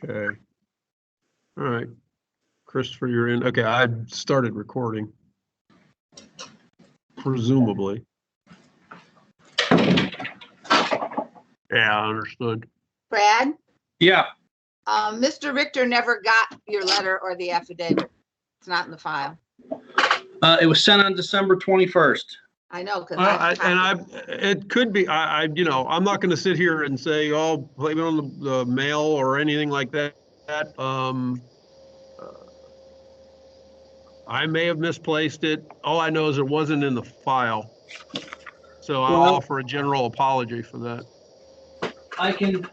Okay. All right. Christopher, you're in. Okay, I started recording. Presumably. Yeah, understood. Brad, Yeah, Mr. Richter never got your letter or the affidavit. It's not in the file. it was sent on December 21st. I know, because It could be, I'm not going to sit here and say, oh, blame it on the mail or anything like that. I may have misplaced it. All I know is it wasn't in the file. So I'll Well- offer a general apology for that. I can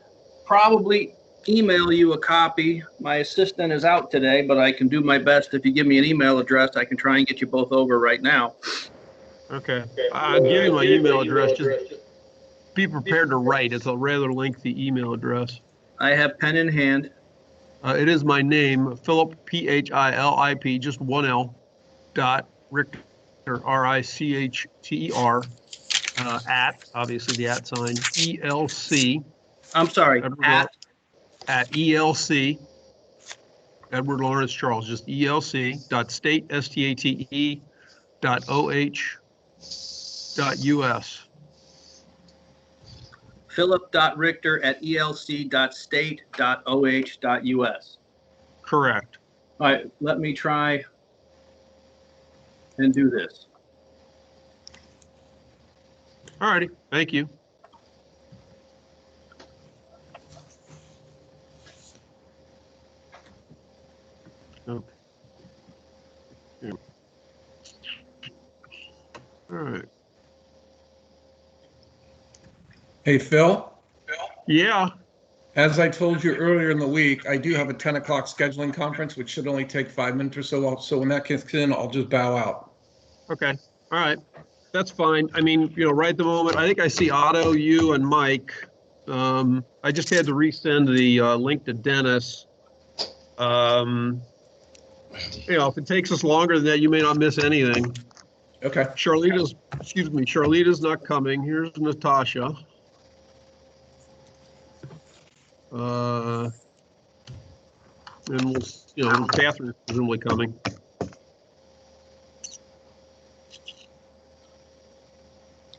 probably email you a copy. My assistant is out today, but I can do my best. If you give me an email address, I can try and get you both over right now. Okay. I'll give you my email address. Just be prepared to write. It's a rather lengthy email address. I have pen in hand. It is my name, Philip, Philip, just one L, Richter, Richter, at, obviously the at sign, ELC. I'm sorry, At ELC, Edward Lawrence Charles, just ELC, state, STATE, .oh.us. Philip.richter@elc.state.oh.us. Correct. All right, let me try and do this. All righty. Thank you. Okay. Yeah. All right. Hey, Phil, Yeah. as I told you earlier in the week, I do have a 10 o'clock scheduling conference, which should only take 5 minutes or so. So when that kicks in, I'll just bow out. Okay. All right. That's fine. I mean, right at the moment, I think I see Otto, you, and Mike. I just had to resend the link to Dennis. If it takes us longer than that, you may not miss anything. Okay. Charlita's not coming. Here's Natasha. And Catherine's presumably coming.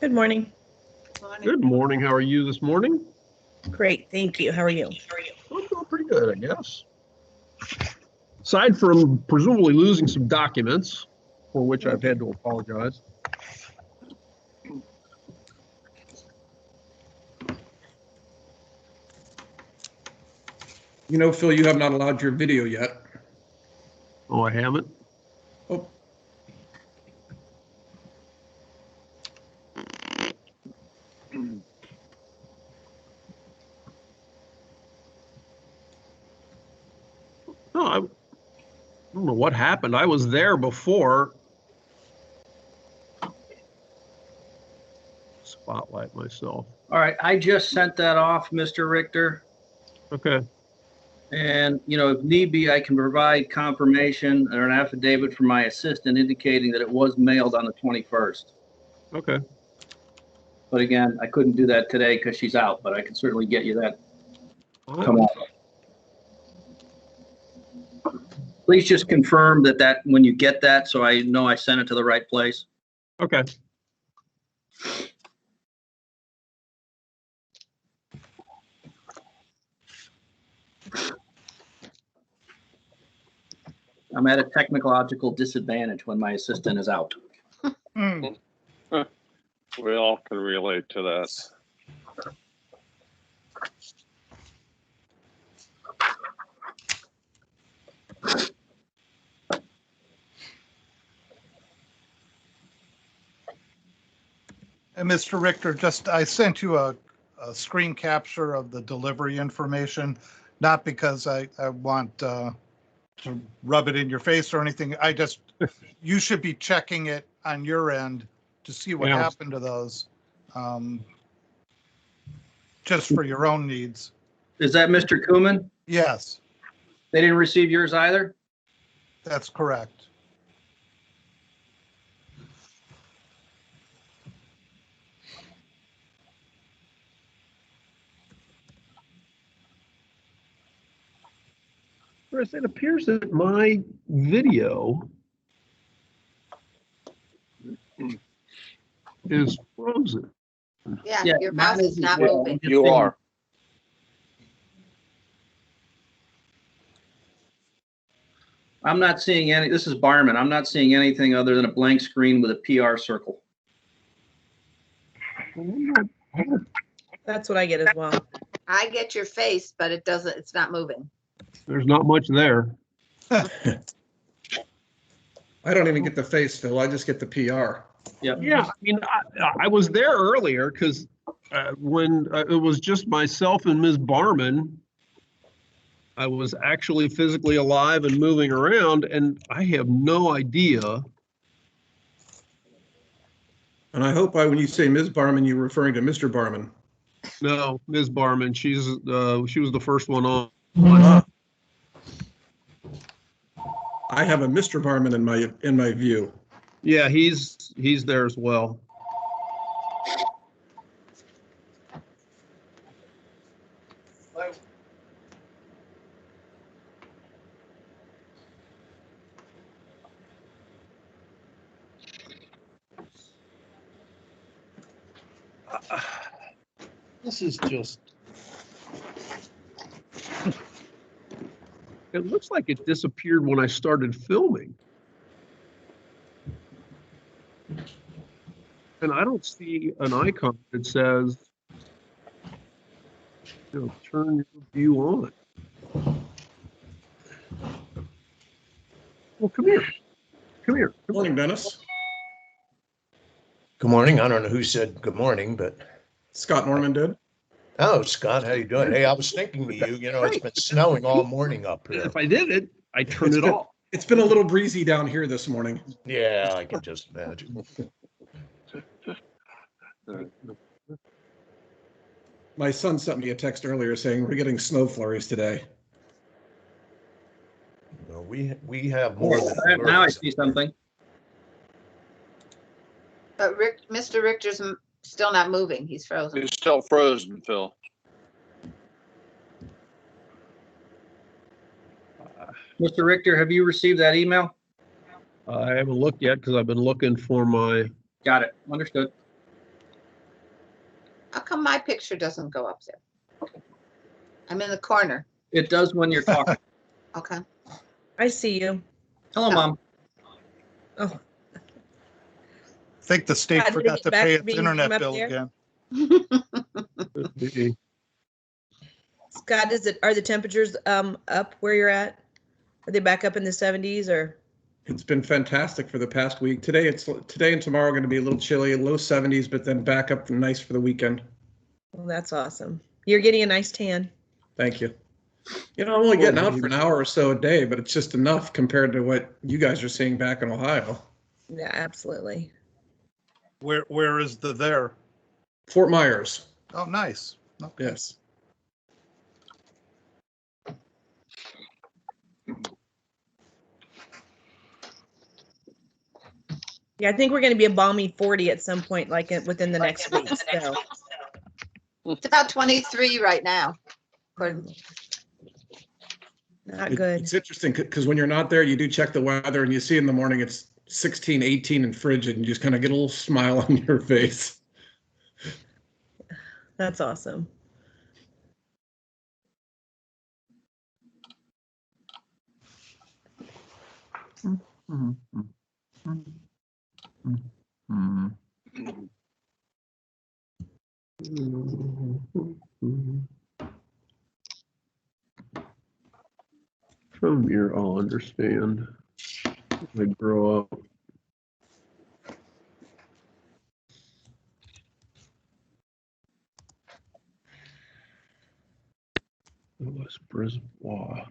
Good morning. Good morning. How are you this morning? Great, thank you. How are you? I'm doing pretty good, I guess. Aside from presumably losing some documents, for which I've had to apologize. Phil, you have not allowed your video yet. Oh, I haven't? Oh. No, I don't know what happened. I was there before. Spotlight myself. All right, I just sent that off, Mr. Richter. Okay. And, if need be, I can provide confirmation or an affidavit from my assistant indicating that it was mailed on the 21st. Okay. But again, I couldn't do that today because she's out, but I can certainly get you that tomorrow. Please just confirm that when you get that, so I know I sent it to the right place. Okay. I'm at a technological disadvantage when my assistant is out. We all can relate to that. And Mr. Richter, I sent you a screen capture of the delivery information, not because I want to rub it in your face or anything. You should be checking it on your end to see what happened to those, just for your own needs. Is that Mr. Kuhlman? Yes, They didn't receive yours either? that's correct. Chris, it appears that my video is frozen. Yeah, Yeah, your mouse mine is is not as well. moving. You are. I'm not seeing any, this is Barman. I'm not seeing anything other than a blank screen with a PR circle. That's what I get as well. I get your face, but it doesn't, it's not moving. There's not much there. I don't even get the face, Phil. I just get the PR. Yeah, I mean, I was there earlier because when it was just myself and Ms. Barman, I was actually physically alive and moving around, and I have no idea. And I hope when you say Ms. Barman, you're referring to Mr. Barman. No, Ms. Barman, she was the first one on. I have a Mr. Barman in my view. Yeah, he's there as well. This is just. It looks like it disappeared when I started filming. And I don't see an icon that says, turn your view on. Well, come here. Come here. Good morning, Dennis. Good morning. I don't know who said good morning, but Scott Norman did. oh, Scott, how you doing? Hey, I was thinking of you. You know, it's been snowing all morning up here. If I did it, I turned it off. It's been a little breezy down here this morning. Yeah, I can just imagine. My son sent me a text earlier saying we're getting snow flurries today. Well, we have more than Now I see something. But Mr. Richter's still not moving. He's frozen. It's still frozen, Phil. Mr. Richter, have you received that email? I haven't looked yet because I've been looking for my. Got it. Understood. How come my picture doesn't go up there? I'm in the corner. It does when you're talking. Okay. I see you. Hello, Mom. Oh, I think the state Did it forgot get to back pay to its being internet up bill there? again. Scott, are the temperatures up where you're at? Are they back up in the 70s or? It's been fantastic for the past week. Today and tomorrow are going to be a little chilly, low 70s, but then back up nice for the weekend. Well, that's awesome. You're getting a nice tan. Thank you. You know, I'm only getting out for an hour or so a day, but it's just enough compared to what you guys are seeing back in Ohio. Yeah, absolutely. Where is the there? Fort Myers. Oh, nice. Okay. Yes. Yeah, I think we're going to be a balmy 40 at some point, within the next week. So. It's about 23 right now. Not good. It's interesting because when you're not there, you do check the weather and you see in the morning it's 16, 18 and frigid and you just kind of get a little smile on your face. That's awesome. From here, I'll understand. I grow up. Louis Brisbois.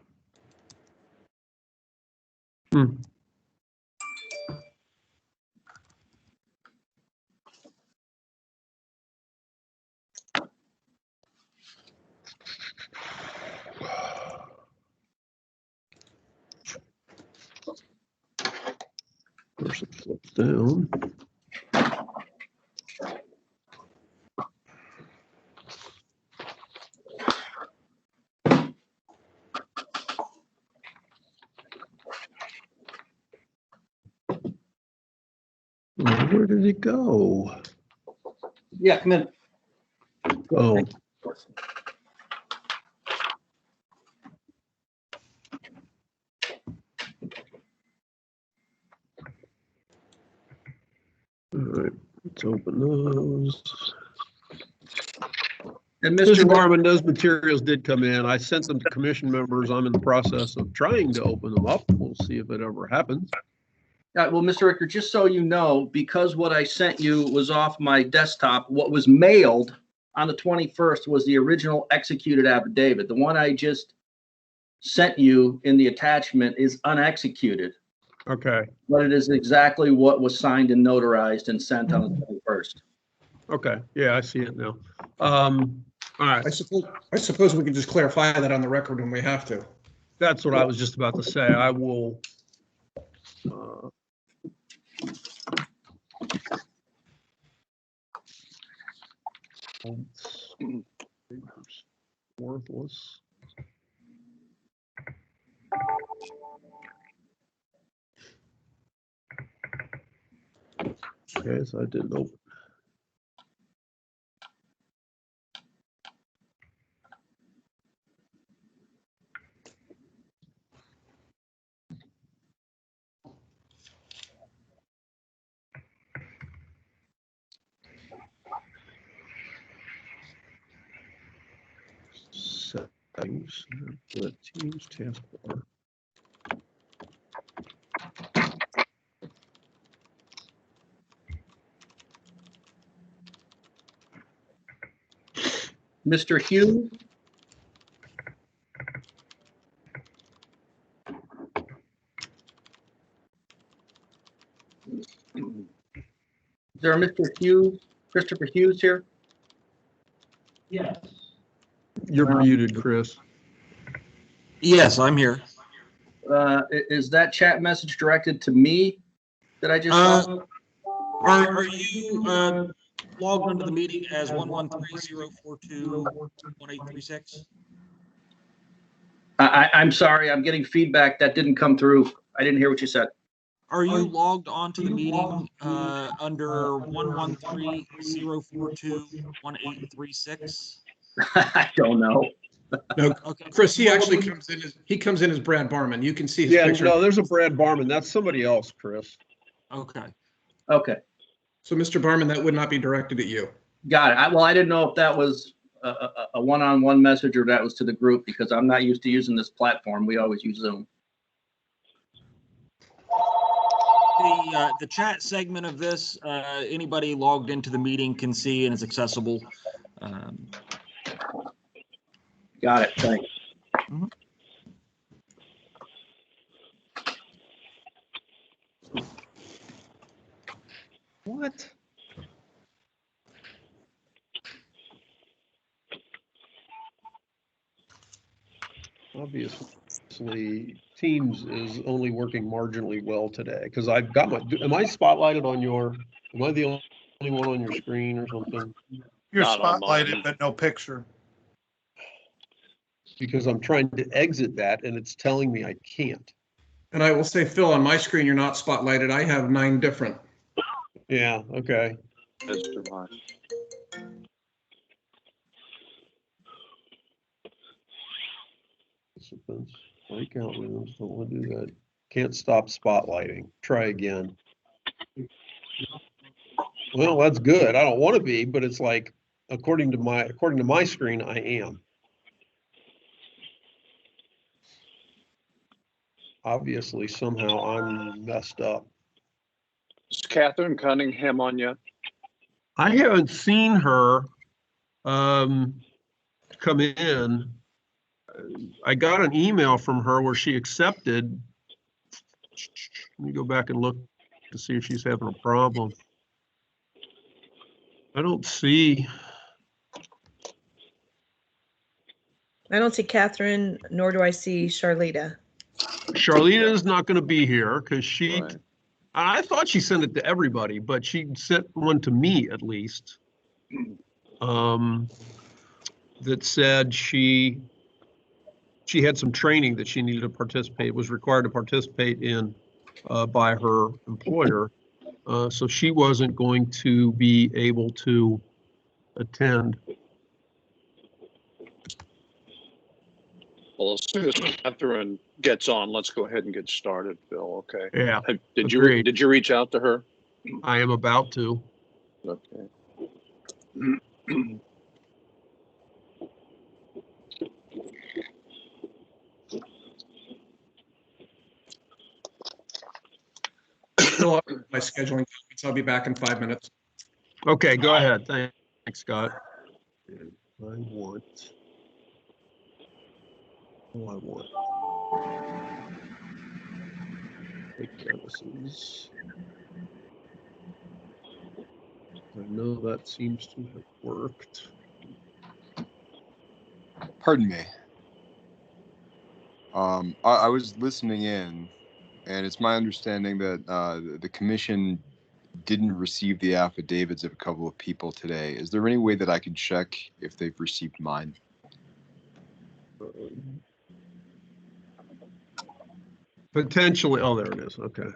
Of course, it flips down. Where did it go? Yeah, come in. Oh, all right, let's open those. And Mr. Mr. Barman, those materials did come in. I sent them to commission members. I'm in the process of trying to open them up. We'll see if it ever happens. Well, Mr. Ricker, just so you know, because what I sent you was off my desktop, what was mailed on the 21st was the original executed affidavit. The one I just sent you in the attachment is unexecuted, Okay, but it is exactly what was signed and notarized and sent on the 21st. okay, yeah, I see it now. All right, I suppose we could just clarify that on the record when we have to. that's what I was just about to say. I will. Worthless. Okay, so I didn't open. Settings, Teams taskbar. Mr. Hughes? Is there a Mr. Hughes, Christopher Hughes here? Yes. You're muted, Chris. Yes, I'm here. Is that chat message directed to me that I just saw? Are you logged into the meeting as 113-042-1836? I'm sorry, I'm getting feedback that didn't come through. I didn't hear what you said. Are you logged onto the meeting under 113-042-1836? I don't know. No, Okay. Chris, he actually comes in as Brad Barman. You can see his Yeah, picture. no, there's a Brad Barman. That's somebody else, Chris. Okay. Okay, So Mr. Barman, that would not be directed at you. got it. Well, I didn't know if that was a one-on-one message or that was to the group because I'm not used to using this platform. We always use Zoom. The chat segment of this, anybody logged into the meeting can see and it's accessible. Got it, thanks. What? Obviously, Teams is only working marginally well today because I've got my, am I spotlighted on your, am I the only one on your screen or something? You're Not on spotlighted, mine. but no picture. Because I'm trying to exit that and it's telling me I can't. And I will say, Phil, on my screen, you're not spotlighted. I have 9 different. Yeah, okay. Mr. Mark. Participants, breakout rooms, don't want to do that. Can't stop spotlighting. Try again. Well, that's good. I don't want to be, but it's like, according to my screen, I am. Obviously, somehow I'm messed up. Is Catherine Cunningham on yet? I haven't seen her come in. I got an email from her where she accepted. Let me go back and look to see if she's having a problem. I don't see. I don't see Catherine, nor do I see Charlita. Charlita is not going to be here because she, Right. I thought she sent it to everybody, but she sent one to me at least. That said she had some training that she needed to participate, was required to participate in by her employer. So she wasn't going to be able to attend. Well, as soon as Catherine gets on, let's go ahead and get started, Phil, okay? Yeah, Did agreed. you reach out to her? I am about to. Okay. Fill out my scheduling. I'll be back in 5 minutes. Okay, go ahead. Thanks, Scott. I want. Take Dennis's. I know that seems to have worked. Pardon me. I was listening in, and it's my understanding that the commission didn't receive the affidavits of a couple of people today. Is there any way that I can check if they've received mine? Potentially, oh, there it is, okay.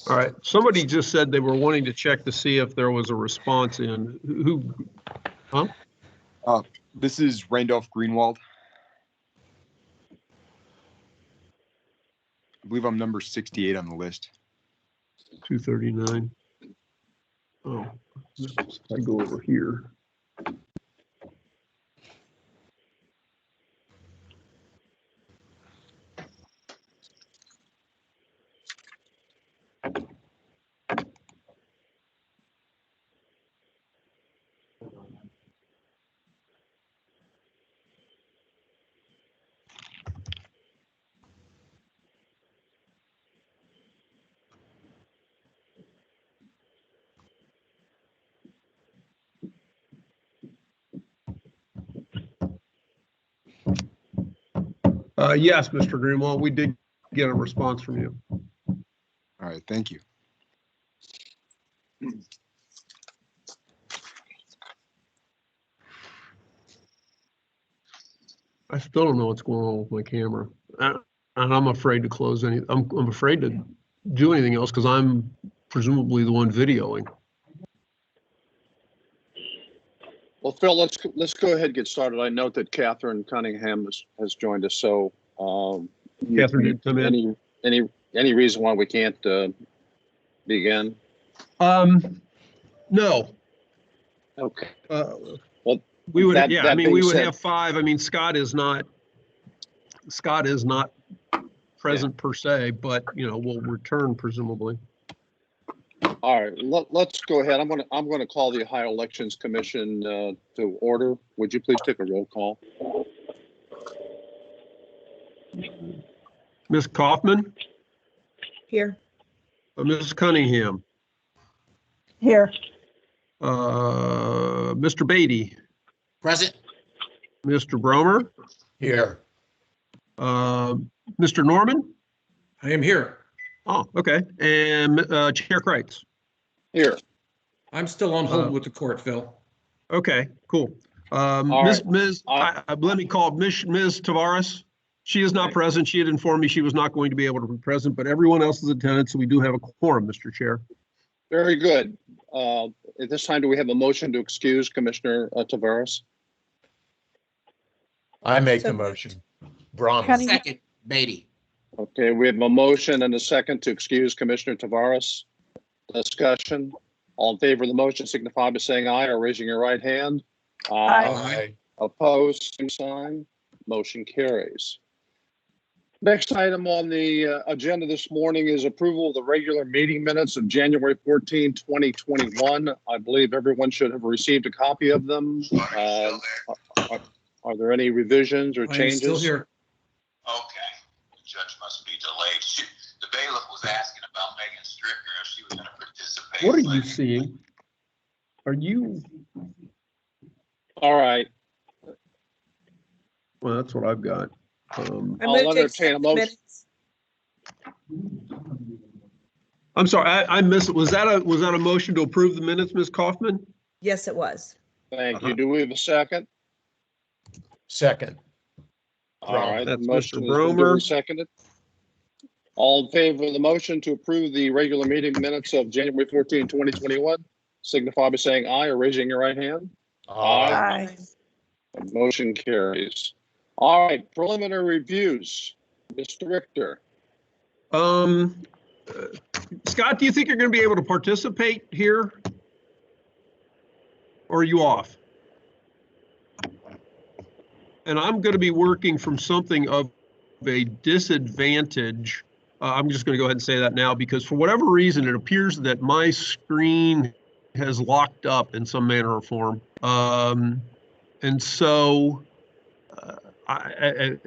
All right, somebody just said they were wanting to check to see if there was a response in. Who? Huh? This is Randolph Greenwald. I believe I'm number 68 on the list. 239. Oh, I go over here. Yes, Mr. Greenwald, we did get a response from you. All right, thank you. I still don't know what's going on with my camera. And I'm afraid to close any, I'm afraid to do anything else because I'm presumably the one videoing. Well, Phil, let's go ahead and get started. I note that Catherine Cunningham has joined us, so Catherine did come in. Any reason why we can't begin? No. Okay. Well, we would, yeah, I mean, we would have 5. I mean, Scott is not present per se, but you know, will return presumably. All right, let's go ahead. I'm going to call the Ohio Elections Commission to order. Would you please take a roll call? Ms. Kaufman? Here. Ms. Cunningham? Here. Mr. Beatty? Present. Mr. Bromer? Here. Mr. Norman? I am here. Oh, okay. And Chair Kreitz? Here. I'm still on hold with the court, Phil. Okay, cool. Let me call Ms. Tavares. She is not present. She had informed me she was not going to be able to be present, but everyone else is attended, so we do have a quorum, Mr. Chair. Very good. At this time, do we have a motion to excuse Commissioner Tavares? I make the motion. Brahma. Second, Beatty. Okay, we have a motion and a second to excuse Commissioner Tavares. Discussion. All in favor of the motion signify by saying aye or raising your right hand. Aye. Opposed, same sign. Motion carries. Next item on the agenda this morning is approval of the regular meeting minutes of January 14, 2021. I believe everyone should have received a copy of them. Are there any revisions or I am changes? still here. Okay, the judge must be delayed. The bailiff was asking about Megan Stricker if she was going to participate. What are you seeing? Are you, All right. well, that's what I've got. I I'll move to entertain a accept the motion. minutes. I'm sorry, I missed it. Was that a motion to approve the minutes, Ms. Kaufman? Yes, it was. Thank you. Do we have a second? Second. All right. That's the motion Mr. has been duly Bromer. seconded. All in favor of the motion to approve the regular meeting minutes of January 14, 2021, signify by saying aye or raising your right hand. Aye. The motion carries. All right, preliminary reviews. Mr. Richter. Scott, do you think you're going to be able to participate here? Or are you off? And I'm going to be working from something of a disadvantage. I'm just going to go ahead and say that now because for whatever reason, it appears that my screen has locked up in some manner or form. And so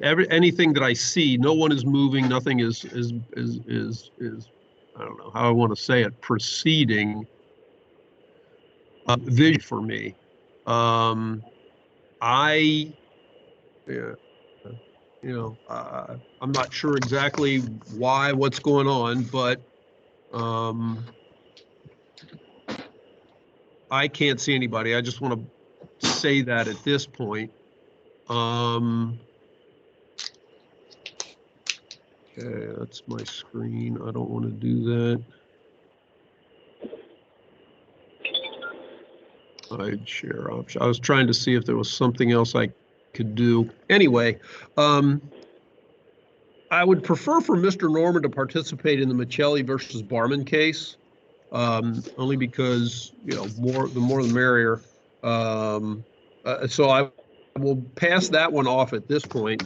anything that I see, no one is moving, nothing is I don't know how I want to say it, proceeding vision for me. I'm not sure exactly what's going on, but I can't see anybody. I just want to say that at this point. Okay, that's my screen. I don't want to do that. Hide share option. I was trying to see if there was something else I could do. Anyway, I would prefer for Mr. Norman to participate in the Michelli versus Barman case, only because, the more the merrier. So I will pass that one off at this point.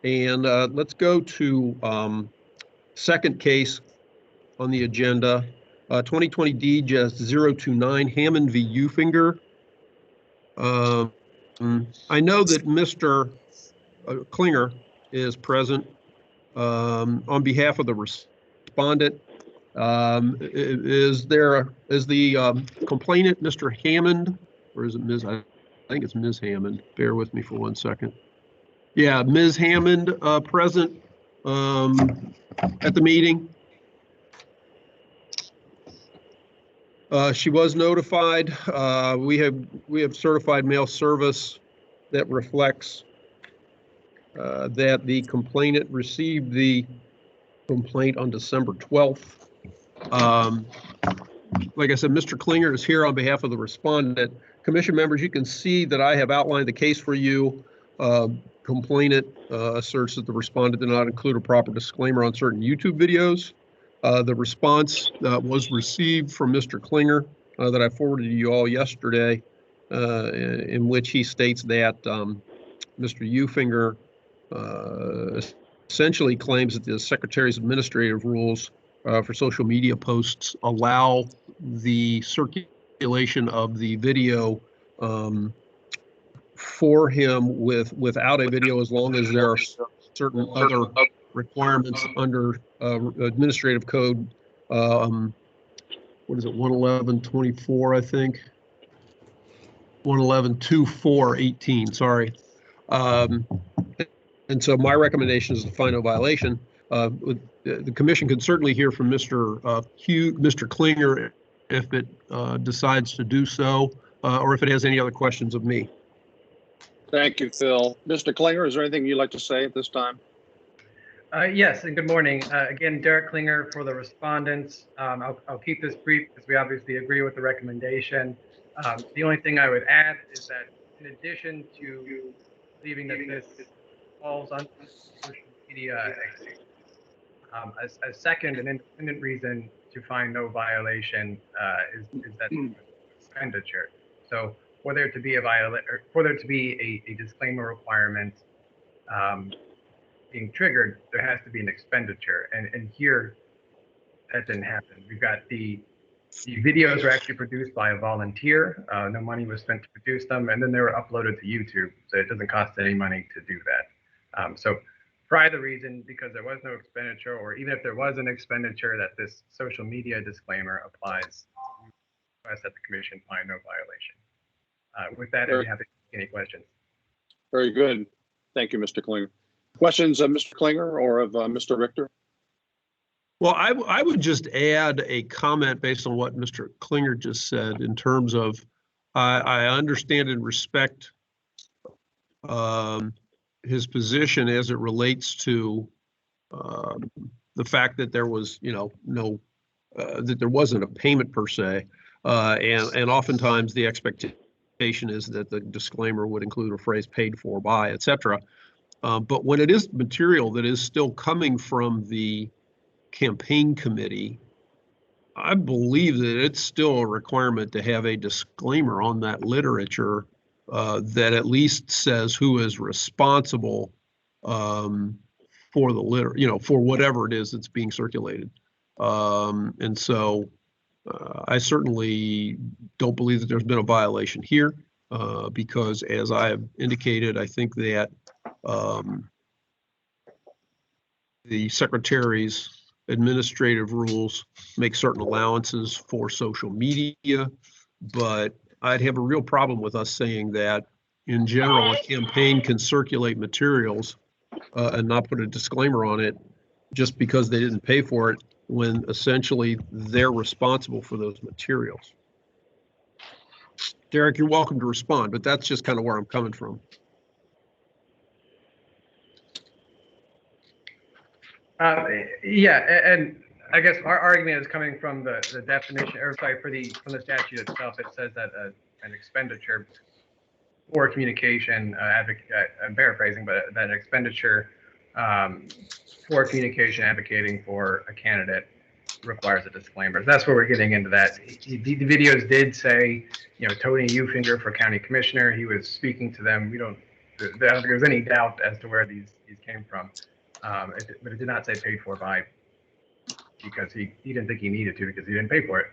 And let's go to second case on the agenda, 2020 D-029 Hammond v. Ufinger. I know that Mr. Klinger is present on behalf of the respondent. Is the complainant Mr. Hammond, or is it Ms.? I think it's Ms. Hammond. Bear with me for 1 second. Yeah, Ms. Hammond present at the meeting. She was notified. We have certified mail service that reflects that the complainant received the complaint on December 12th. Like I said, Mr. Klinger is here on behalf of the respondent. Commission members, you can see that I have outlined the case for you. Complainant asserts that the respondent did not include a proper disclaimer on certain YouTube videos. The response was received from Mr. Klinger that I forwarded to you all yesterday, in which he states that Mr. Ufinger essentially claims that the Secretary's administrative rules for social media posts allow the circulation of the video for him without a video, as long as there are certain other requirements under administrative code. What is it, 111.24, I think? 111.24.18, sorry. And so my recommendation is to find no violation. The commission could certainly hear from Mr. Klinger if it decides to do so, or if it has any other questions of me. Thank you, Phil. Mr. Klinger, is there anything you'd like to say at this time? Yes, and good morning. Again, Derek Klinger for the respondents. I'll keep this brief because we obviously agree with the recommendation. The only thing I would add is that in addition to believing that this falls under social media, a second and independent reason to find no violation is that expenditure. So for there to be a disclaimer requirement being triggered, there has to be an expenditure. And here, that didn't happen. We've got the videos were actually produced by a volunteer. No money was spent to produce them, and then they were uploaded to YouTube. So it doesn't cost any money to do that. So for either reason, because there was no expenditure, or even if there was an expenditure, that this social media disclaimer applies, request that the commission find no violation. With that, I'd be happy to take any questions. Very good. Thank you, Mr. Klinger. Questions of Mr. Klinger or of Mr. Richter? Well, I would just add a comment based on what Mr. Klinger just said in terms of, I understand and respect his position as it relates to the fact that there was, that there wasn't a payment per se. And oftentimes the expectation is that the disclaimer would include a phrase paid for by, et cetera. But when it is material that is still coming from the campaign committee, I believe that it's still a requirement to have a disclaimer on that literature that at least says who is responsible for the for whatever it is that's being circulated. And so I certainly don't believe that there's been a violation here because, as I have indicated, I think that the secretary's administrative rules make certain allowances for social media, but I'd have a real problem with us saying that in general, a campaign can circulate materials and not put a disclaimer on it just because they didn't pay for it, when essentially they're responsible for those materials. Derek, you're welcome to respond, but that's just kind of where I'm coming from. Yeah, and I guess our argument is coming from the definition, or sorry, from the statute itself. It says that an expenditure for communication, I'm paraphrasing, but that an expenditure for communication advocating for a candidate requires a disclaimer. That's where we're getting into that. The videos did say, Tony Ufinger for county commissioner. He was speaking to them. I don't think there's any doubt as to where these came from. But it did not say paid for by, because he didn't think he needed to, because he didn't pay for it.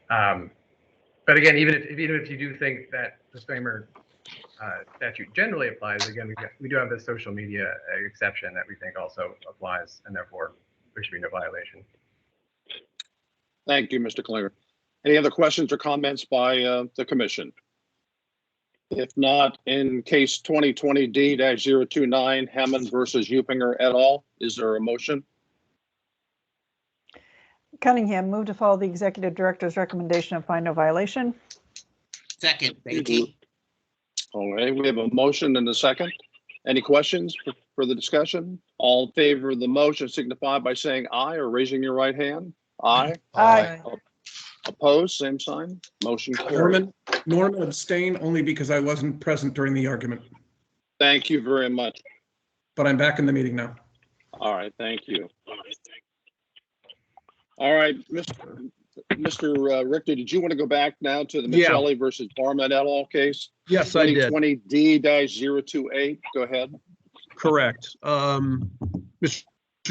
But again, even if you do think that disclaimer statute generally applies, again, we do have this social media exception that we think also applies, and therefore there should be no violation. Thank you, Mr. Klinger. Any other questions or comments by the commission? If not, in case 2020 D-029 Hammond versus Upinger et al., is there a motion? Cunningham, move to follow the executive director's recommendation and find no violation. Second, Beatty. All right, we have a motion and a second. Any questions for the discussion? All in favor of the motion signify by saying aye or raising your right hand. Aye. Aye. Opposed, same sign. Motion carried. Norman abstain only because I wasn't present during the argument. Thank you very much. But I'm back in the meeting now. All right, thank you. All right, Mr. Richter, did you want to go back now to the Michelli versus Barman et al. Case? Yes, I did. 2020 D-028. Go ahead. Correct. Mr.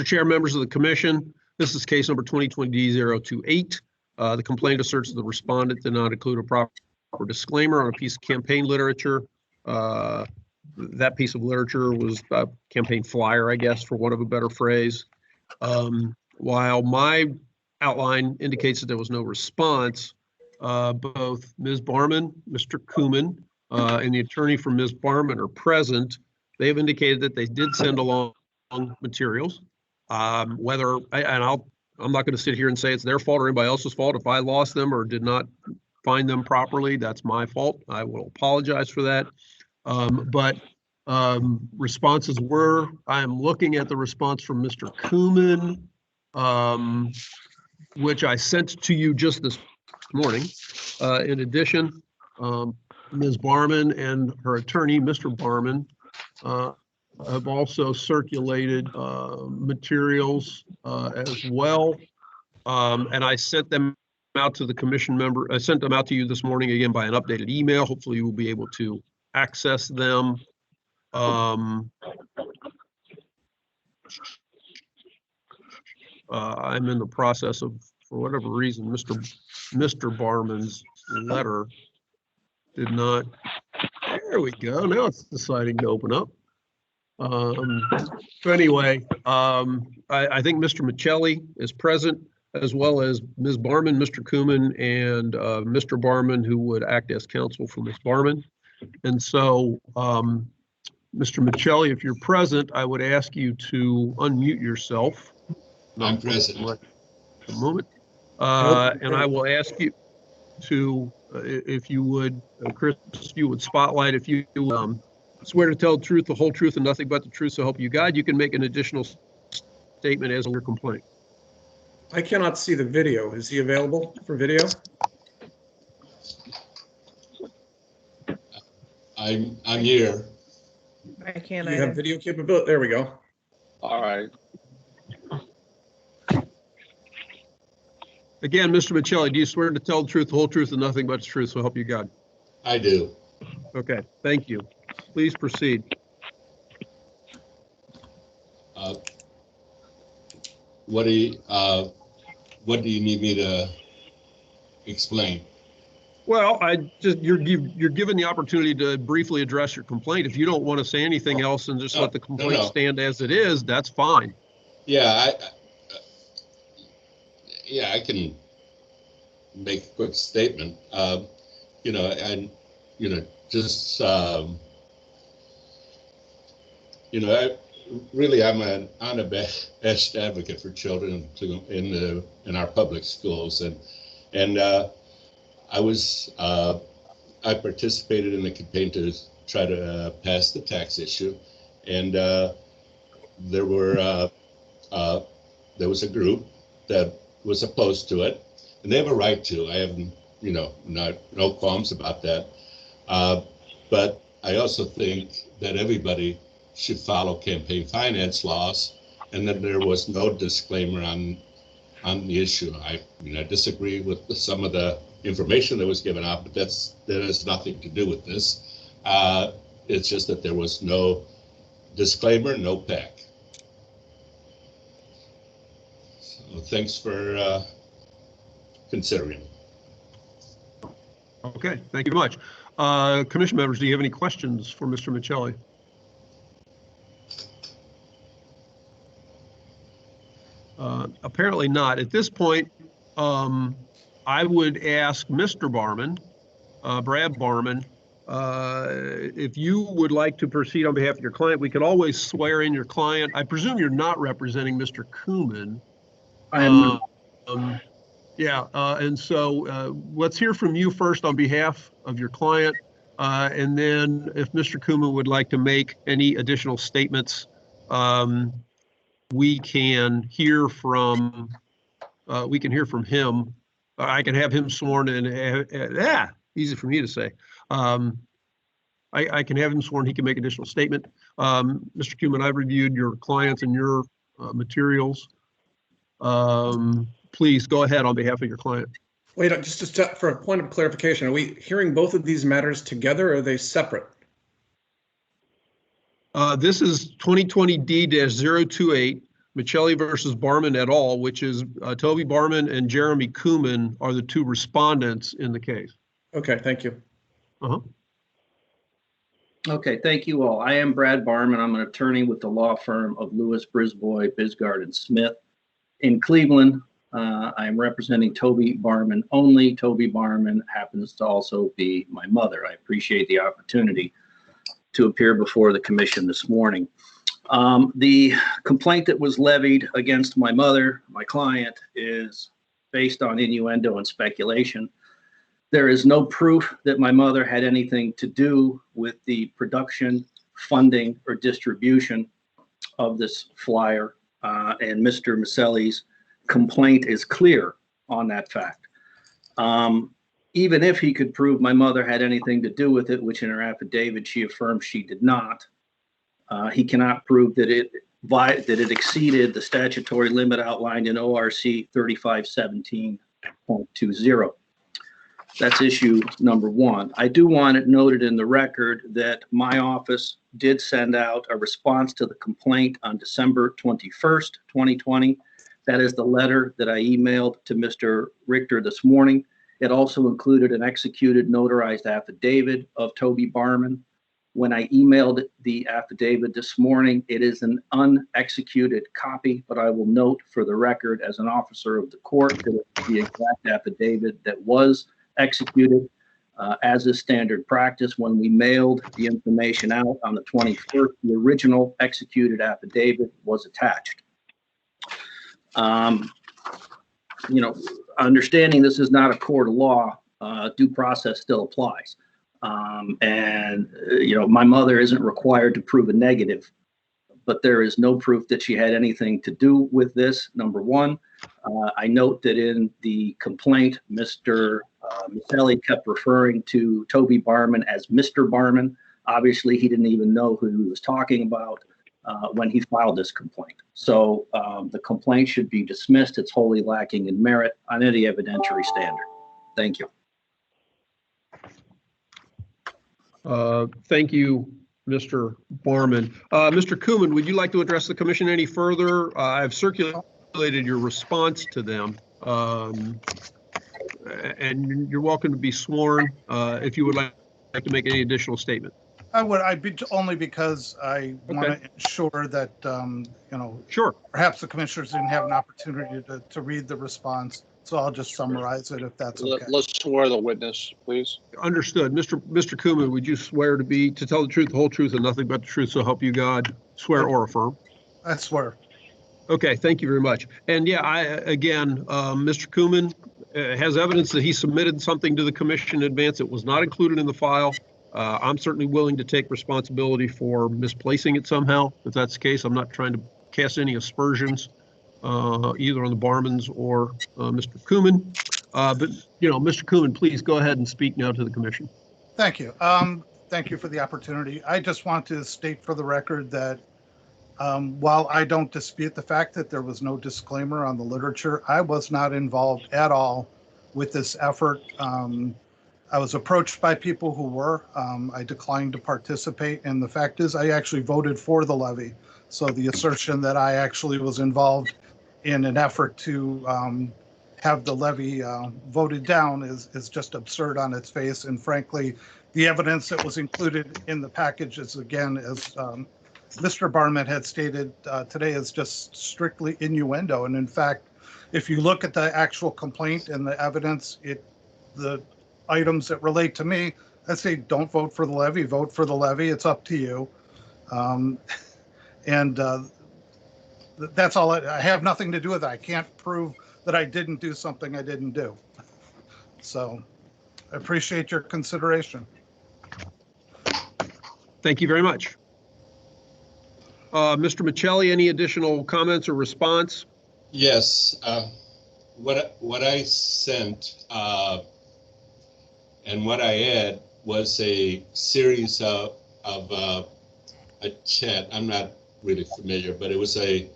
Chair, members of the commission, this is case number 2020 D-028. The complaint asserts that the respondent did not include a proper disclaimer on a piece of campaign literature. That piece of literature was a campaign flyer, I guess, for want of a better phrase. While my outline indicates that there was no response, both Ms. Barman, Mr. Kumin, and the attorney for Ms. Barman are present. They have indicated that they did send along materials. I'm not going to sit here and say it's their fault or anybody else's fault. If I lost them or did not find them properly, that's my fault. I will apologize for that. But responses were, I am looking at the response from Mr. Kumin, which I sent to you just this morning. In addition, Ms. Barman and her attorney, Mr. Barman, have also circulated materials as well. And I sent them out to the commission member. I sent them out to you this morning again by an updated email. Hopefully you will be able to access them. I'm in the process of, for whatever reason, Mr. Barman's letter did not. There we go. Now it's deciding to open up. So anyway, I think Mr. Michelli is present, as well as Ms. Barman, Mr. Kumin, and Mr. Barman, who would act as counsel for Ms. Barman. And so, Mr. Michelli, if you're present, I would ask you to unmute yourself. I'm present. A moment. And I will ask you to, if you would, Chris, you would spotlight, if you swear to tell the truth, the whole truth, and nothing but the truth, so help you God. You can make an additional statement as your complaint. I cannot see the video. Is he available for video? I'm here. I can't. You have video capability. There we go. All right. Again, Mr. Michelli, do you swear to tell the truth, the whole truth, and nothing but the truth, so help you God? I do. Okay, thank you. Please proceed. What do you need me to explain? Well, you're given the opportunity to briefly address your complaint. If you don't want to say anything else and just let the complaint stand as it is, that's fine. Yeah, I can make a quick statement. I'm an unabashed advocate for children in our public schools, and I participated in the campaign to try to pass the tax issue, and there was a group that was opposed to it, and they have a right to. I have no qualms about that, but I also think that everybody should follow campaign finance laws, and that there was no disclaimer on the issue. I disagree with some of the information that was given out, but that has nothing to do with this. It's just that there was no disclaimer, no PEC. So thanks for considering. Okay, thank you very much. Commission members, do you have any questions for Mr. Michelli? Apparently not. At this point, I would ask Mr. Barman, Brad Barman, if you would like to proceed on behalf of your client. We could always swear in your client. I presume you're not representing Mr. Kumin. I am. And so let's hear from you first on behalf of your client. And then if Mr. Kumin would like to make any additional statements, we can hear from him. I can have him sworn and easy for me to say. I can have him sworn. He can make additional statement. Mr. Kumin, I've reviewed your clients and your materials. Please go ahead on behalf of your client. Wait, just for a point of clarification, are we hearing both of these matters together, or are they separate? This is 2020 D-028, Michelli versus Barman et al., which is Toby Barman and Jeremy Kumin are the two respondents in the case. Okay, thank you. Okay, thank you all. I am Brad Barman. I'm an attorney with the law firm of Lewis, Brisbois, Bisgard, and Smith in Cleveland. I am representing Toby Barman only. Toby Barman happens to also be my mother. I appreciate the opportunity to appear before the commission this morning. The complaint that was levied against my mother, my client, is based on innuendo and speculation. There is no proof that my mother had anything to do with the production, funding, or distribution of this flyer, and Mr. Michelli's complaint is clear on that fact. Even if he could prove my mother had anything to do with it, which in her affidavit she affirmed she did not, he cannot prove that it exceeded the statutory limit outlined in ORC 20. That's issue number one. I do want it noted in the record that my office did send out a response to the complaint on December 21st, 2020. That is the letter that I emailed to Mr. Richter this morning. It also included an executed notarized affidavit of Toby Barman. When I emailed the affidavit this morning, it is an unexecuted copy, but I will note for the record as an officer of the court that it's the exact affidavit that was executed, as is standard practice. When we mailed the information out on the 21st, the original executed affidavit was attached. Understanding this is not a court of law, due process still applies. My mother isn't required to prove a negative, but there is no proof that she had anything to do with this, number one. I note that in the complaint, Mr. Miceli kept referring to Toby Barman as Mr. Barman. Obviously, he didn't even know who he was talking about when he filed this complaint. So the complaint should be dismissed. It's wholly lacking in merit on any evidentiary standard. Thank you. Thank you, Mr. Barman. Mr. Kumin, would you like to address the commission any further? I've circulated your response to them. And you're welcome to be sworn if you would like to make any additional statement. I'd be only because I want to ensure that, Sure. Perhaps the commissioners didn't have an opportunity to read the response. So I'll just summarize it if that's okay. Let's swear the witness, please. Understood. Mr. Kumin, would you swear to tell the truth, the whole truth, and nothing but the truth, so help you God? Swear or affirm? I swear. Okay, thank you very much. And yeah, Mr. Kumin has evidence that he submitted something to the commission in advance. It was not included in the file. I'm certainly willing to take responsibility for misplacing it somehow. If that's the case, I'm not trying to cast any aspersions either on the Barmans or Mr. Kumin. But, Mr. Kumin, please go ahead and speak now to the commission. Thank you. Thank you for the opportunity. I just want to state for the record that while I don't dispute the fact that there was no disclaimer on the literature, I was not involved at all with this effort. I was approached by people who were. I declined to participate, and the fact is I actually voted for the levy. So the assertion that I actually was involved in an effort to have the levy voted down is just absurd on its face. And frankly, the evidence that was included in the package is, again, as Mr. Barman had stated today, is just strictly innuendo. And in fact, if you look at the actual complaint and the evidence, the items that relate to me, I say don't vote for the levy, vote for the levy. It's up to you. That's all. I have nothing to do with it. I can't prove that I didn't do something I didn't do. So I appreciate your consideration. Thank you very much. Mr. Miceli, any additional comments or response? Yes. What I sent and what I had was a series of a chat. I'm not really familiar, but it was a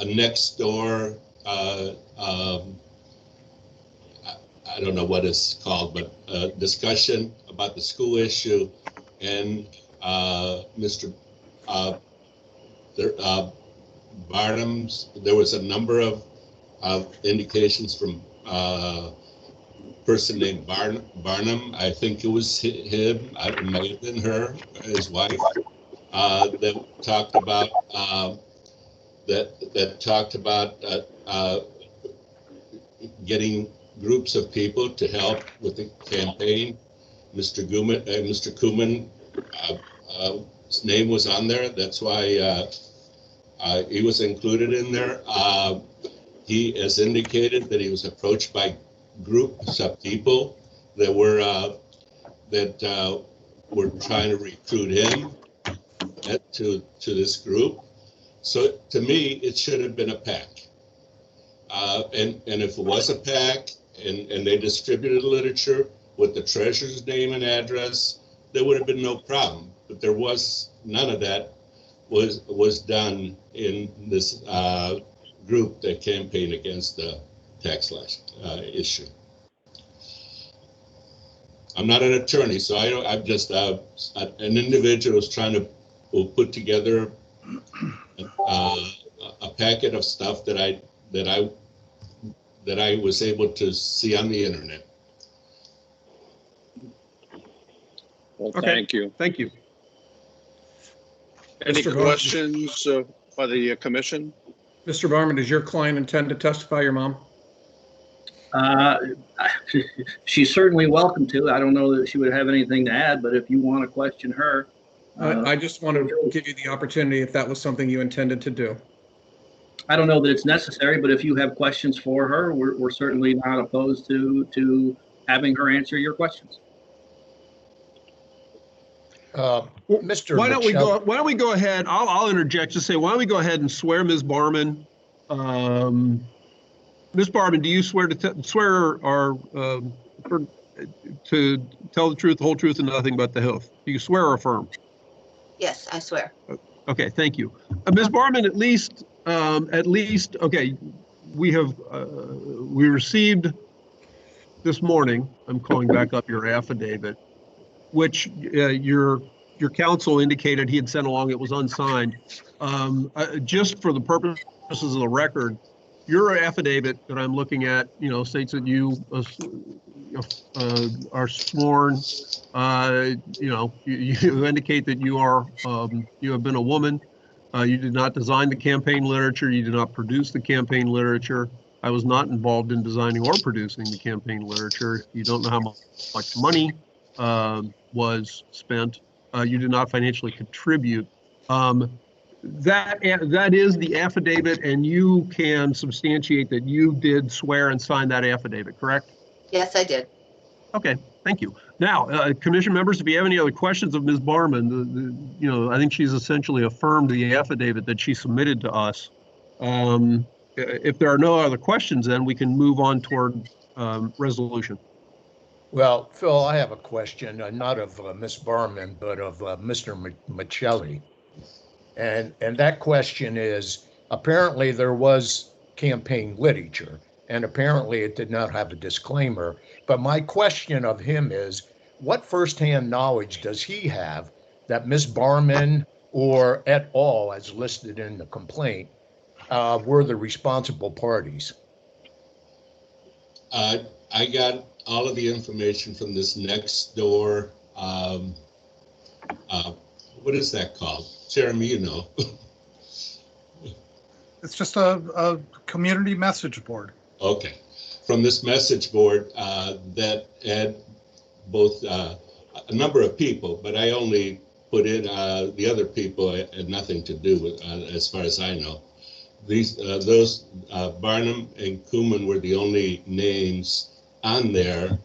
next door, I don't know what it's called, but discussion about the school issue, and Mr. Barnum's, there was a number of indications from person named Barnum. I think it was him. It might have been her, his wife, that talked about getting groups of people to help with the campaign. Mr. Kumin, his name was on there. That's why he was included in there. He has indicated that he was approached by groups of people that were trying to recruit him to this group. So to me, it should have been a PAC. And if it was a PAC and they distributed literature with the treasurer's name and address, there would have been no problem. But there was none of that was done in this group that campaigned against the tax slash issue. I'm not an attorney, so I'm just an individual who's trying to put together a packet of stuff that I was able to see on the internet. Well, Okay. thank you. Thank you. Any Mr. Barnes. questions by the commission? Mr. Barman, does your client intend to testify, your mom? She's certainly welcome to. I don't know that she would have anything to add, but if you want to question her. I just want to give you the opportunity if that was something you intended to do. I don't know that it's necessary, but if you have questions for her, we're certainly not opposed to having her answer your questions. Mr. Why don't we Michelli- go? Why don't we go ahead? I'll interject. Just say, why don't we go ahead and swear Ms. Barman? Ms. Barman, do you swear to to tell the truth, the whole truth, and nothing but the truth? Do you swear or affirm? Yes, I swear. Okay, thank you. Ms. Barman, at least, okay, we received this morning, I'm calling back up your affidavit, which your counsel indicated he had sent along, it was unsigned. Just for the purposes of the record, your affidavit that I'm looking at, states that you are sworn, you indicate that you have been a woman. You did not design the campaign literature. You did not produce the campaign literature. I was not involved in designing or producing the campaign literature. You don't know how much money was spent. You did not financially contribute. That is the affidavit, and you can substantiate that you did swear and sign that affidavit, correct? Yes, I did. Okay, thank you. Now, commission members, if you have any other questions of Ms. Barman, I think she's essentially affirmed the affidavit that she submitted to us. If there are no other questions, then we can move on toward resolution. Well, Phil, I have a question, not of Ms. Barman, but of Mr. Michelli. And that question is, apparently there was campaign literature, and apparently it did not have a disclaimer. But my question of him is, what firsthand knowledge does he have that Ms. Barman or et al., as listed in the complaint, were the responsible parties? I got all of the information from this next door. What is that called? Jeremy, you know. It's just a community message board. Okay. From this message board that had both a number of people, but I only put in the other people had nothing to do with, as far as I know. Those Barnum and Kuhlman were the only names on there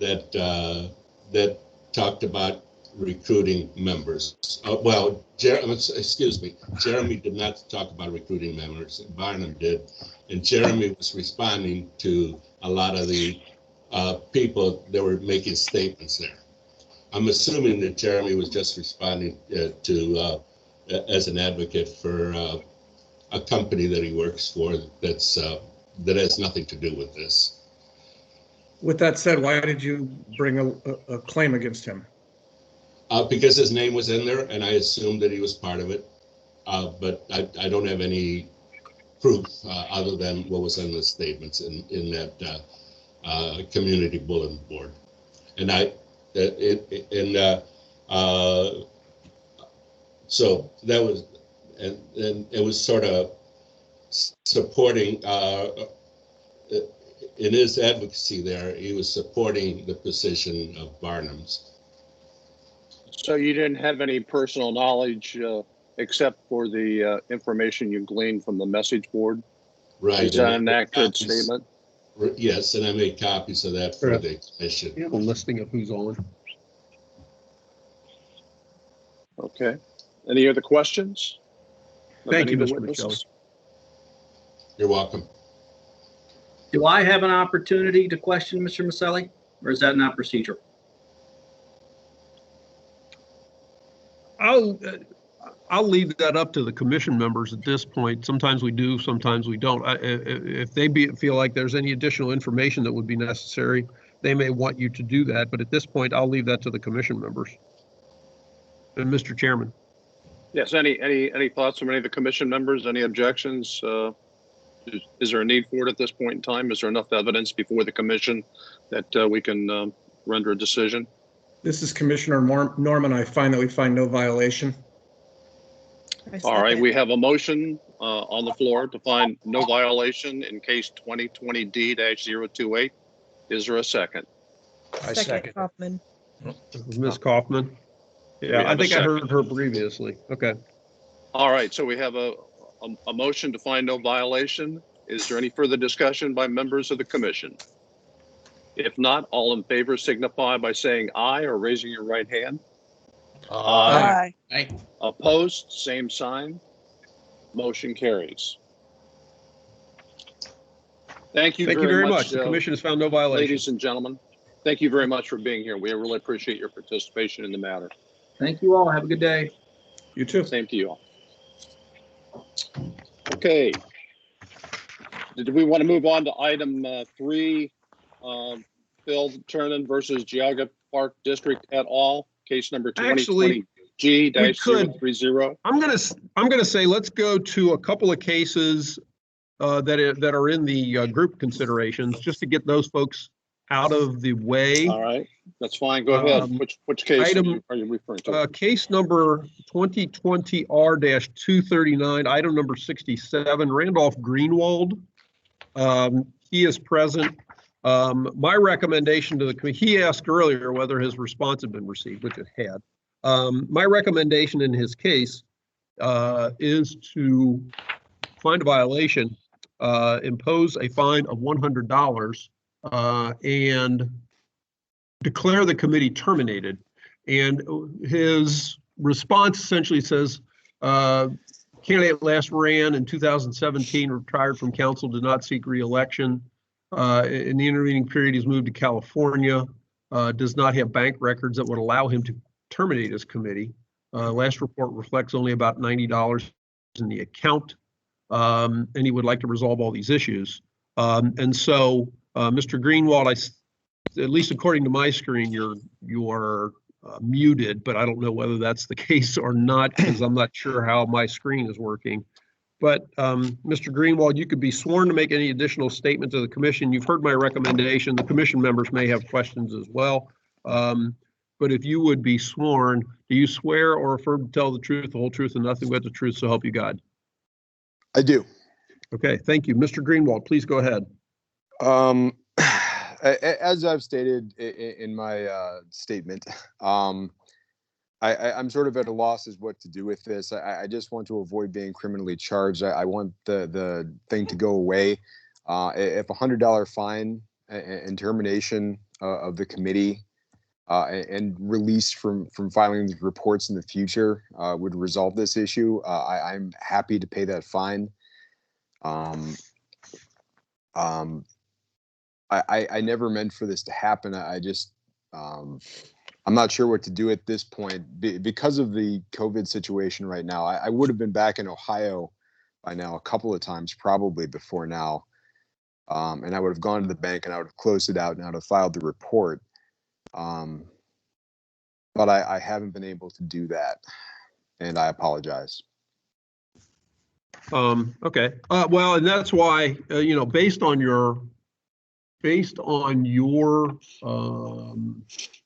that that talked about recruiting members. Jeremy did not talk about recruiting members. Barnum did, and Jeremy was responding to a lot of the people that were making statements there. I'm assuming that Jeremy was just responding to as an advocate for a company that he works for that has nothing to do with this. With that said, why did you bring a claim against him? Because his name was in there, and I assumed that he was part of it. But I don't have any proof other than what was in the statements in that community bulletin board. And so that was, and it was sort of supporting in his advocacy there, he was supporting the position of Barnum's. So you didn't have any personal knowledge except for the information you gleaned from the message board? Right. Is that an accurate statement? Yes, and I made copies of that for the commission. You have a listing of who's on. Okay. Any other questions? Thank you, Any of Mr. the witnesses? You're welcome. Do I have an opportunity to question Mr. Maselli, or is that not procedural? I'll leave that up to the commission members at this point. Sometimes we do, sometimes we don't. If they feel like there's any additional information that would be necessary, they may want you to do that. But at this point, I'll leave that to the commission members. And Mr. Chairman. Yes, any thoughts from any of the commission members? Any objections? Is there a need for it at this point in time? Is there enough evidence before the commission that we can render a decision? This is Commissioner Norman. I find that we find no violation. All right, we have a motion on the floor to find no violation in case 2020D-028. Is there a second? I second. Kaufman. Ms. Kaufman? Yeah, I think I heard her previously. Okay. All right, so we have a motion to find no violation. Is there any further discussion by members of the commission? If not, all in favor signify by saying aye or raising your right hand. Aye. Aye. Opposed, same sign. Motion carries. Thank you very much. The commission has found no violation. Ladies and gentlemen, thank you very much for being here. We really appreciate your participation in the matter. Thank you all. Have a good day. You too. Same to you all. Okay. Did we want to move on to item 3, Phil Turner versus Geauga Park District et al., case number 2020G-030? I'm gonna say let's go to a couple of cases that are in the group considerations, just to get those folks out of the way. All right, that's fine. Go ahead. Which case are you referring to? Case number 2020 R-239, item number 67, Randolph Greenwald. He is present. My recommendation to the committee, he asked earlier whether his response had been received, which it had. My recommendation in his case is to find a violation, impose a fine of $100, and declare the committee terminated. And his response essentially says, candidate last ran in 2017, retired from council, did not seek re-election. In the intervening period, he's moved to California, does not have bank records that would allow him to terminate his committee. Last report reflects only about $90 in the account, and he would like to resolve all these issues. And so, Mr. Greenwald, at least according to my screen, you are muted, but I don't know whether that's the case or not, because I'm not sure how my screen is working. But Mr. Greenwald, you could be sworn to make any additional statement to the commission. You've heard my recommendation. The commission members may have questions as well. But if you would be sworn, do you swear or affirm to tell the truth, the whole truth, and nothing but the truth, so help you God? I do. Okay, thank you. Mr. Greenwald, please go ahead. As I've stated in my statement, I'm sort of at a loss as what to do with this. I just want to avoid being criminally charged. I want the thing to go away. If $100 fine and termination of the committee and release from filing these reports in the future would resolve this issue, I'm happy to pay that fine. I never meant for this to happen. I just, I'm not sure what to do at this point because of the COVID situation right now. I would have been back in Ohio by now a couple of times, probably before now. And I would have gone to the bank and I would have closed it out and I would have filed the report. But I haven't been able to do that, and I apologize. Okay. Well, and that's why, based on your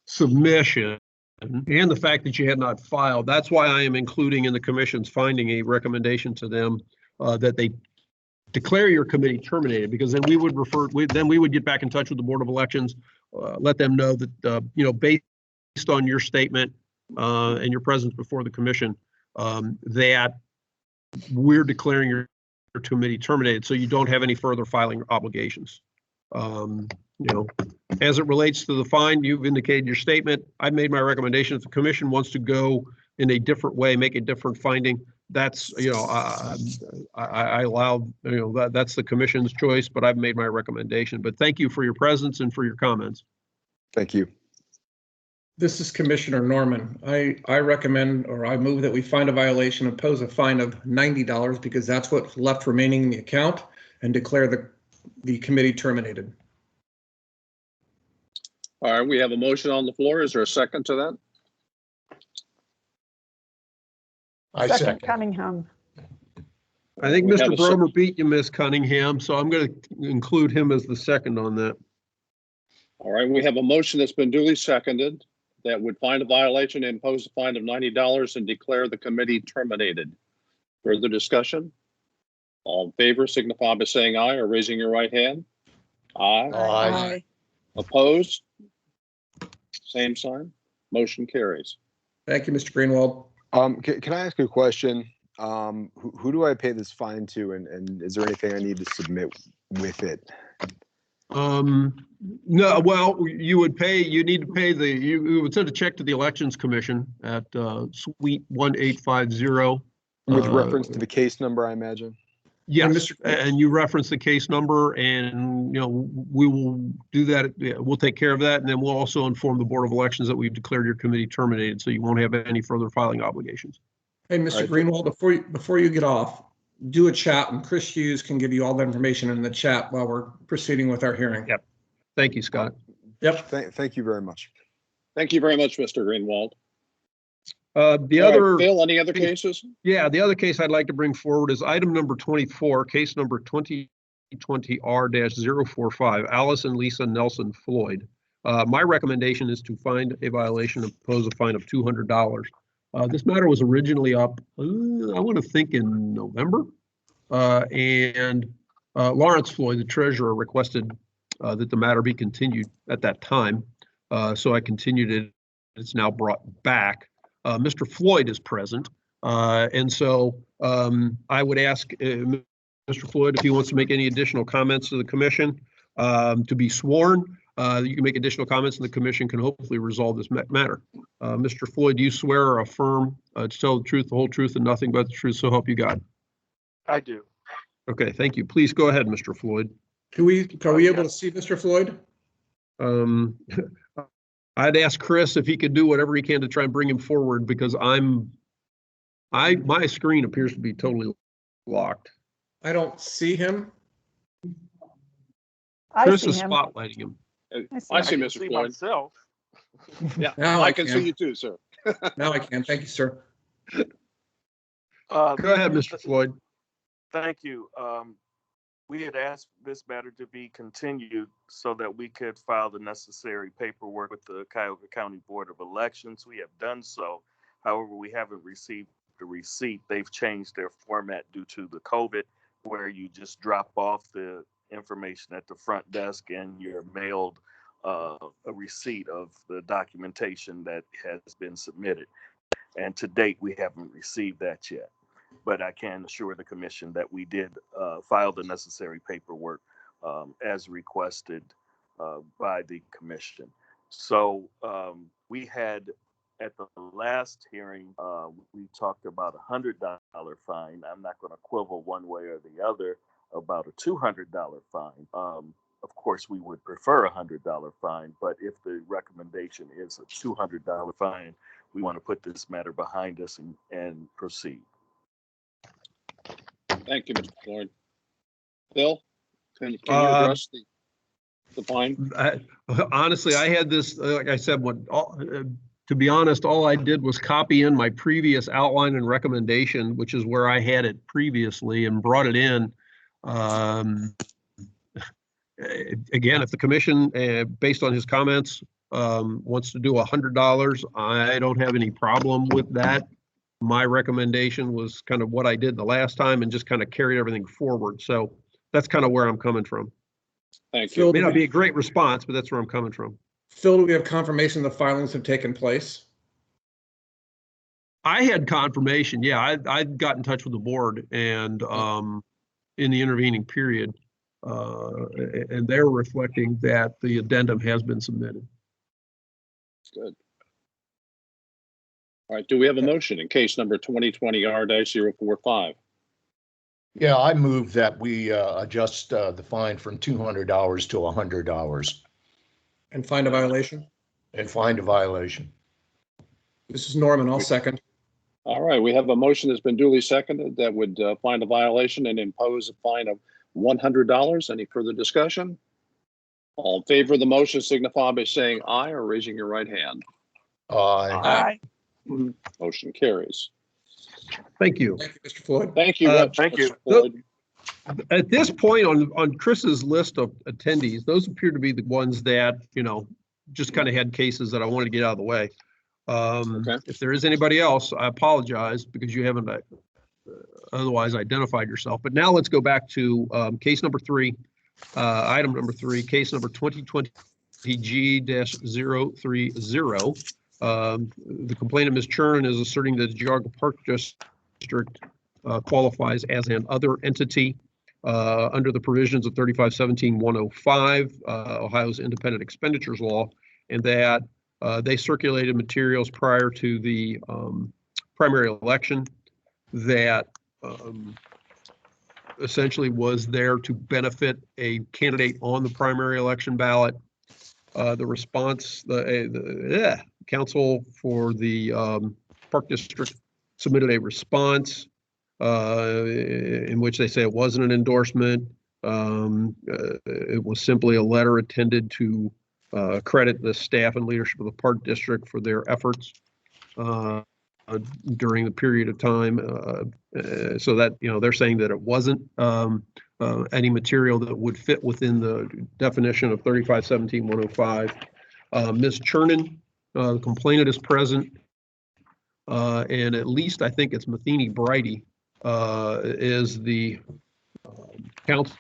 submission and the fact that you had not filed, that's why I am including in the commission's finding a recommendation to them that they declare your committee terminated, because then we would get back in touch with the Board of Elections, let them know that, based on your statement and your presence before the commission, that we're declaring your committee terminated, so you don't have any further filing obligations. As it relates to the fine, you've indicated your statement. I've made my recommendation. If the commission wants to go in a different way, make a different finding, that's, I allow, that's the commission's choice, but I've made my recommendation. But thank you for your presence and for your comments. Thank you. This is Commissioner Norman. I recommend, or I move that we find a violation, impose a fine of $90 because that's what's left remaining in the account, and declare the committee terminated. All right, we have a motion on the floor. Is there a second to that? I Second second. Cunningham. I think We have Mr. a Bromer beat you, Ms. Cunningham, so I'm going to include him as the second on that. All right, we have a motion that's been duly seconded that would find a violation and impose a fine of $90 and declare the committee terminated. Further discussion? All in favor signify by saying aye or raising your right hand. Aye. Aye. Opposed? Same sign. Motion carries. Thank you, Mr. Greenwald. Can I ask a question? Who do I pay this fine to, and is there anything I need to submit with it? No, well, you need to pay you would send a check to the Elections Commission at Suite 1850. With reference to the case number, I imagine? Yes, and you reference the case number, and we will do that. We'll take care of that, and then we'll also inform the Board of Elections that we've declared your committee terminated, so you won't have any further filing obligations. Hey, Mr. Greenwald, before you get off, do a chat, and Chris Hughes can give you all the information in the chat while we're proceeding with our hearing. Yep. Thank you, Scott. Yep. Thank you very much. Thank you very much, Mr. Greenwald. The All other right, Phil, any other cases? Yeah, the other case I'd like to bring forward is item number 24, case number 2020R-045, Alice and Lisa Nelson Floyd. My recommendation is to find a violation and impose a fine of $200. This matter was originally up, I want to think in November, and Lawrence Floyd, the treasurer, requested that the matter be continued at that time. So I continued it. It's now brought back. Mr. Floyd is present, and so I would ask Mr. Floyd if he wants to make any additional comments to the commission to be sworn. You can make additional comments, and the commission can hopefully resolve this matter. Mr. Floyd, do you swear or affirm to tell the truth, the whole truth, and nothing but the truth, so help you God? I do. Okay, thank you. Please go ahead, Mr. Floyd. Are we able to see Mr. Floyd? I'd ask Chris if he could do whatever he can to try and bring him forward, because my screen appears to be totally locked. I don't see him. Chris is spotlighting him. I see Mr. Floyd. Myself. Yeah, Now I can see you too, sir. Now I can. Thank you, sir. Go ahead, Mr. Floyd. Thank you. We had asked this matter to be continued so that we could file the necessary paperwork with the Cuyahoga County Board of Elections. We have done so. However, we haven't received the receipt. They've changed their format due to the COVID, where you just drop off the information at the front desk and you're mailed a receipt of the documentation that has been submitted. And to date, we haven't received that yet. But I can assure the commission that we did file the necessary paperwork as requested by the commission. So we had, at the last hearing, we talked about a $100 fine. I'm not going to quibble one way or the other about a $200 fine. Of course, we would prefer a $100 fine, but if the recommendation is a $200 fine, we want to put this matter behind us and proceed. Thank you, Mr. Floyd. Phil, can you address the fine? Honestly, I had this, like I said, to be honest, all I did was copy in my previous outline and recommendation, which is where I had it previously, and brought it in. Again, if the commission, based on his comments, wants to do $100, I don't have any problem with that. My recommendation was kind of what I did the last time and just kind of carried everything forward. So that's kind of where I'm coming from. Thank you. It may not be a great response, but that's where I'm coming from. Phil, do we have confirmation the filings have taken place? I had confirmation. Yeah, I got in touch with the board and in the intervening period, and they're reflecting that the addendum has been submitted. Good. All right, do we have a motion in case number 2020R-045? Yeah, I move that we adjust the fine from $200 to $100. And find a violation? and find a violation. This is Norman. I'll second. All right, we have a motion that's been duly seconded that would find a violation and impose a fine of $100. Any further discussion? All in favor of the motion signify by saying aye or raising your right hand. Aye. Motion carries. Thank you. Thank you, Mr. Floyd. Thank you. Thank you. Mr. Floyd. At this point on Chris's list of attendees, those appear to be the ones that, just kind of had cases that I wanted to get out of the way. If there is anybody else, I apologize because you haven't otherwise identified yourself. But now let's go back to case number 3, item number 3, case number 2020G-030. The complainant, Ms. Chernin, is asserting that the Geauga Park District qualifies as an other entity under the provisions of 3517-105, Ohio's Independent Expenditures Law, and that they circulated materials prior to the primary election that essentially was there to benefit a candidate on the primary election ballot. The response, the counsel for the Park District submitted a response in which they say it wasn't an endorsement. It was simply a letter intended to credit the staff and leadership of the Park District for their efforts during the period of time. So that, they're saying that it wasn't any material that would fit within the definition of 3517-105. Ms. Chernin, the complainant, is present. And at least I think it's Matheny Brighty is the counsel.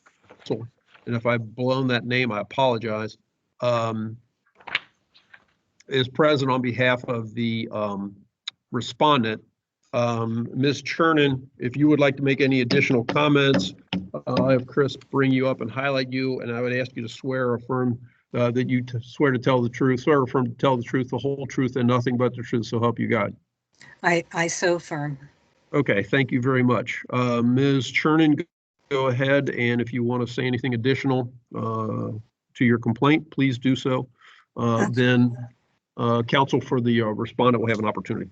And if I've blown that name, I apologize. Is present on behalf of the respondent. Ms. Chernin, if you would like to make any additional comments, I'll have Chris bring you up and highlight you, and I would ask you to swear or affirm that you swear to tell the truth, swear or affirm to tell the truth, the whole truth, and nothing but the truth, so help you God. I so affirm. Okay, thank you very much. Ms. Chernin, go ahead, and if you want to say anything additional to your complaint, please do so. Then counsel for the respondent will have an opportunity.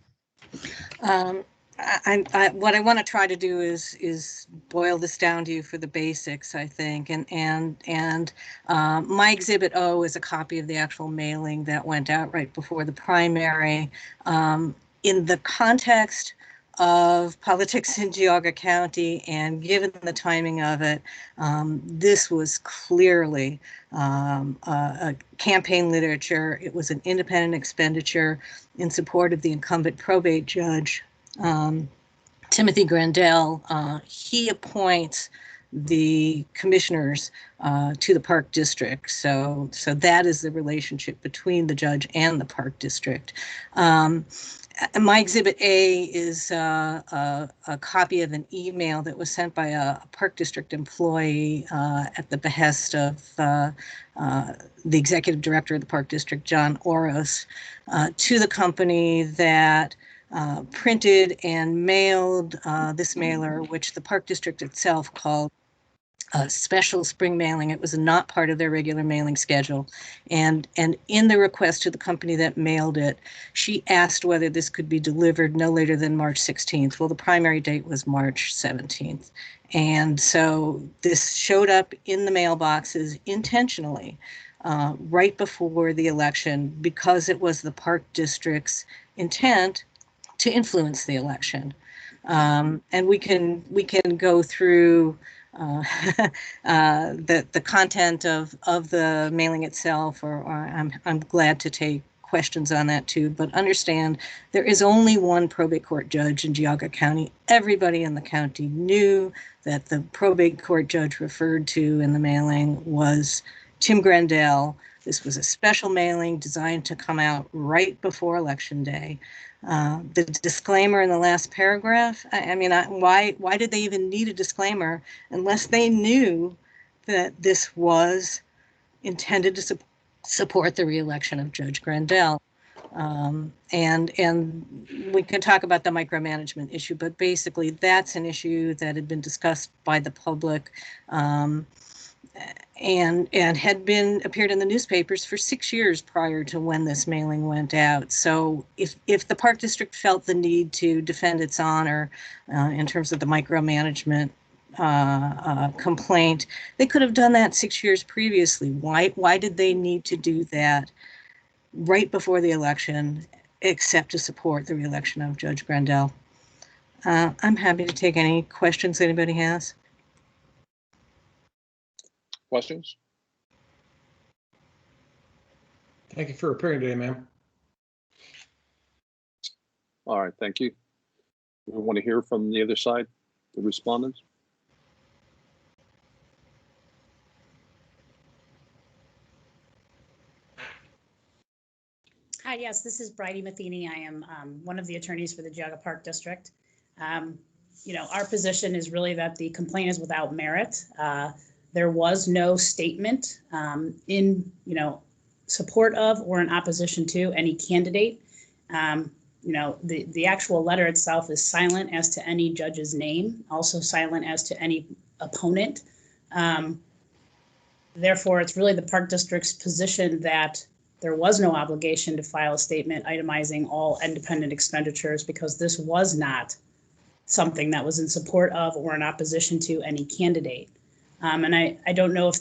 What I want to try to do is boil this down to you for the basics, I think, and my Exhibit O is a copy of the actual mailing that went out right before the primary. In the context of politics in Geauga County, and given the timing of it, this was clearly a campaign literature. It was an independent expenditure in support of the incumbent probate judge, Timothy Grandel. He appoints the commissioners to the Park District. So that is the relationship between the judge and the Park District. My Exhibit A is a copy of an email that was sent by a Park District employee at the behest of the executive director of the Park District, John Oros, to the company that printed and mailed this mailer, which the Park District itself called a special spring mailing. It was not part of their regular mailing schedule. And in the request to the company that mailed it, she asked whether this could be delivered no later than March 16th. Well, the primary date was March 17th. And so this showed up in the mailboxes intentionally right before the election because it was the Park District's intent to influence the election. And we can go through the content of the mailing itself, or I'm glad to take questions on that too. But understand, there is only one probate court judge in Geauga County. Everybody in the county knew that the probate court judge referred to in the mailing was Tim Grandel. This was a special mailing designed to come out right before Election Day. The disclaimer in the last paragraph, why did they even need a disclaimer unless they knew that this was intended to support the reelection of Judge Grandel? And we can talk about the micromanagement issue, but basically that's an issue that had been discussed by the public. and had been appeared in the newspapers for 6 years prior to when this mailing went out. So if the Park District felt the need to defend its honor in terms of the micromanagement complaint, they could have done that 6 years previously. Why did they need to do that right before the election, except to support the reelection of Judge Grandel? I'm happy to take any questions anybody has. Questions? Thank you for appearing today, ma'am. All right, thank you. We want to hear from the other side, the respondents. Hi, yes, this is Bridie Matheny. I am one of the attorneys for the Geauga Park District. Our position is really that the complaint is without merit. There was no statement in, support of or in opposition to any candidate. The actual letter itself is silent as to any judge's name, also silent as to any opponent. Therefore, it's really the Park District's position that there was no obligation to file a statement itemizing all independent expenditures because this was not something that was in support of or in opposition to any candidate. And I don't know if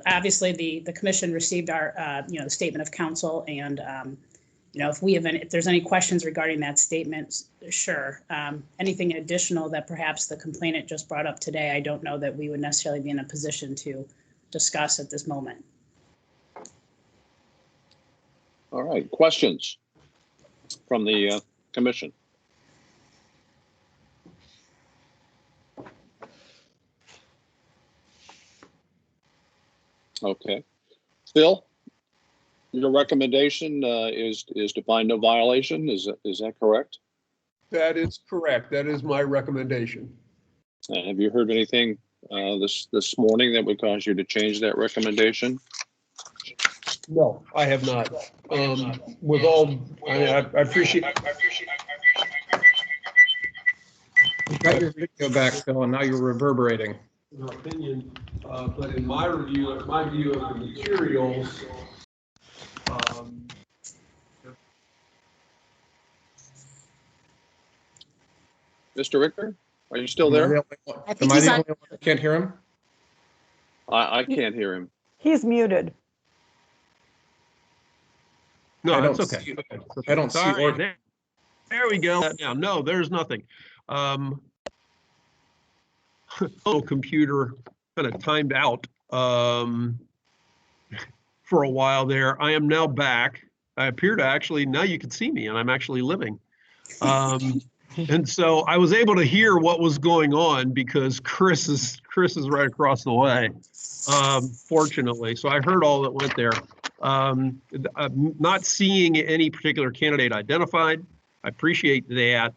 obviously the commission received our, statement of counsel and, if there's any questions regarding that statement, sure. Anything additional that perhaps the complainant just brought up today, I don't know that we would necessarily be in a position to discuss at this moment. All right, questions from the commission? Okay. Phil, your recommendation is to find no violation. Is that correct? That is correct. That is my recommendation. Have you heard anything this morning that would cause you to change that recommendation? No, I have not. With all, I appreciate. You got your video back, Phil, and now you're reverberating. Your opinion, but in my view of the materials, Mr. Richter, are you still there? Am I the only one that can't hear him? I can't hear him. He's muted. No, that's okay. I don't see. Sorry, there we go. Now, no, there's nothing. Little computer kind of timed out for a while there. I am now back. I appear to actually, now you can see me and I'm actually living. And so I was able to hear what was going on because Chris is right across the way, fortunately. So I heard all that went there. I'm not seeing any particular candidate identified. I appreciate that.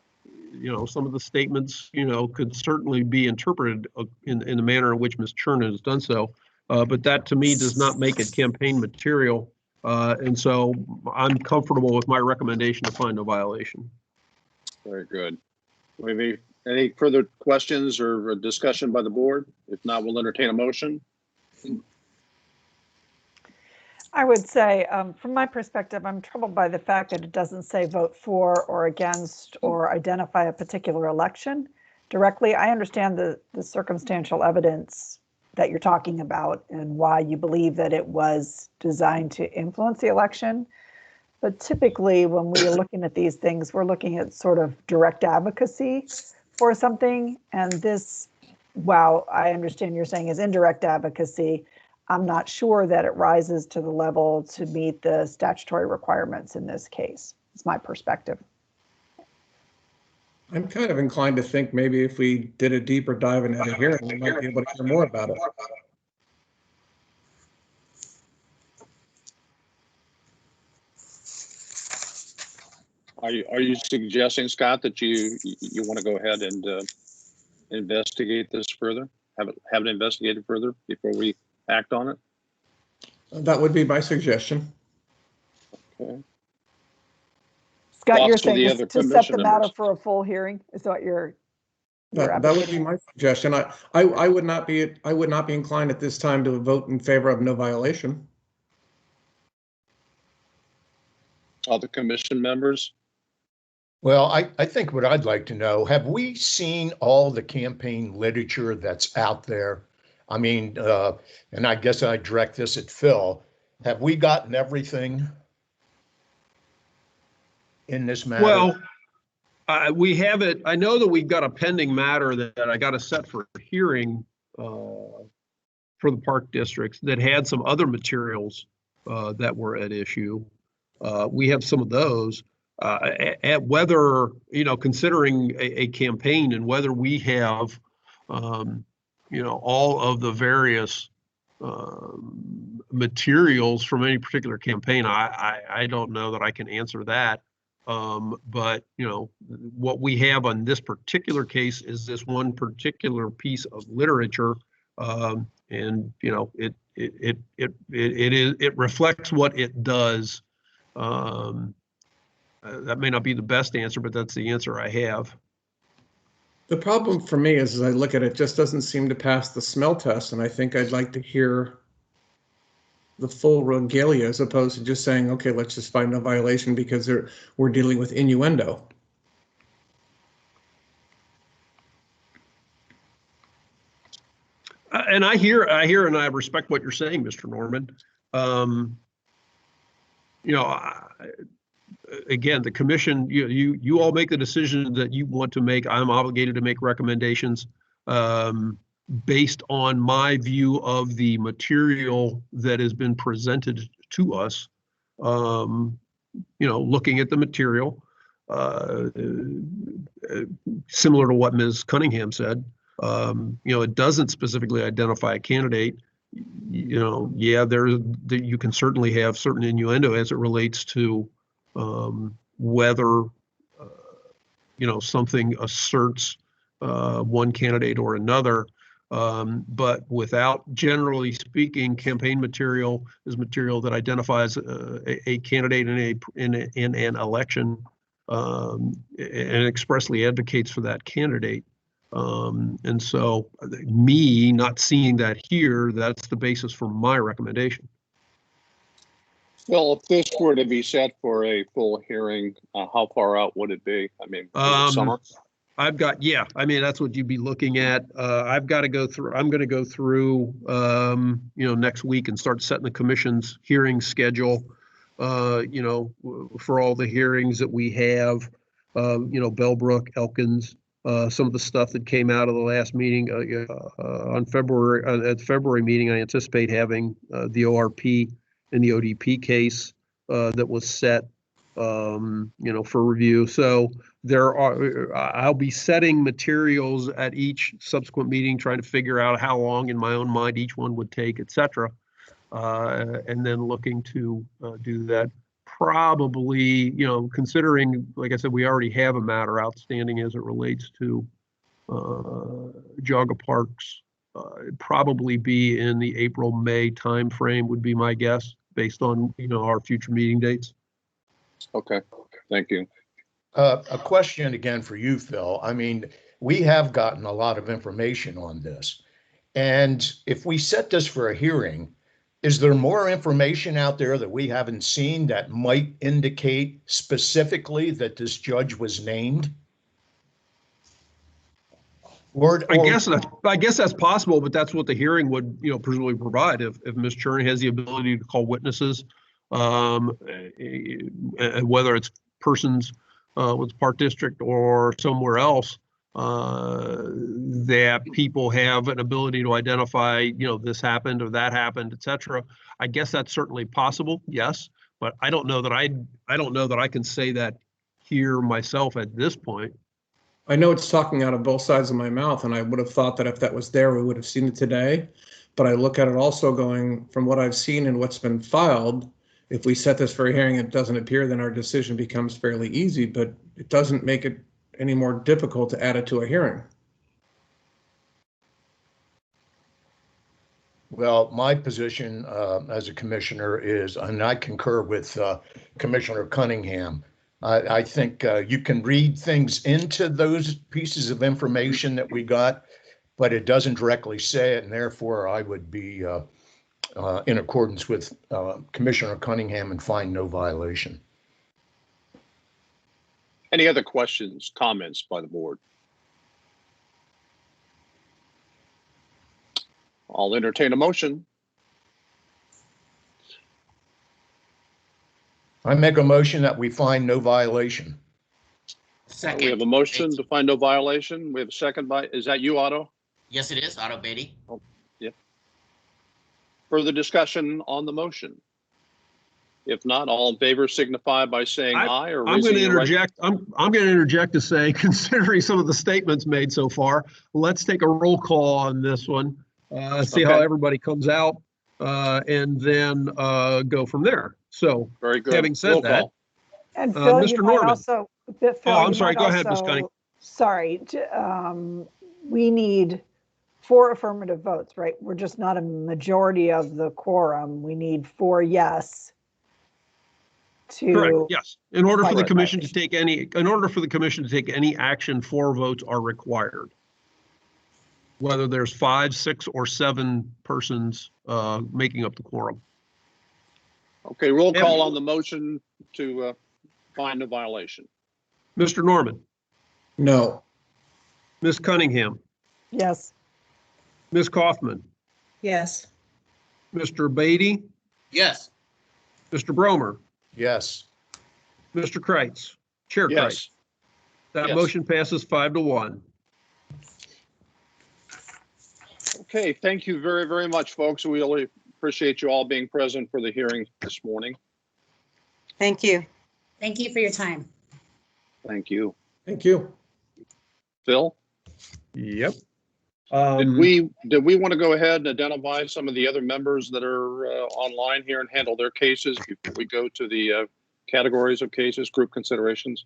Some of the statements, could certainly be interpreted in the manner in which Ms. Chernin has done so. But that to me does not make it campaign material. And so I'm comfortable with my recommendation to find no violation. Very good. Maybe any further questions or discussion by the board? If not, we'll entertain a motion. I would say, from my perspective, I'm troubled by the fact that it doesn't say vote for or against or identify a particular election directly. I understand the circumstantial evidence that you're talking about and why you believe that it was designed to influence the election. But typically when we're looking at these things, we're looking at sort of direct advocacy for something. And this, while I understand you're saying is indirect advocacy, I'm not sure that it rises to the level to meet the statutory requirements in this case. It's my perspective. I'm kind of inclined to think maybe if we did a deeper dive into the hearing, we might be able to hear more about it. Are you suggesting, Scott, that you want to go ahead and investigate this further? Have it investigated further before we act on it? That would be my suggestion. Okay. Scott, Thoughts you're from the saying other to set the commission matter members? for a full hearing? Is that what you're That would be my suggestion. I would not be inclined at this time to vote in favor of no violation. Other commission members? Well, I think what I'd like to know, have we seen all the campaign literature that's out there? I mean, and I guess I direct this at Phil. Have we gotten everything in this matter? Well, we have it. I know that we've got a pending matter that I got to set for a hearing for the park districts that had some other materials that were at issue. We have some of those. At whether, considering a campaign and whether we have, all of the various materials from any particular campaign, I don't know that I can answer that. But what we have on this particular case is this one particular piece of literature, and it reflects what it does. That may not be the best answer, but that's the answer I have. The problem for me is, as I look at it, just doesn't seem to pass the smell test, and I think I'd like to hear the full regalia as opposed to just saying, okay, let's just find a violation because we're dealing with innuendo. And I hear and I respect what you're saying, Mr. Norman. Again, the commission, you all make the decision that you want to make. I'm obligated to make recommendations based on my view of the material that has been presented to us. Looking at the material, similar to what Ms. Cunningham said, it doesn't specifically identify a candidate. You can certainly have certain innuendo as it relates to whether something asserts one candidate or another, but without, generally speaking, campaign material is material that identifies a candidate in an election and expressly advocates for that candidate. And so, me not seeing that here, that's the basis for my recommendation. Well, if this were to be set for a full hearing, how far out would it be? I mean, summer? That's what you'd be looking at. I'm going to go through, next week and start setting the commission's hearing schedule, for all the hearings that we have, Bellbrook, Elkins, some of the stuff that came out of the last meeting on February, at the February meeting. I anticipate having the ORP and the ODP case that was set, for review. So I'll be setting materials at each subsequent meeting, trying to figure out how long in my own mind each one would take, et cetera. And then looking to do that. Probably, considering, like I said, we already have a matter outstanding as it relates to Geauga Parks. It'd probably be in the April-May timeframe would be my guess, based on our future meeting dates. Okay, thank you. A question again for you, Phil. I mean, we have gotten a lot of information on this, and if we set this for a hearing, is there more information out there that we haven't seen that might indicate specifically that this judge was named? I guess that's possible, but that's what the hearing would, presumably provide. If Ms. Chern has the ability to call witnesses, and whether it's persons with the Park District or somewhere else, that people have an ability to identify, this happened or that happened, et cetera. I guess that's certainly possible, yes, but I don't know that I can say that here myself at this point. I know it's talking out of both sides of my mouth, and I would have thought that if that was there, we would have seen it today. But I look at it also going from what I've seen and what's been filed. If we set this for a hearing, it doesn't appear, then our decision becomes fairly easy, but it doesn't make it any more difficult to add it to a hearing. Well, my position as a commissioner is, and I concur with Commissioner Cunningham, I think you can read things into those pieces of information that we got, but it doesn't directly say it, and therefore I would be in accordance with Commissioner Cunningham and find no violation. Any other questions, comments by the board? I'll entertain a motion. I make a motion that we find no violation. Second. We have a motion to find no violation. We have a second by, is that you, Otto? Yes, it is. Otto Beatty. Oh, yep. Further discussion on the motion? If not, all in favor signify by saying aye or I'm going to raising your right. interject. I'm going to interject to say, considering some of the statements made so far, let's take a roll call on this one. See how Okay. everybody comes out, and then go from there. So, Very good. having said Roll that, call. And Phil, Mr. you might Norman. also, Phil, I'm you sorry. might Go ahead, Ms. also- Cunningham. Sorry, we need 4 affirmative votes, right? We're just not a majority of the quorum. We need 4 yes. Correct. To, Yes. In order for the Right. commission to take any action, 4 votes are required. Whether there's 5, 6, or 7 persons making up the quorum. Okay, roll call on the motion to find a violation. Mr. Norman, No. Ms. Cunningham, yes, Ms. Kaufman, Yes. Mr. Beatty, Yes. Mr. Bromer, Yes. Mr. Kreitz, Chair Kreitz. Yes. That Yes. motion passes 5-1. Okay, thank you very, very much, folks. We really appreciate you all being present for the hearing this morning. Thank you. Thank you for your time. Thank you. Thank you. Phil, Yep. did we want to go ahead and identify some of the other members that are online here and handle their cases before we go to the categories of cases, group considerations?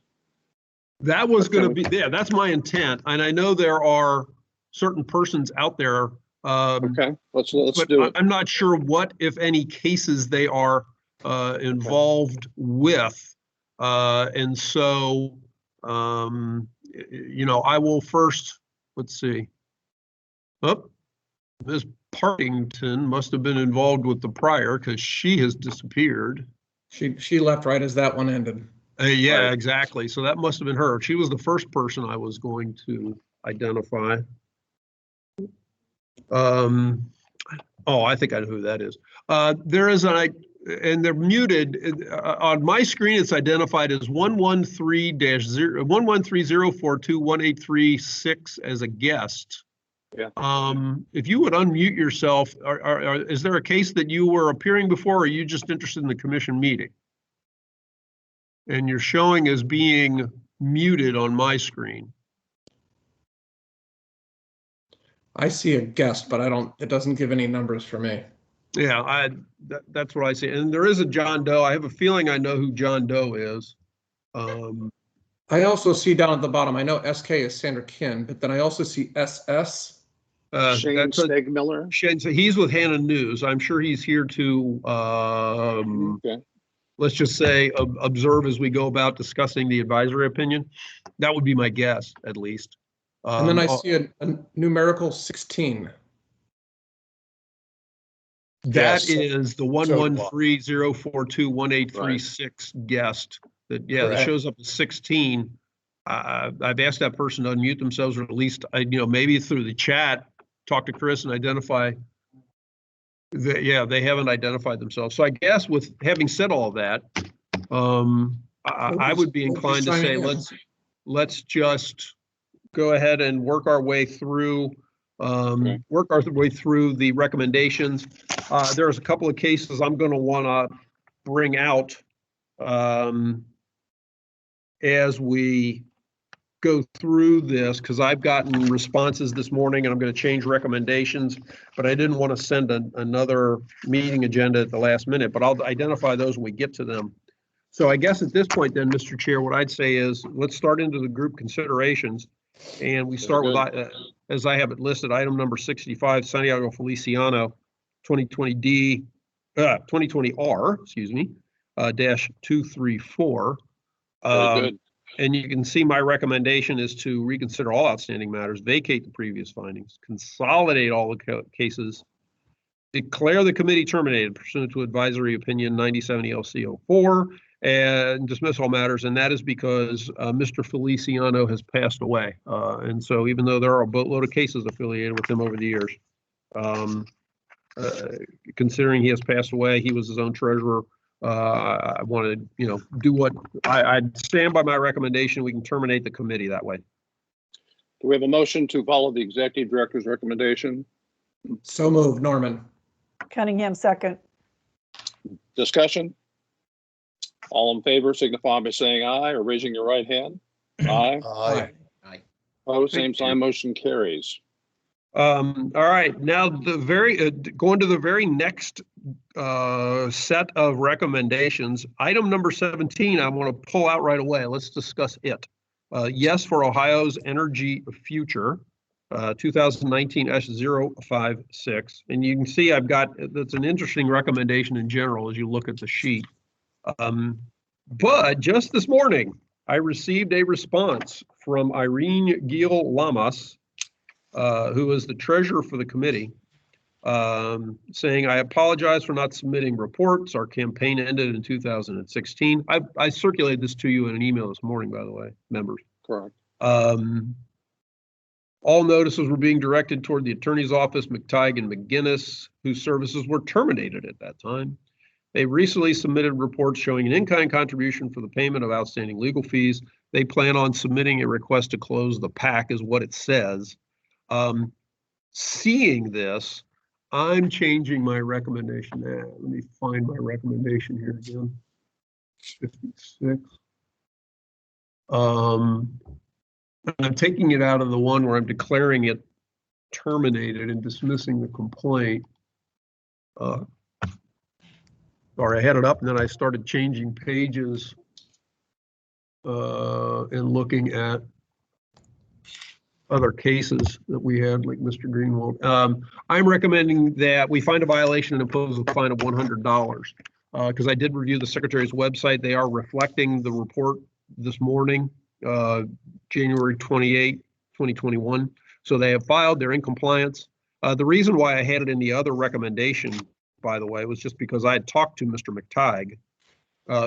That was going to be, yeah, that's my intent. And I know there are certain persons out there. Okay, let's But do it. I'm not sure what, if any, cases they are involved with. And so, I will first, let's see. Oh, Ms. Partington must have been involved with the prior because she has disappeared. She left right as that one ended. Yeah, Right. exactly. So that must have been her. She was the first person I was going to identify. I think I know who that is. There is and they're muted. On my screen, it's identified as 113-042-183-6 as a guest. Yeah. If you would unmute yourself, is there a case that you were appearing before, or are you just interested in the commission meeting? And you're showing as being muted on my screen. I see a guest, but it doesn't give any numbers for me. Yeah, that's what I see. And there is a John Doe. I have a feeling I know who John Doe is. I also see down at the bottom, I know SK is Sandra Kin, but then I also see SS. Shane Stegmiller. Shane, so he's with Hannah News. I'm sure he's here to, Okay. let's just say, observe as we go about discussing the advisory opinion. That would be my guess, at least. And then I see a numerical 16. That Yes. is the So do I. 113-042-1836 guest. That Correct. shows up as 16. I've asked that person to unmute themselves, or at least maybe through the chat, talk to Chris and identify. They haven't identified themselves. So I guess with having said all of that, I would be inclined to say let's just go ahead and work our way through the recommendations. There's a couple of cases I'm going to want to bring out as we go through this, because I've gotten responses this morning and I'm going to change recommendations, but I didn't want to send another meeting agenda at the last minute, but I'll identify those when we get to them. So I guess at this point then, Mr. Chair, what I'd say is let's start into the group considerations. And we start with, as I have it listed, item number 65, Santiago Feliciano, 2020R, dash 234. Very good. And you can see my recommendation is to reconsider all outstanding matters, vacate the previous findings, consolidate all the cases, declare the committee terminated pursuant to advisory opinion 9070 LC04, and dismiss all matters. And that is because Mr. Feliciano has passed away. And so even though there are a boatload of cases affiliated with him over the years, considering he has passed away, he was his own treasurer. I wanted to, do what I'd stand by my recommendation. We can terminate the committee that way. Do we have a motion to follow the executive director's recommendation? So moved, Norman. Cunningham, second. Discussion? All in favor signify by saying aye or raising your right hand. Aye. Aye. Opposed, same sign, motion carries. All right, now going to the very next set of recommendations. Item number 17, I want to pull out right away. Let's discuss it. Yes for Ohio's energy future, 2019-056. And you can see that's an interesting recommendation in general as you look at the sheet. But just this morning, I received a response from Irene Gil Lamas, who is the treasurer for the committee, saying, I apologize for not submitting reports. Our campaign ended in 2016. I circulated this to you in an email this morning, by the way, members. Correct. All notices were being directed toward the attorney's office, McTighe and McGinnis, whose services were terminated at that time. They recently submitted reports showing an in-kind contribution for the payment of outstanding legal fees. They plan on submitting a request to close the PAC, is what it says. Seeing this, I'm changing my recommendation now. Let me find my recommendation here again. 56. I'm taking it out of the one where I'm declaring it terminated and dismissing the complaint. Sorry, I had it up and then I started changing pages and looking at other cases that we had, like Mr. Greenwald. I'm recommending that we find a violation and impose a fine of $100 because I did review the Secretary's website. They are reflecting the report this morning, January 28, 2021. So they have filed, they're in compliance. The reason why I had it in the other recommendation, by the way, was just because I had talked to Mr. McTighe,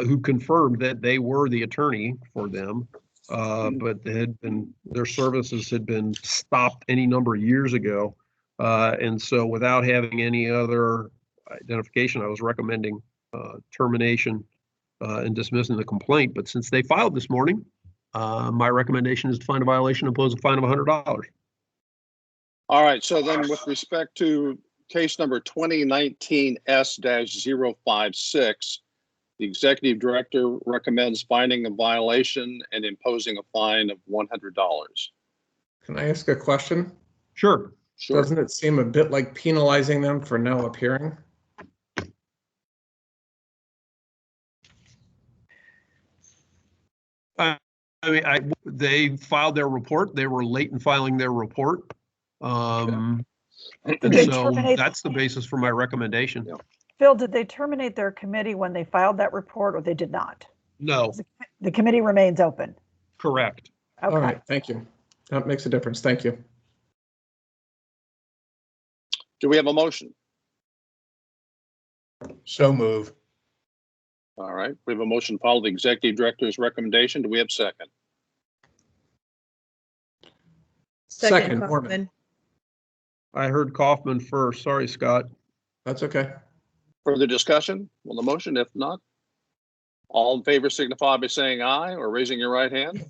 who confirmed that they were the attorney for them. But their services had been stopped any number of years ago. And so without having any other identification, I was recommending termination and dismissing the complaint. But since they filed this morning, my recommendation is to find a violation and impose a fine of $100. All right, so then with respect to case number 2019-S-056, the executive director recommends finding a violation and imposing a fine of $100. Can I ask a question? Sure. Doesn't it seem a bit like penalizing them for no appearing? They filed their report. They were late in filing their report. And so that's the basis for my recommendation. Phil, did they terminate their committee when they filed that report or they did not? No. The committee remains open. Correct. Okay. All right, thank you. That makes a difference. Thank you. Do we have a motion? So move. All right, we have a motion to follow the executive director's recommendation. Do we have a second? Second, Kaufman. I heard Kaufman first. Sorry, Scott. That's okay. Further discussion on the motion? If not, all in favor signify by saying aye or raising your right hand.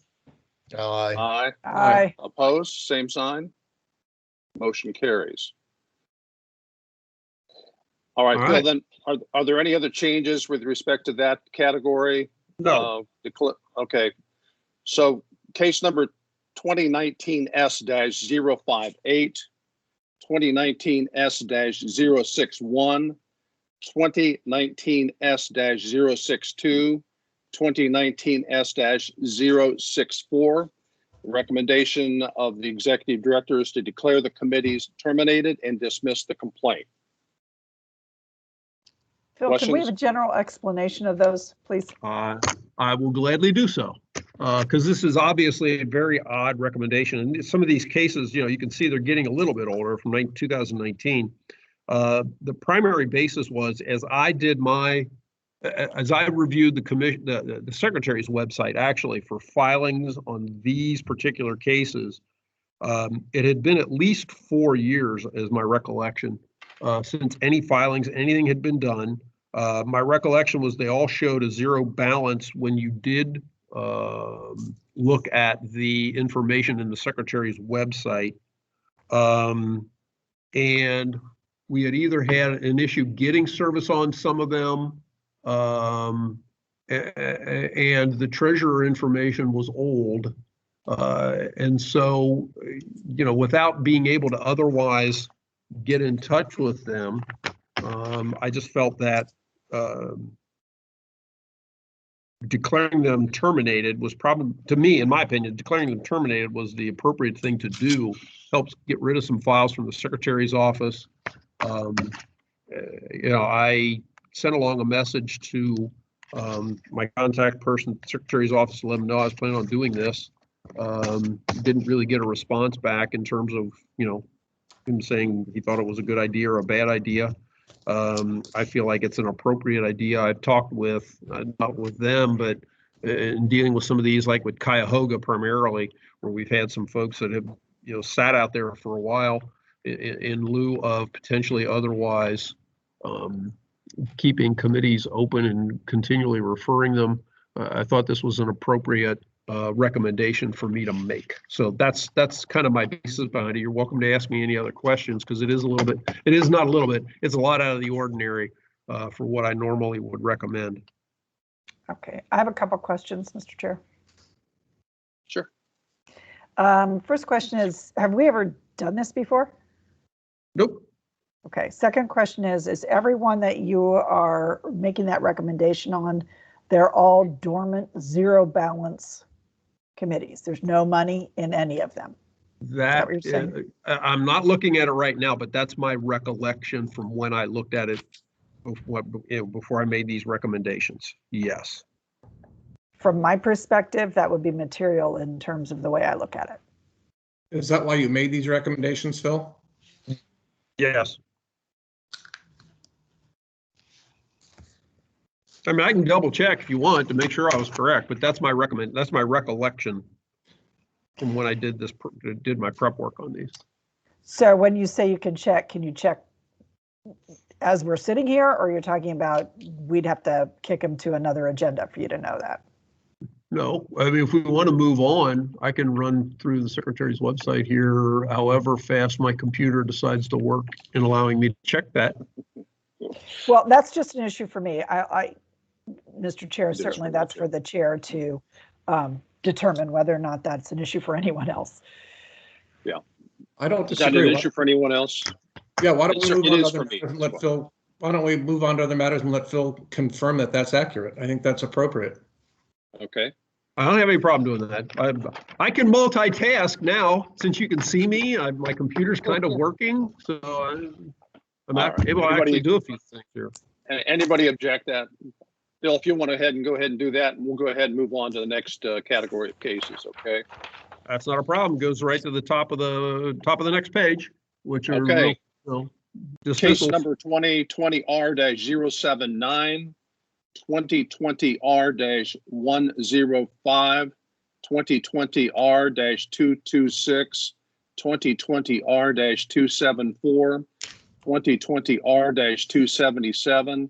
Aye. Aye. Aye. Opposed, same sign. Motion carries. All right, Phil, then are there any other changes with respect to that category? No. Okay, so case number 2019-S-058, 2019-S-061, 2019-S-062, 2019-S-064. The recommendation of the executive director is to declare the committees terminated and dismiss the complaint. Phil, can we have a general explanation of those, please? I will gladly do so. Because this is obviously a very odd recommendation. And some of these cases, you can see they're getting a little bit older from 2019. The primary basis was as I reviewed the commission, the secretary's website actually for filings on these particular cases, it had been at least 4 years, as my recollection, since any filings, anything had been done. My recollection was they all showed a zero balance when you did look at the information in the secretary's website. And we had either had an issue getting service on some of them, and the treasurer information was old. And so, without being able to otherwise get in touch with them, I just felt that declaring them terminated was probably, to me, in my opinion, declaring them terminated was the appropriate thing to do. Helps get rid of some files from the secretary's office. I sent along a message to my contact person at the secretary's office to let them know I was planning on doing this. Didn't really get a response back in terms of, him saying he thought it was a good idea or a bad idea. I feel like it's an appropriate idea. I've talked with, not with them, but in dealing with some of these, like with Cuyahoga primarily, where we've had some folks that have, sat out there for a while in lieu of potentially otherwise keeping committees open and continually referring them. I thought this was an appropriate recommendation for me to make. So that's kind of my basis behind it. You're welcome to ask me any other questions because it's a lot out of the ordinary for what I normally would recommend. Okay, I have a couple questions, Mr. Chair. Sure. First question is, have we ever done this before? Nope. Okay, second question is everyone that you are making that recommendation on, they're all dormant, zero balance committees? There's no money in any of them? That what you're saying? I'm not looking at it right now, but that's my recollection from when I looked at it before I made these recommendations. Yes. From my perspective, that would be material in terms of the way I look at it. Is that why you made these recommendations, Phil? Yes. I mean, I can double check if you want to make sure I was correct, but that's my recollection from when I did my prep work on these. So when you say you can you check as we're sitting here, or you're talking about we'd have to kick them to another agenda for you to know that? No, I mean, if we want to move on, I can run through the secretary's website here, however fast my computer decides to work in allowing me to check that. Well, that's just an issue for me. Mr. Chair, certainly that's for the chair to determine whether or not that's an issue for anyone else. Yeah. I don't Is that disagree. an issue for anyone else? Yeah, why don't we move on to other matters and let Phil, why don't we move on to other matters and let Phil confirm that that's accurate? I think that's appropriate. Okay. I don't have any problem doing that. I can multitask now since you can see me. My computer's kind of working, so I'm able to actually do a few things here. Anybody object that? Bill, if you want to go ahead and do that, we'll go ahead and move on to the next category of cases. Okay. That's not a problem. Goes right to the top of the next page, which are okay. Case dismissals. number 2020R-079, 2020R-105, 2020R-226, 2020R-274, 2020R-277,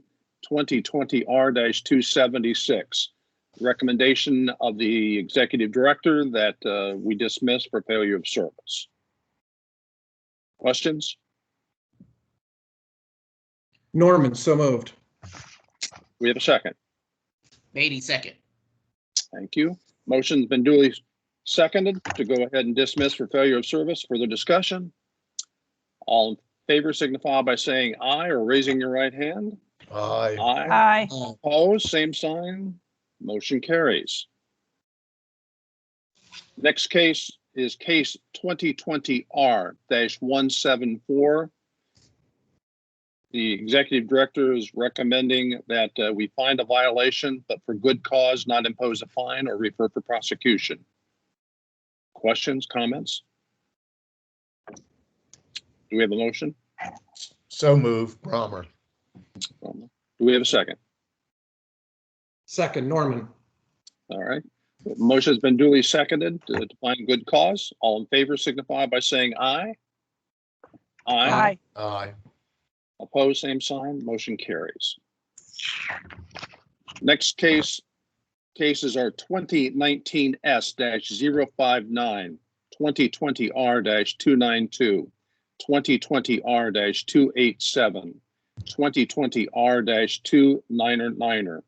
2020R-276. Recommendation of the executive director that we dismiss for failure of service. Questions? Norman, so moved. We have a second. Beatty, second. Thank you. Motion's been duly seconded to go ahead and dismiss for failure of service. Further discussion? All in favor signify by saying aye or raising your right hand. Aye. Aye. Opposed, same sign. Motion carries. Next case is case 2020R-174. The executive director is recommending that we find a violation, but for good cause, not impose a fine or refer for prosecution. Questions, comments? Do we have a motion? So moved, Brommer. Do we have a second? Second, Norman. All right. The motion has been duly seconded to find good cause. All in favor signify by saying aye. Aye. Aye. Opposed, same sign. Motion carries. Next cases are 2019 S-059, 2020 R-292, 2020 R-287, 2020 R-299.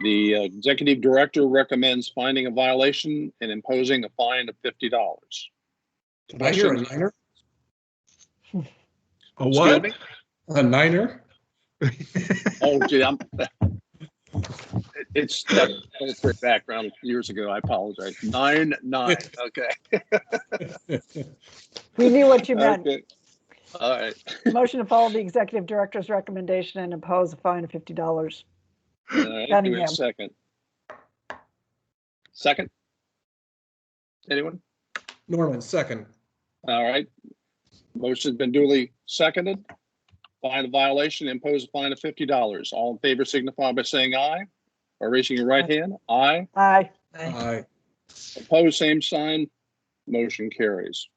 The executive director recommends finding a violation and imposing a fine of $50. Did I hear a niner? A what? Excuse me? A niner? Oh, gee, it's that military background years ago. I apologize. 9. Okay. We knew what you meant. Okay. All right. Motion to follow the executive director's recommendation and impose a fine of $50. All right. Do we have Cunningham. a second? Second? Anyone? Norman, second. All right. Motion's been duly seconded. Find a violation, impose a fine of $50. All in favor signify by saying aye or raising your right hand. Aye. Aye. Aye. Opposed, same sign. Motion carries.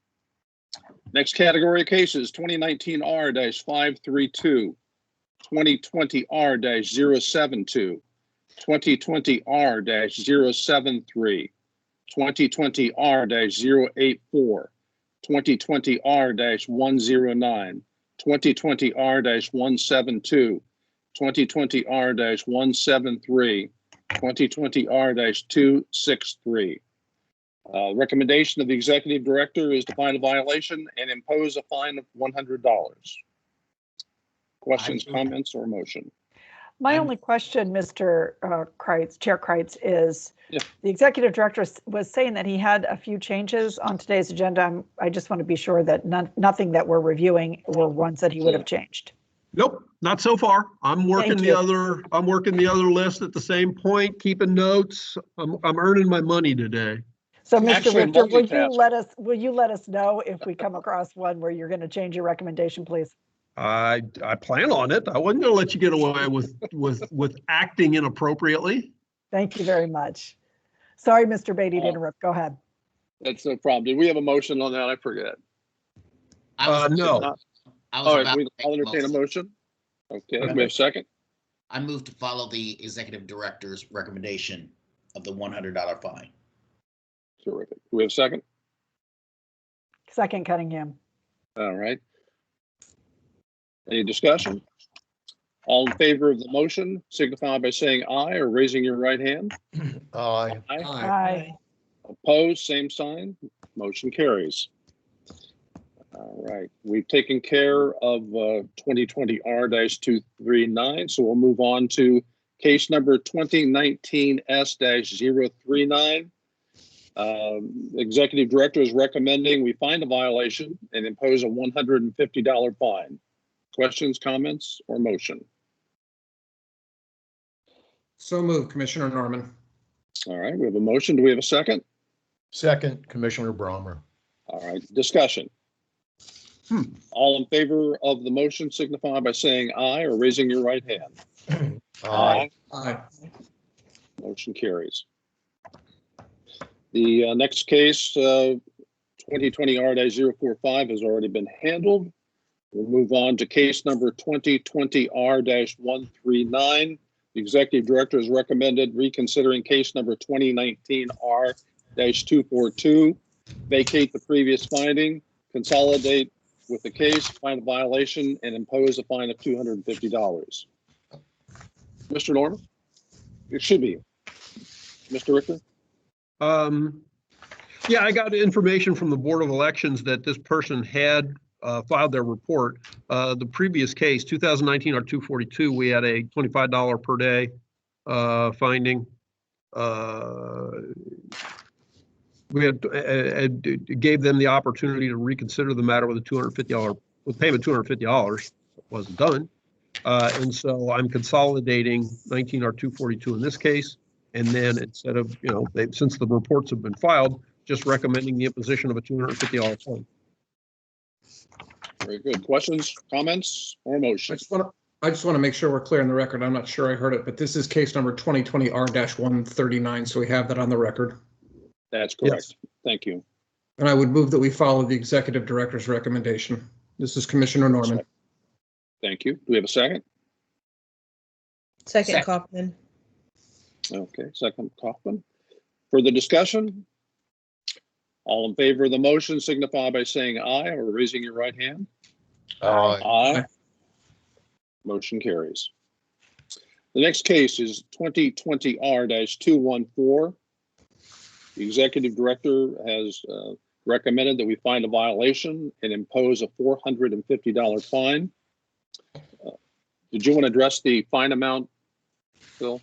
Next category of cases, 2019 R-532, 2020 R-072, 2020 R-073, 2020 R-084, 2020 R-109, 2020 R-172, 2020 R-173, 2020 R-263. Recommendation of the executive director is to find a violation and impose a fine of $100. Questions, comments, or motion? My only question, Mr. Kreitz, Chair Kreitz, is Yeah. the executive director was saying that he had a few changes on today's agenda. I just want to be sure that nothing that we're reviewing were ones that he would have changed. Nope, not so far. I'm working Thank the you. other list at the same point, keeping notes. I'm earning my money today. So, Mr. Actually, Richter, will multitasking. you let us know if we come across one where you're going to change your recommendation, please? I plan on it. I wasn't going to let you get away with acting inappropriately. Thank you very much. Sorry, Mr. Beatty, to interrupt. Go ahead. That's no problem. Did we have a motion on that? I forget. No. All right, I'll entertain a motion. Okay, we have a second. I move to follow the executive director's recommendation of the $100 fine. Terrific. Do we have a second? Second, Cunningham. All right. Any discussion? All in favor of the motion signify by saying aye or raising your right hand. Aye. Aye. Opposed, same sign. Motion carries. All right, we've taken care of 2020 R-239, so we'll move on to case number 2019 S-039. Executive director is recommending we find a violation and impose a $150 fine. Questions, comments, or motion? So moved, Commissioner Norman. All right, we have a motion. Do we have a second? Second, Commissioner Brommer. All right, discussion. All in favor of the motion signify by saying aye or raising your right hand. Aye. Aye. Motion carries. The next case, 2020 R-045 has already been handled. We'll move on to case number 2020 R-139. The executive director has recommended reconsidering case number 2019 R-242. Vacate the previous finding, consolidate with the case, find a violation, and impose a fine of $250. Mr. Norman? It should be. Mr. Richter? Yeah, I got information from the Board of Elections that this person had filed their report. The previous case, 2019 R-242, we had a $25 per day finding. We had gave them the opportunity to reconsider the matter with a $250 with payment $250. It wasn't done. And so I'm consolidating 19R242 in this case. And then instead of, since the reports have been filed, just recommending the imposition of a $250 fine. Very good. Questions, comments, or motion? I just want to make sure we're clear on the record. I'm not sure I heard it, but this is case number 2020 R-139. So we have that on the record. That's correct. Yes. Thank you. And I would move that we follow the executive director's recommendation. This is Commissioner Norman. Thank you. Do we have a second? Second, Kaufman. Okay, second Kaufman. Further discussion? All in favor of the motion signify by saying aye or raising your right hand. Aye. Aye. Motion carries. The next case is 2020 R-214. The executive director has recommended that we find a violation and impose a $450 fine. Did you want to address the fine amount, Phil?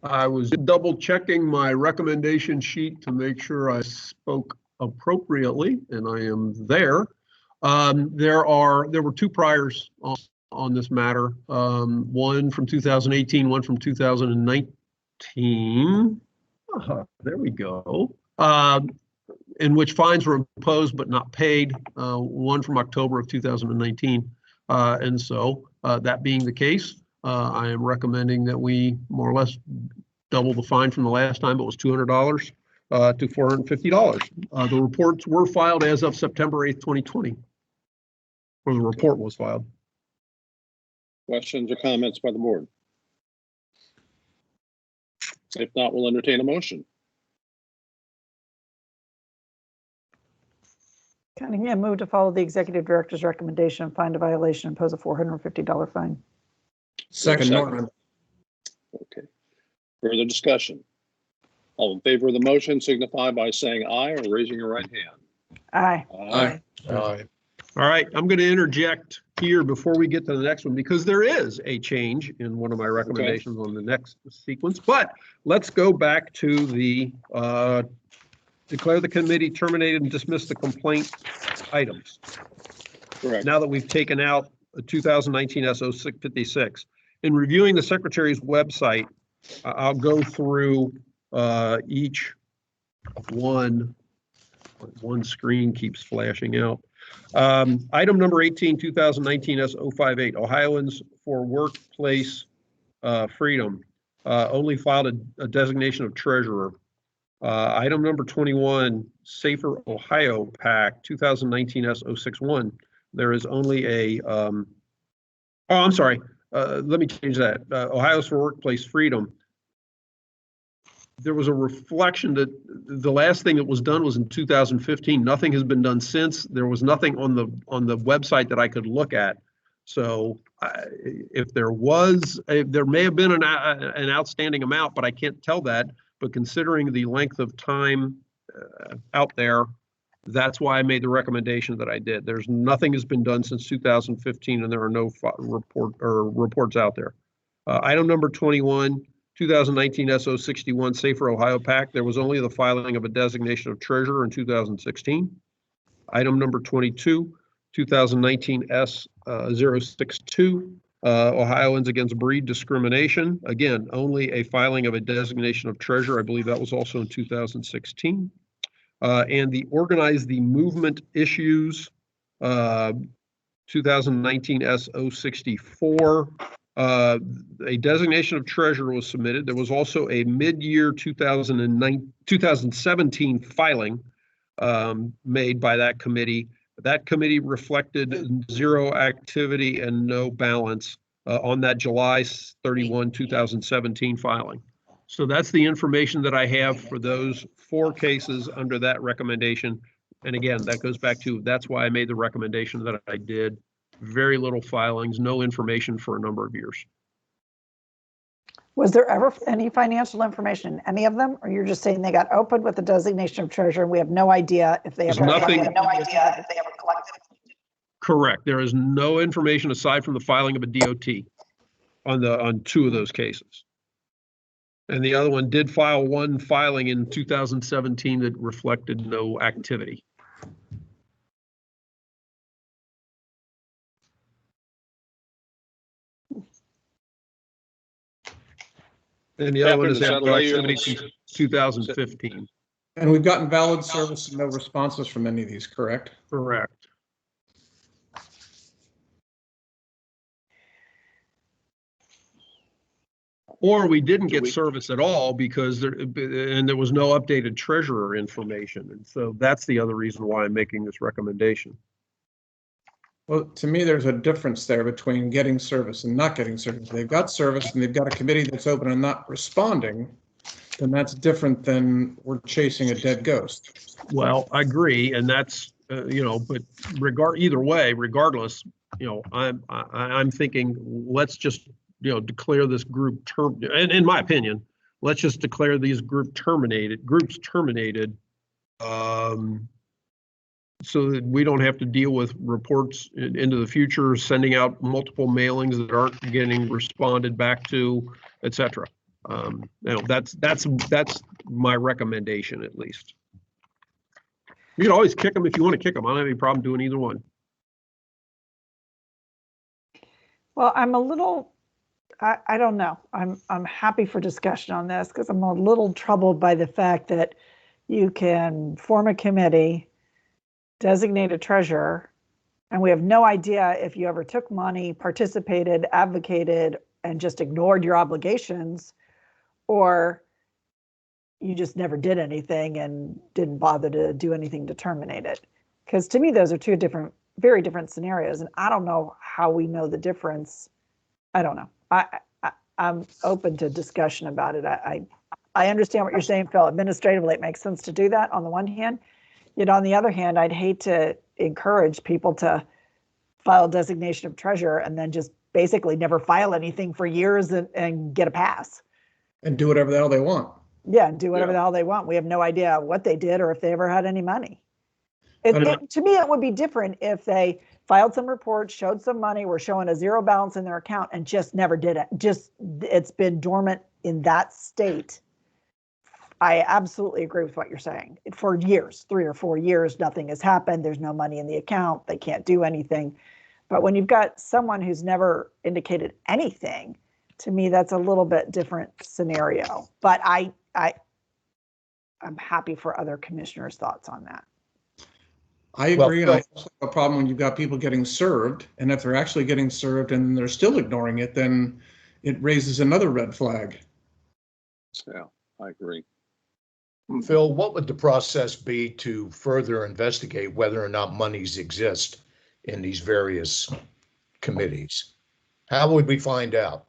I was double checking my recommendation sheet to make sure I spoke appropriately, and I am there. There were two priors on this matter, one from 2018, one from 2019. There we go. In which fines were imposed but not paid, one from October of 2019. And so that being the case, I am recommending that we more or less double the fine from the last time. It was $200 to $450. The reports were filed as of September 8th, 2020, or the report was filed. Questions or comments by the board? If not, we'll entertain a motion. Cunningham move to follow the executive director's recommendation, find a violation, impose a $450 fine. Second, Norman. Okay. Further discussion? All in favor of the motion signify by saying aye or raising your right hand. Aye. Aye. Aye. All right, I'm going to interject here before we get to the next one, because there is a change in one of my recommendations on the next sequence. But let's go back to the declare the committee terminated and dismiss the complaint items. Correct. Now that we've taken out 2019 SO656. In reviewing the secretary's website, I'll go through each one. One screen keeps flashing out. Item number 18, 2019 S058, Ohioans for Workplace Freedom, only filed a designation of treasurer. Item number 21, Safer Ohio PAC, 2019 S061, there is only a, I'm sorry, let me change that. Ohioans for Workplace Freedom. There was a reflection that the last thing that was done was in 2015. Nothing has been done since. There was nothing on the website that I could look at. So if there was, there may have been an outstanding amount, but I can't tell that. But considering the length of time out there, that's why I made the recommendation that I did. There's nothing has been done since 2015, and there are no reports out there. Item number 21. 2019 SO61 Safer Ohio PAC, there was only the filing of a designation of treasurer in 2016. Item number 22, 2019 S062, Ohioans Against Breed Discrimination. Again, only a filing of a designation of treasurer. I believe that was also in 2016. And the Organize the Movement Issues, 2019 S064. A designation of treasurer was submitted. There was also a mid-year 2017 filing made by that committee. That committee reflected zero activity and no balance on that July 31, 2017 filing. So that's the information that I have for those 4 cases under that recommendation. And again, that goes back to, that's why I made the recommendation that I did. Very little filings, no information for a number of years. Was there ever any financial information in any of them, or you're just saying they got opened with the designation of treasurer and we have no idea if they ever collected? Correct. There is no information aside from the filing of a DOT on 2 of those cases. And the other one did file one filing in 2017 that reflected no activity. And the other one Catherine, is does that allow Amtrak you- 70 since 2015. And we've gotten valid service and no responses from any of these, correct? Correct. Or we didn't get service at all because there was no updated treasurer information. And so that's the other reason why I'm making this recommendation. Well, to me, there's a difference there between getting service and not getting service. They've got service and they've got a committee that's open and not responding, then that's different than we're chasing a dead ghost. Well, I agree, and that's but either way, regardless, I'm thinking let's just declare this group and in my opinion, let's just declare these groups terminated, so that we don't have to deal with reports into the future, sending out multiple mailings that aren't getting responded back to, et cetera. That's my recommendation, at least. You can always kick them if you want to kick them. I don't have any problem doing either one. Well, I'm a little, I don't know. I'm happy for discussion on this because I'm a little troubled by the fact that you can form a committee, designate a treasurer, and we have no idea if you ever took money, participated, advocated, and just ignored your obligations, or you just never did anything and didn't bother to do anything to terminate it. Because to me, those are two very different scenarios, and I don't know how we know the difference. I don't know. I'm open to discussion about it. I understand what you're saying, Phil. Administratively, it makes sense to do that on the one hand. Yet on the other hand, I'd hate to encourage people to file designation of treasurer and then just basically never file anything for years and get a pass. And do whatever the hell they want. Yeah, and do whatever the hell they want. We have no idea what they did or if they ever had any money. To me, it would be different if they filed some reports, showed some money, were showing a zero balance in their account and just never did it. It's been dormant in that state. I absolutely agree with what you're saying. For years, 3 or 4 years, nothing has happened. There's no money in the account. They can't do anything. But when you've got someone who's never indicated anything, to me, that's a little bit different scenario. But I'm happy for other commissioners' thoughts on that. I agree, and I also have a problem when you've got people getting served, and if they're actually getting served and they're still ignoring it, then it raises another red flag. Yeah, I agree. Phil, what would the process be to further investigate whether or not monies exist in these various committees? How would we find out?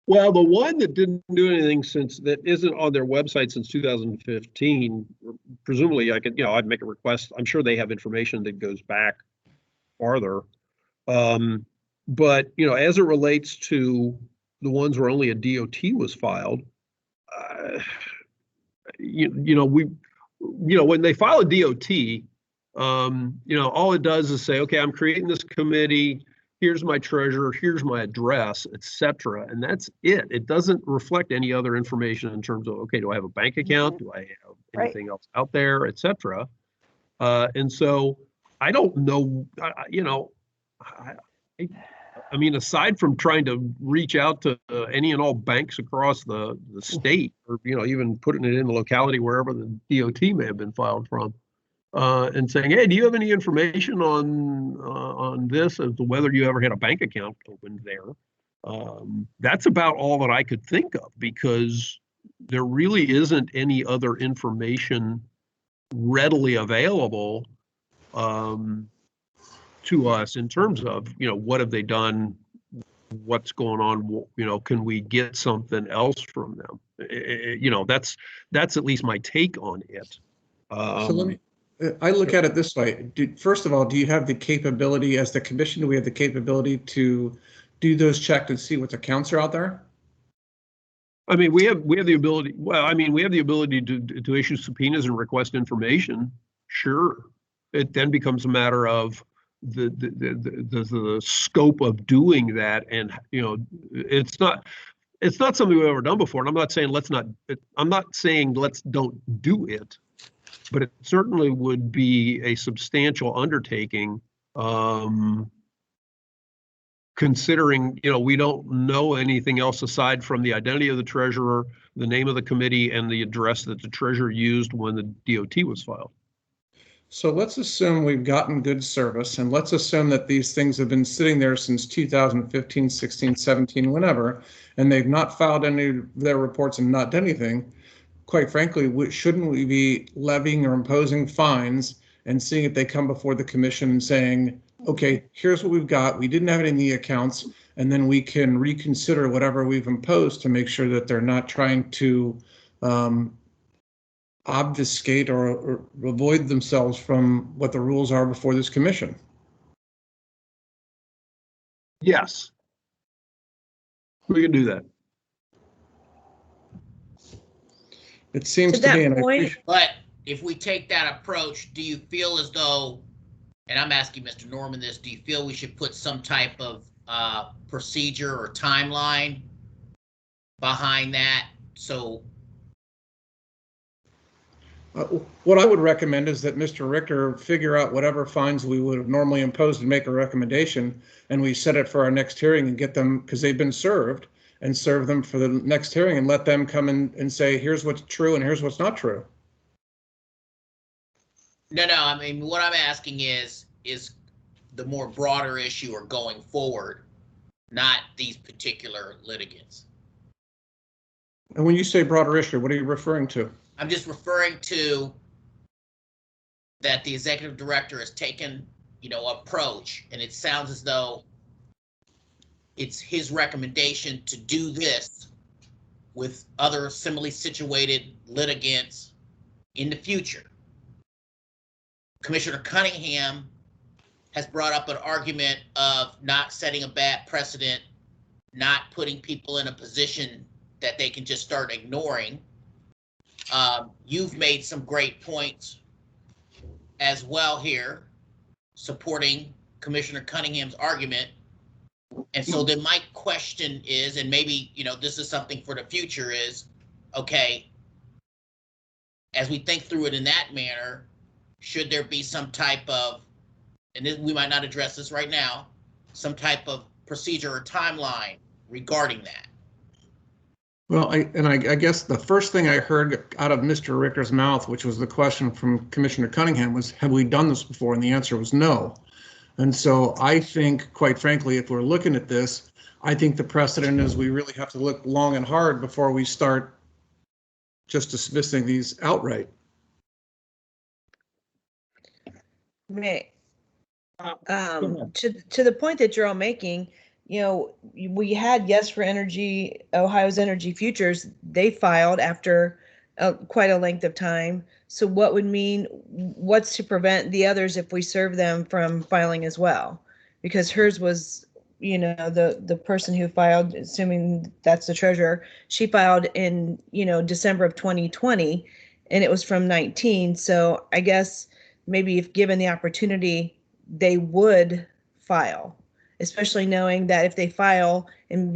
Well, the one that didn't do anything that isn't on their website since 2015, presumably I'd make a request. I'm sure they have information that goes back farther. But, as it relates to the ones where only a DOT was filed, when they file a DOT, all it does is say, okay, I'm creating this committee. Here's my treasurer, here's my address, etc. And that's it. It doesn't reflect any other information in terms of, okay, do I have a bank account? Do I have anything else out there, etc. And so I don't know, I mean, aside from trying to reach out to any and all banks across the state, or, even putting it in the locality wherever the DOT may have been filed from, and saying, hey, do you have any information on this as to whether you ever had a bank account opened there? That's about all that I could think of, because there really isn't any other information readily available to us in terms of, what have they done? What's going on? Can we get something else from them? That's at least my take on it. So I look at it this way. First of all, do you have the capability as the commission? Do we have the capability to do those checks and see what accounts are out there? I mean, we have the ability. Well, I mean, we have the ability to issue subpoenas and request information. Sure, it then becomes a matter of the scope of doing that, and it's not something we've ever done before. And I'm not saying let's don't do it. But it certainly would be a substantial undertaking, considering, we don't know anything else aside from the identity of the treasurer, the name of the committee, and the address that the treasurer used when the DOT was filed. So let's assume we've gotten good service, and let's assume that these things have been sitting there since 2015, 16, 17, whenever, and they've not filed any of their reports and not done anything. Quite frankly, shouldn't we be levying or imposing fines and seeing if they come before the commission and saying, okay, here's what we've got. We didn't have it in the accounts, and then we can reconsider whatever we've imposed to make sure that they're not trying to obfuscate or avoid themselves from what the rules are before this commission. Yes, we can do that. It seems To to that me, and I point- appreciate. But if we take that approach, do you feel as though, and I'm asking Mr. Norman this, do you feel we should put some type of procedure or timeline behind that? So What I would recommend is that Mr. Richter figure out whatever fines we would have normally imposed and make a recommendation, and we set it for our next hearing and get them, because they've been served, and serve them for the next hearing and let them come in and say, here's what's true and here's what's not true. no, I mean, what I'm asking is the more broader issue or going forward, not these particular litigants. And when you say broader issue, what are you referring to? I'm just referring to that the executive director has taken, approach, and it sounds as though it's his recommendation to do this with other similarly situated litigants in the future. Commissioner Cunningham has brought up an argument of not setting a bad precedent, not putting people in a position that they can just start ignoring. You've made some great points as well here, supporting Commissioner Cunningham's argument. And so then my question is, and maybe, this is something for the future, is, okay, as we think through it in that manner, should there be some type of, and we might not address this right now, some type of procedure or timeline regarding that? Well, I guess the first thing I heard out of Mr. Richter's mouth, which was the question from Commissioner Cunningham, was, have we done this before? And the answer was no. And so I think, quite frankly, if we're looking at this, I think the precedent is we really have to look long and hard before we start just dismissing these outright. To the point that you're all making, we had Yes for Energy, Ohio's Energy Futures. They filed after quite a length of time. So what's to prevent the others if we serve them from filing as well? Because hers was, the person who filed, assuming that's the treasurer, she filed in, December of 2020, and it was from 19. So I guess maybe if given the opportunity, they would file, especially knowing that if they file and,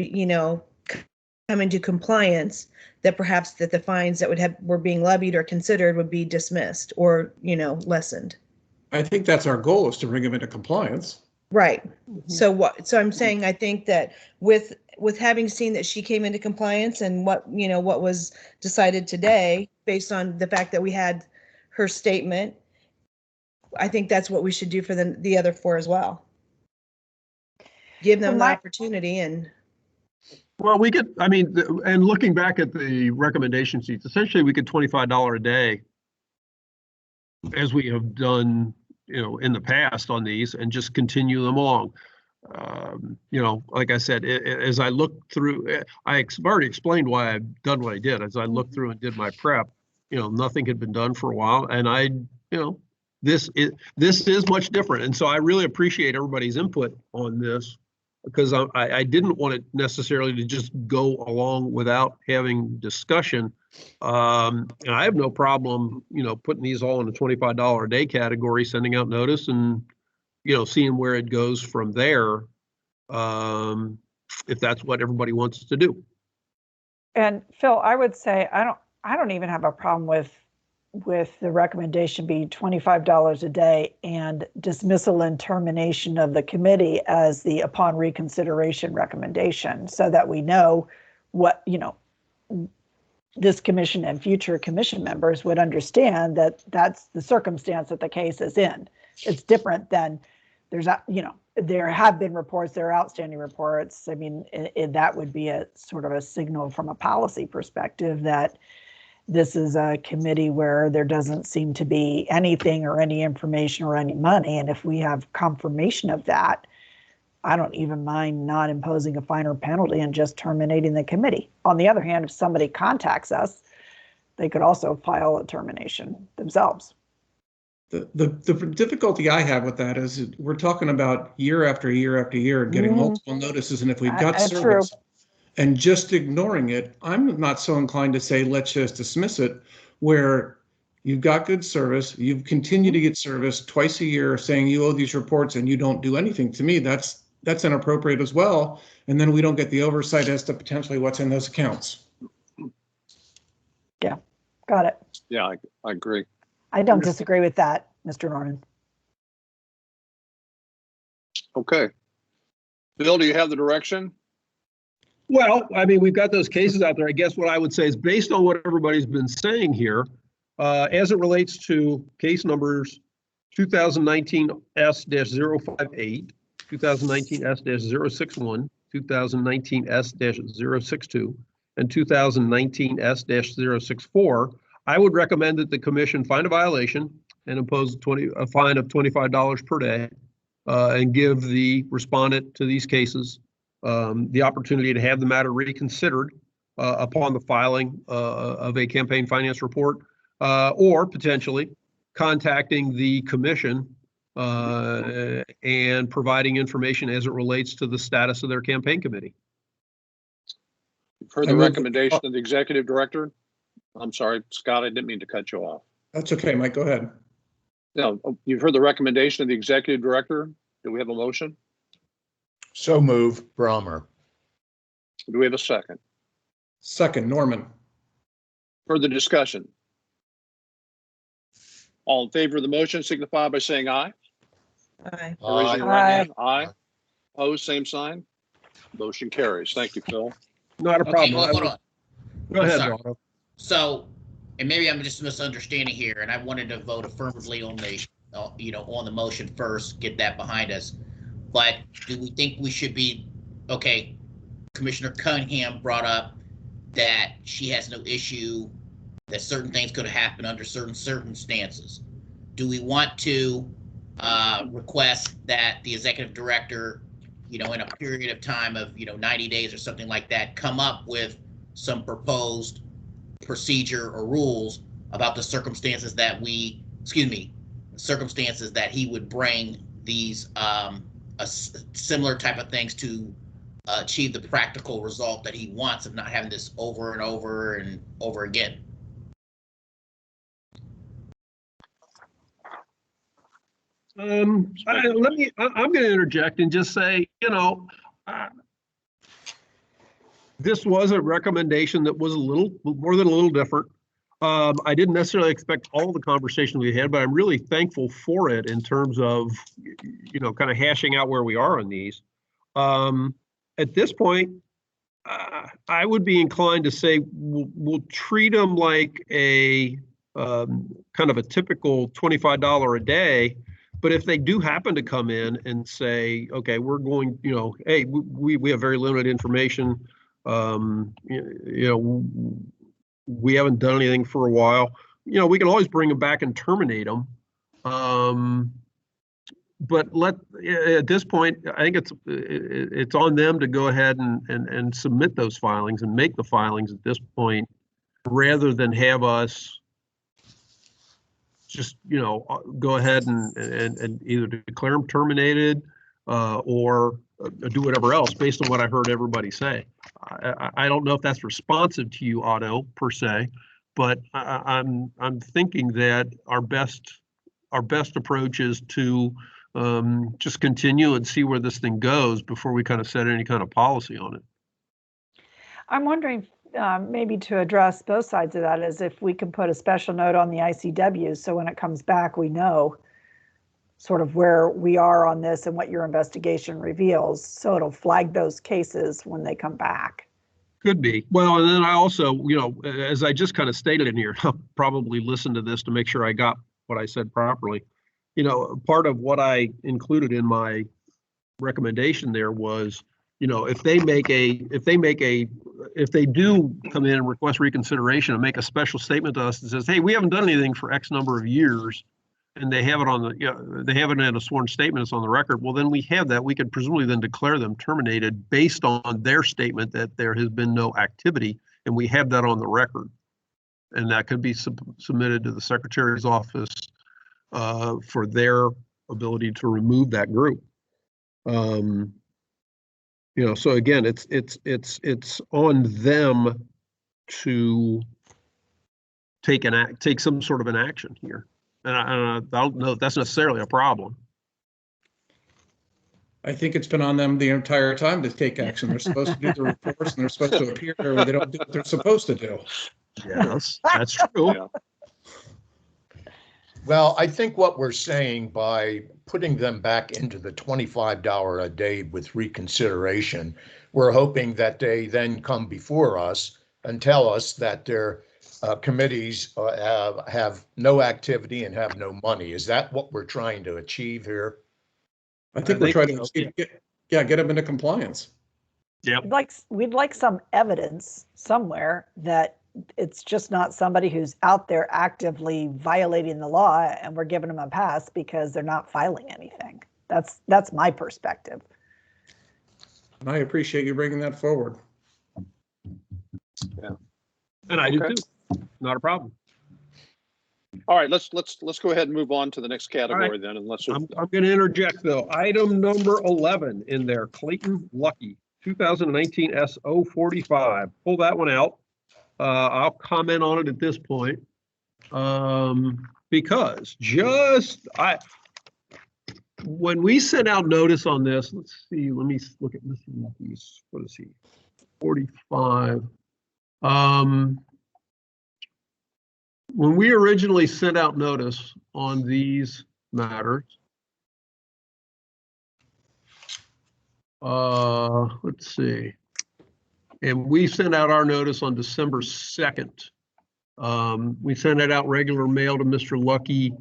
come into compliance, that perhaps that the fines that were being levied or considered would be dismissed or, lessened. I think that's our goal, is to bring them into compliance. Right. So I'm saying, I think that with having seen that she came into compliance and what was decided today, based on the fact that we had her statement, I think that's what we should do for the other four as well. Give them the opportunity. And well, we could, and looking back at the recommendation sheets, essentially we could $25 a day, as we have done, in the past on these, and just continue them along. Like I said, as I look through, I've already explained why I've done what I did. As I looked through and did my prep, nothing had been done for a while, and this is much different. And so I really appreciate everybody's input on this, because I didn't want it necessarily to just go along without having discussion. And I have no problem, putting these all in the $25 a day category, sending out notice and, seeing where it goes from there, if that's what everybody wants to do. And Phil, I would say I don't even have a problem with the recommendation being $25 a day and dismissal and termination of the committee as the upon reconsideration recommendation, so that we know what, this commission and future commission members would understand that that's the circumstance that the case is in. It's different than there have been reports, there are outstanding reports. I mean, that would be a sort of a signal from a policy perspective that this is a committee where there doesn't seem to be anything or any information or any money. And if we have confirmation of that, I don't even mind not imposing a fine or penalty and just terminating the committee. On the other hand, if somebody contacts us, they could also file a termination themselves. The difficulty I have with that is we're talking about year after year after year getting multiple notices, and if we've got service and just ignoring it, I'm not so inclined to say let's just dismiss it, where you've got good service, you've continued to get service twice a year saying you owe these reports and you don't do anything. To me, that's inappropriate as well, and then we don't get the oversight as to potentially what's in those accounts. Yeah, got it. Yeah, I agree. I don't disagree with that, Mr. Norman. Okay. Bill, do you have the direction? Well, I mean, we've got those cases out there. I guess what I would say is based on what everybody's been saying here, as it relates to case numbers 2019 S-058, 2019 S-061, 2019 S-062, and 2019 S-064, I would recommend that the commission find a violation and impose a fine of $25 per day and give the respondent to these cases the opportunity to have the matter reconsidered upon the filing of a campaign finance report, or potentially contacting the commission and providing information as it relates to the status of their campaign committee. You've heard the recommendation of the executive director. I'm sorry, Scott, I didn't mean to cut you off. That's okay, Mike, go ahead. No, you've heard the recommendation of the executive director. Do we have a motion? So move, Brommer. Do we have a second? Second, Norman. Further discussion? All in favor of the motion signify by saying aye. Aye. Raising your right hand. Aye. Opposed, same sign. Motion carries. Thank you, Phil. Not a problem. Okay, hold on. Go ahead, Sorry. Otto. So, and maybe I'm just misunderstanding here, and I wanted to vote affirmatively on the, on the motion first, get that behind us. But do we think we should be, okay, Commissioner Cunningham brought up that she has no issue that certain things could happen under certain circumstances. Do we want to request that the executive director, in a period of time of, 90 days or something like that, come up with some proposed procedure or rules about the circumstances that circumstances that he would bring these similar type of things to achieve the practical result that he wants of not having this over and over and over again? I'm going to interject and just say, this was a recommendation that was a little more than a little different. I didn't necessarily expect all the conversation we had, but I'm really thankful for it in terms of, kind of hashing out where we are on these. At this point, I would be inclined to say we'll treat them like a kind of a typical $25 a day. But if they do happen to come in and say, okay, we're going, hey, we have very limited information. We haven't done anything for a while. We can always bring them back and terminate them. But at this point, I think it's on them to go ahead and submit those filings and make the filings at this point, rather than have us just go ahead and either declare them terminated or do whatever else based on what I heard everybody say. I don't know if that's responsive to you, Otto, per se, but I'm thinking that our best approach is to just continue and see where this thing goes before we kind of set any kind of policy on it. I'm wondering, maybe to address both sides of that is if we can put a special note on the ICW, so when it comes back, we know sort of where we are on this and what your investigation reveals. So it'll flag those cases when they come back. Could be. Well, and then I also, as I just kind of stated in here, I'll probably listen to this to make sure I got what I said properly. Part of what I included in my recommendation there was, if they do come in and request reconsideration and make a special statement to us that says, hey, we haven't done anything for X number of years, and they have it they have it in a sworn statement, it's on the record. Well, then we have that. We could presumably then declare them terminated based on their statement that there has been no activity, and we have that on the record. And that could be submitted to the Secretary's office for their ability to remove that group. So again, it's on them to take some sort of an action here. And I don't know if that's necessarily a problem. I think it's been on them the entire time to take action. They're supposed to do the reports and they're supposed to appear there, or they don't do what they're supposed to do. Yes, that's true. Yeah. Well, I think what we're saying by putting them back into the $25 a day with reconsideration, we're hoping that they then come before us and tell us that their committees have no activity and have no money. Is that what we're trying to achieve here? I think we're trying to get them into compliance. Yeah. We'd like some evidence somewhere that it's just not somebody who's out there actively violating the law and we're giving them a pass because they're not filing anything. That's my perspective. And I appreciate you bringing that forward. Yeah. And I do too. Not a problem. All right, let's go ahead and move on to the next category right. then, unless I'm going to interject though. Item number 11 in there, Clayton Lucky, 2019 S045. Pull that one out. I'll comment on it at this point because when we sent out notice on this, let's see, let me look at Mr. Lucky's, what is he, 45. When we originally sent out notice on these matters, let's see, and we sent out our notice on December 2nd. We sent it out regular mail to Mr. Lucky,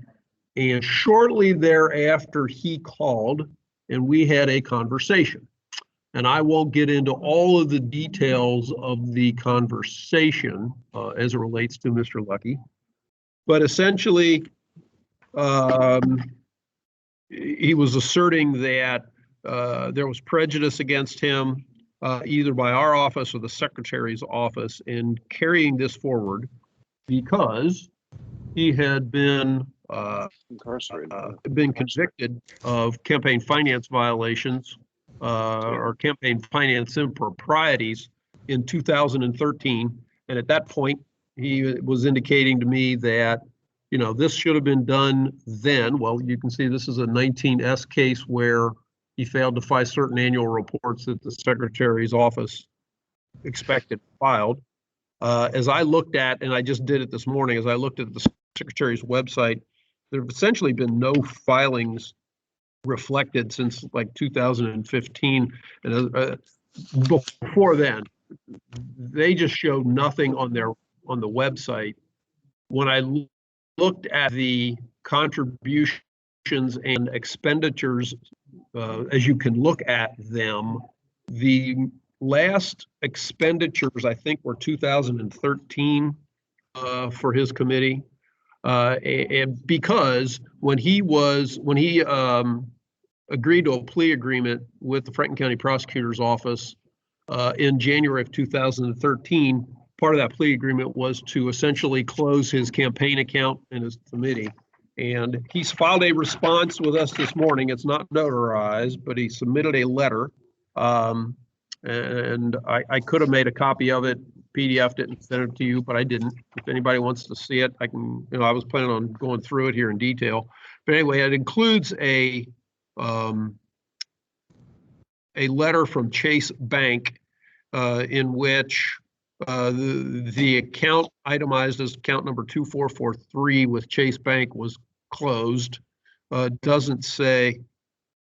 and shortly thereafter he called and we had a conversation. And I won't get into all of the details of the conversation as it relates to Mr. Lucky. But essentially, he was asserting that there was prejudice against him, either by our office or the Secretary's office, in carrying this forward because he had been incarcerated, been convicted of campaign finance violations or campaign finance improprieties in 2013. And at that point, he was indicating to me that, this should have been done then. Well, you can see this is a 19S case where he failed to file certain annual reports that the Secretary's office expected filed. As I looked at, and I just did it this morning, as I looked at the Secretary's website, there have essentially been no filings reflected since like 2015. And before then, they just showed nothing on the website. When I looked at the contributions and expenditures, as you can look at them, the last expenditures I think were 2013 for his committee, and because when he agreed to a plea agreement with the Franklin County Prosecutor's Office in January of 2013, part of that plea agreement was to essentially close his campaign account and his committee. And he's filed a response with us this morning. It's not notarized, but he submitted a letter. And I could have made a copy of it, PDF'd it and sent it to you, but I didn't. If anybody wants to see it, I can, I was planning on going through it here in detail. But anyway, it includes a letter from Chase Bank in which The account itemized as account number 2443 with Chase Bank was closed. Doesn't say,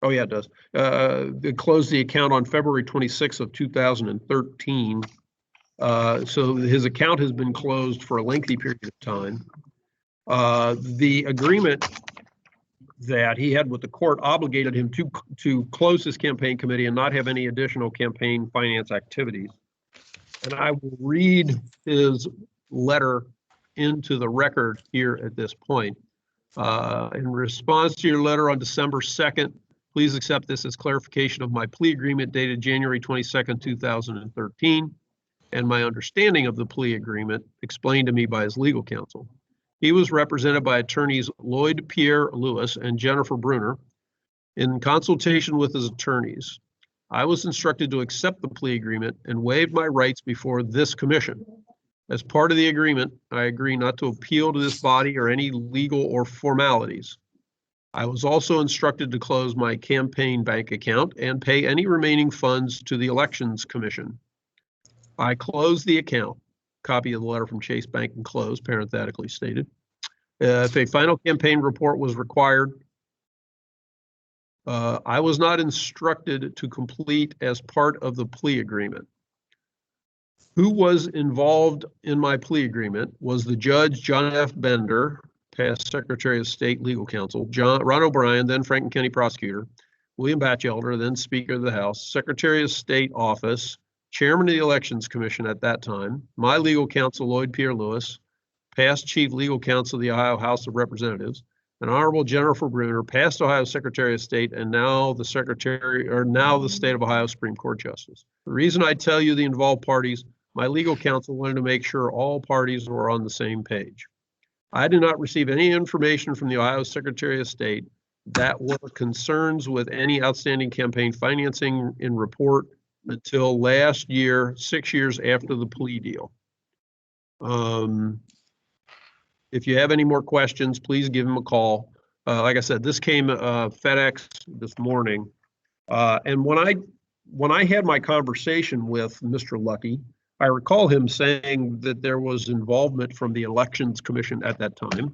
oh yeah, it does. They closed the account on February 26th of 2013. So his account has been closed for a lengthy period of time. The agreement that he had with the court obligated him to close his campaign committee and not have any additional campaign finance activities. And I will read his letter into the record here at this point. In response to your letter on December 2nd, please accept this as clarification of my plea agreement dated January 22nd, 2013, and my understanding of the plea agreement explained to me by his legal counsel. He was represented by attorneys Lloyd Pierre Lewis and Jennifer Bruner. In consultation with his attorneys, I was instructed to accept the plea agreement and waive my rights before this commission. As part of the agreement, I agree not to appeal to this body or any legal or formalities. I was also instructed to close my campaign bank account and pay any remaining funds to the Elections Commission. I closed the account. Copy of the letter from Chase Bank enclosed, parenthetically stated. If a final campaign report was required, I was not instructed to complete as part of the plea agreement. Who was involved in my plea agreement was the judge, John F. Bender, past Secretary of State Legal Counsel, Ron O'Brien, then Franklin County Prosecutor, William Batchelder, then Speaker of the House, Secretary of State Office, Chairman of the Elections Commission at that time, my legal counsel, Lloyd Pierre Lewis, past Chief Legal Counsel of the Ohio House of Representatives, and Honorable Jennifer Bruner, past Ohio Secretary of State, and now the State of Ohio Supreme Court Justice. The reason I tell you the involved parties, my legal counsel wanted to make sure all parties were on the same page. I did not receive any information from the Ohio Secretary of State that were concerns with any outstanding campaign financing in report until last year, 6 years after the plea deal. If you have any more questions, please give him a call. Like I said, this came FedEx this morning. And when I had my conversation with Mr. Lucky, I recall him saying that there was involvement from the Elections Commission at that time.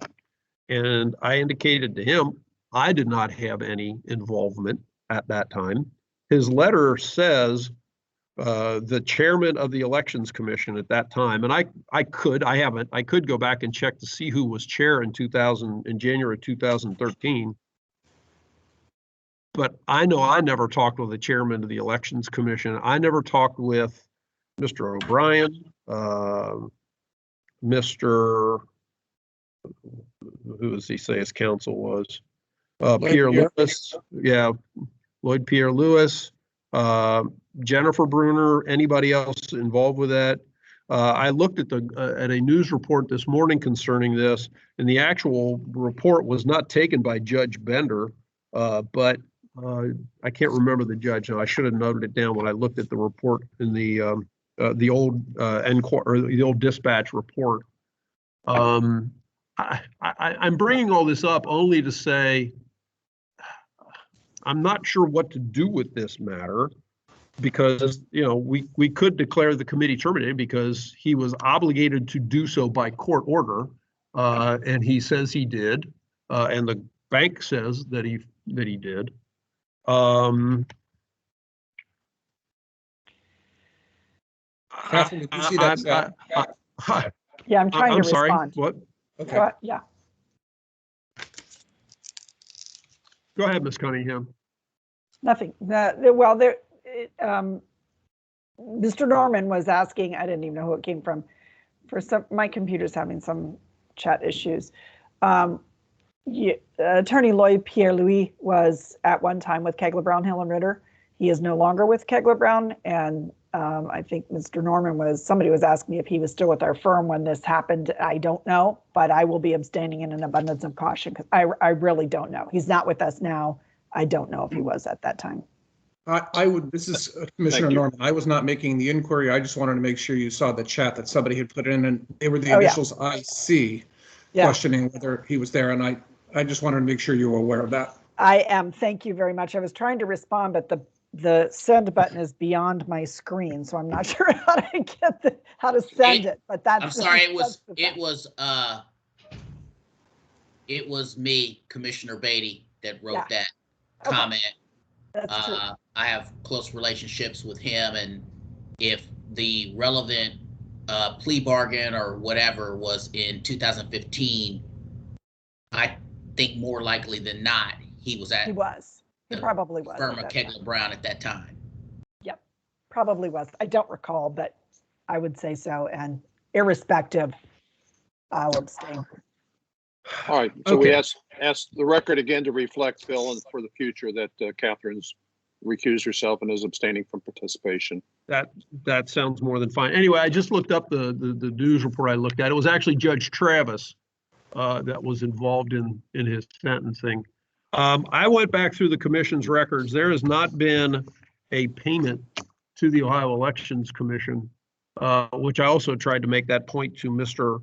And I indicated to him, I did not have any involvement at that time. His letter says the chairman of the Elections Commission at that time, and I could go back and check to see who was chair in January 2013. But I know I never talked with the chairman of the Elections Commission. I never talked with Mr. O'Brien, Mr. Who does he say his counsel was? Pierre Lewis, yeah, Lloyd Pierre Lewis, Jennifer Bruner, anybody else involved with that. I looked at a news report this morning concerning this, and the actual report was not taken by Judge Bender, but I can't remember the judge now. I should have noted it down when I looked at the report in the old the old dispatch report. I'm bringing all this up only to say I'm not sure what to do with this matter, because we could declare the committee terminated because he was obligated to do so by court order, and he says he did, and the bank says that he did. Catherine, did you see that chat? Yeah, I'm trying to respond. What? Okay. Yeah. Go ahead, Ms. Cunningham. Nothing. Mr. Norman was asking, I didn't even know who it came from. My computer's having some chat issues. Attorney Lloyd Pierre Louis was at one time with Kegler, Brown, Hill, and Ritter. He is no longer with Kegler, Brown, and I think Mr. Norman somebody was asking me if he was still with our firm when this happened. I don't know, but I will be abstaining in an abundance of caution because I really don't know. He's not with us now. I don't know if he was at that time. This is Commissioner Norman. I was not making the inquiry. I just wanted to make sure you saw the chat that somebody had put in, and they were the initials IC, questioning whether he was there. And I just wanted to make sure you were aware of that. I am. Thank you very much. I was trying to respond, but the send button is beyond my screen, so I'm not sure how to how to send it, but that's. I'm sorry, it that's was me, Commissioner Beatty, that wrote Yeah. that Okay. comment. That's true. I have close relationships with him, and if the relevant plea bargain or whatever was in 2015, I think more likely than not, he was at He was. He probably was. firm at of that Kegler time. Brown at that time. Yep, probably was. I don't recall, but I would say so. And irrespective, I'll abstain. All right, so we Okay. ask the record again to reflect, Phil, and for the future that Catherine's recused herself and is abstaining from participation. That sounds more than fine. Anyway, I just looked up the news report I looked at. It was actually Judge Travis that was involved in his sentencing. I went back through the commission's records. There has not been a payment to the Ohio Elections Commission, which I also tried to make that point to Mr.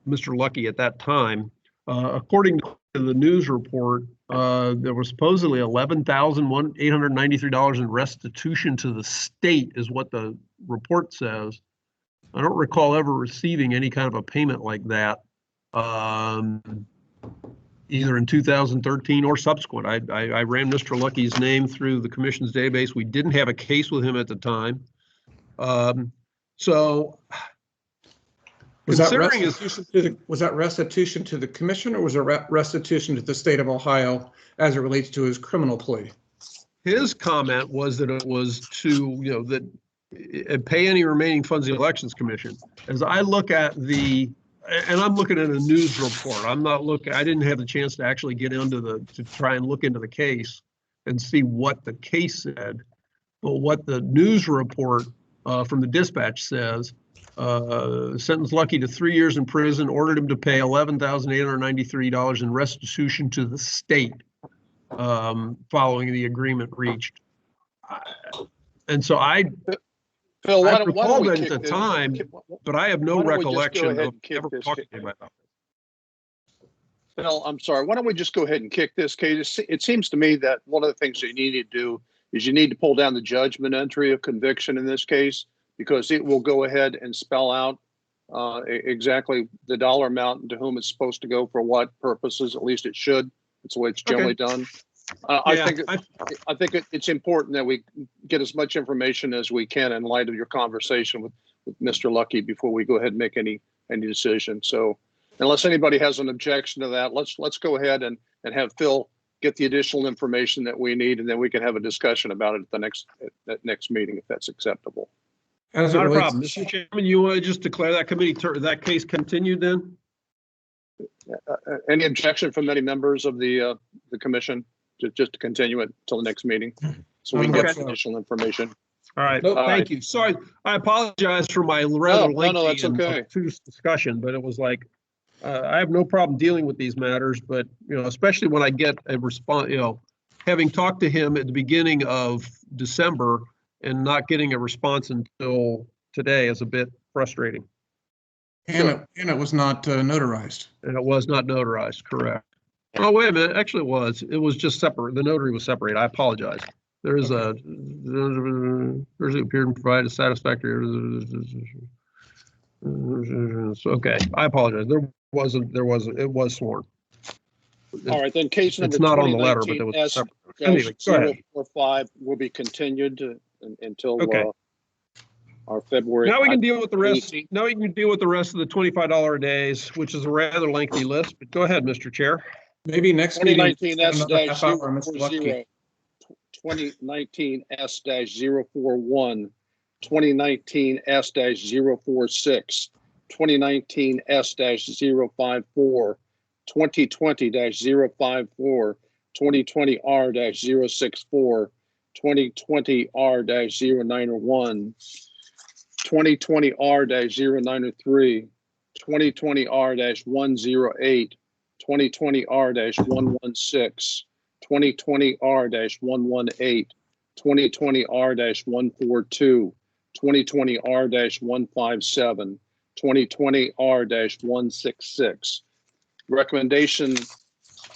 Lucky at that time. According to the news report, there was supposedly $11,893 in restitution to the state is what the report says. I don't recall ever receiving any kind of a payment like that, either in 2013 or subsequent. I ran Mr. Lucky's name through the commission's database. We didn't have a case with him at the time. So Was that considering restitution to the commission, or was it restitution to the state of Ohio as it relates to his criminal plea? his comment was that it was to, that pay any remaining funds of the Elections Commission. As I look at and I'm looking at a news report. I didn't have the chance to actually get to try and look into the case and see what the case said. But what the news report from the dispatch says, sentenced Lucky to 3 years in prison, ordered him to pay $11,893 in restitution to the state following the agreement reached. And so Phil, I recall that at the time, but I have no recollection of ever talking about that. Phil, I'm sorry. Why don't we just go ahead and kick this case? It seems to me that one of the things that you need to do is you need to pull down the judgment entry of conviction in this case, because it will go ahead and spell out exactly the dollar amount and to whom it's supposed to go for what purposes. At least it should. It's the way it's generally done. I think it's important that we get as much information as we can in light of your conversation with Mr. Lucky before we go ahead and make any decision. So unless anybody has an objection to that, let's go ahead and have Phil get the additional information that we need, and then we can have a discussion about it at the next meeting, if that's acceptable. Not a problem. Mr. Chairman, you want to just declare that case continued then? Any objection from any members of the commission just to continue it until the next meeting, so we can get additional information? All right. Thank you. Sorry, I apologize for my rather lengthy and obtuse discussion, but it was like I have no problem dealing with these matters, but especially when I get a response. Having talked to him at the beginning of December and not getting a response until today is a bit frustrating. And it was not notarized. And it was not notarized, correct. Oh, wait a minute. Actually, it was. It was just separate. The notary was separate. I apologize. There is appeared and provide a satisfactory. Okay, I apologize. It was sworn. All right, then case number. It's not on the letter, but it was separate. Anyway, go ahead. 045 will be continued until our February. Now we can deal with the rest. Now we can deal with the rest of the $25 a days, which is a rather lengthy list. But go ahead, Mr. Chair. Maybe next meeting. 2019 S-041, 2019 S-046, 2019 S-054, 2020-054, 2020 R-064, 2020 R-091, 2020 R-093, 2020 R-108, 2020 R-116, 2020 R-118, 2020 R-142, 2020 R-157, 2020 R-166. Recommendation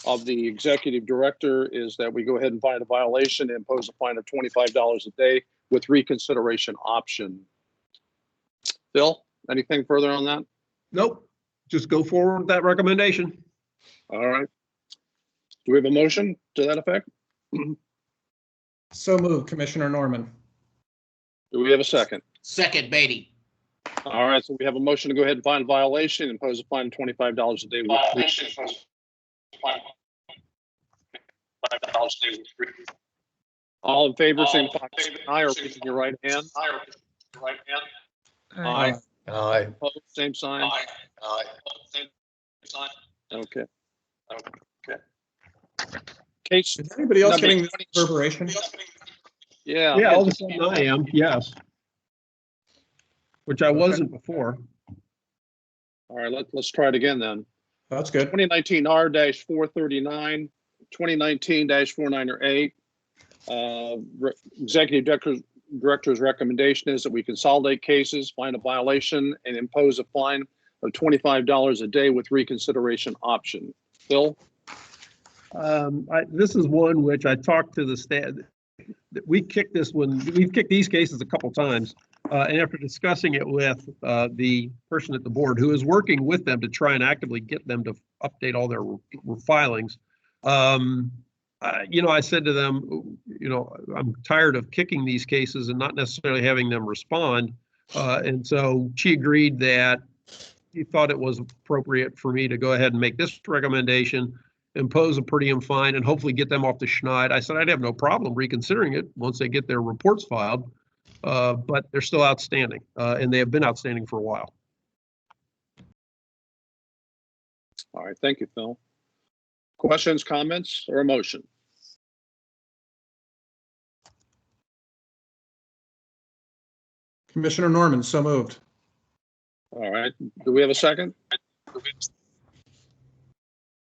of the executive director is that we go ahead and find a violation and impose a fine of $25 a day with reconsideration option. Bill, anything further on that? Nope, just go forward with that recommendation. All right. Do we have a motion to that effect? So moved, Commissioner Norman. Do we have a second? Second, Beatty. All right, so we have a motion to go ahead and find a violation and impose a fine of $25 a day. All in favor, signify by saying aye or raising your right hand. Aye. Aye. Opposed, same sign. Okay. Case. Is anybody else number getting this 20 reverberation? Yeah. Yeah, all of a sudden I am, yes. Which I wasn't before. All right, let's try it again then. That's good. 2019 R-439, 2019-4908. Executive Director's recommendation is that we consolidate cases, find a violation, and impose a fine of $25 a day with reconsideration option. Bill? This is one which I talked to the staff. We've kicked these cases a couple times. And after discussing it with the person at the board who is working with them to try and actively get them to update all their filings, I said to them, I'm tired of kicking these cases and not necessarily having them respond. And so she agreed that he thought it was appropriate for me to go ahead and make this recommendation, impose a per diem fine, and hopefully get them off the schneid. I said I'd have no problem reconsidering it once they get their reports filed. But they're still outstanding, and they have been outstanding for a while. All right, thank you, Phil. Questions, comments, or a motion? Commissioner Norman, so moved. All right, do we have a second?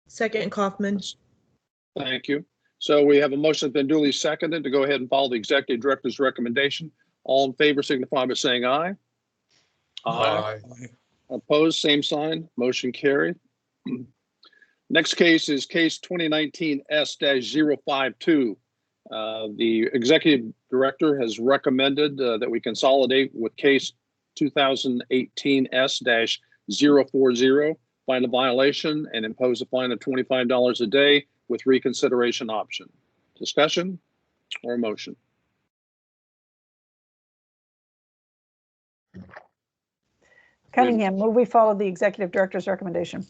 Second, Kaufman. Thank you. So we have a motion that's been duly seconded to go ahead and follow the executive director's recommendation. All in favor signify by saying aye. Aye. Opposed, same sign. Motion carried. Next case is case 2019 S-052. The executive director has recommended that we consolidate with case 2018 S-040, find a violation and impose a fine of $25 a day with reconsideration option. Discussion or motion? Cunningham, move we follow the executive director's recommendation.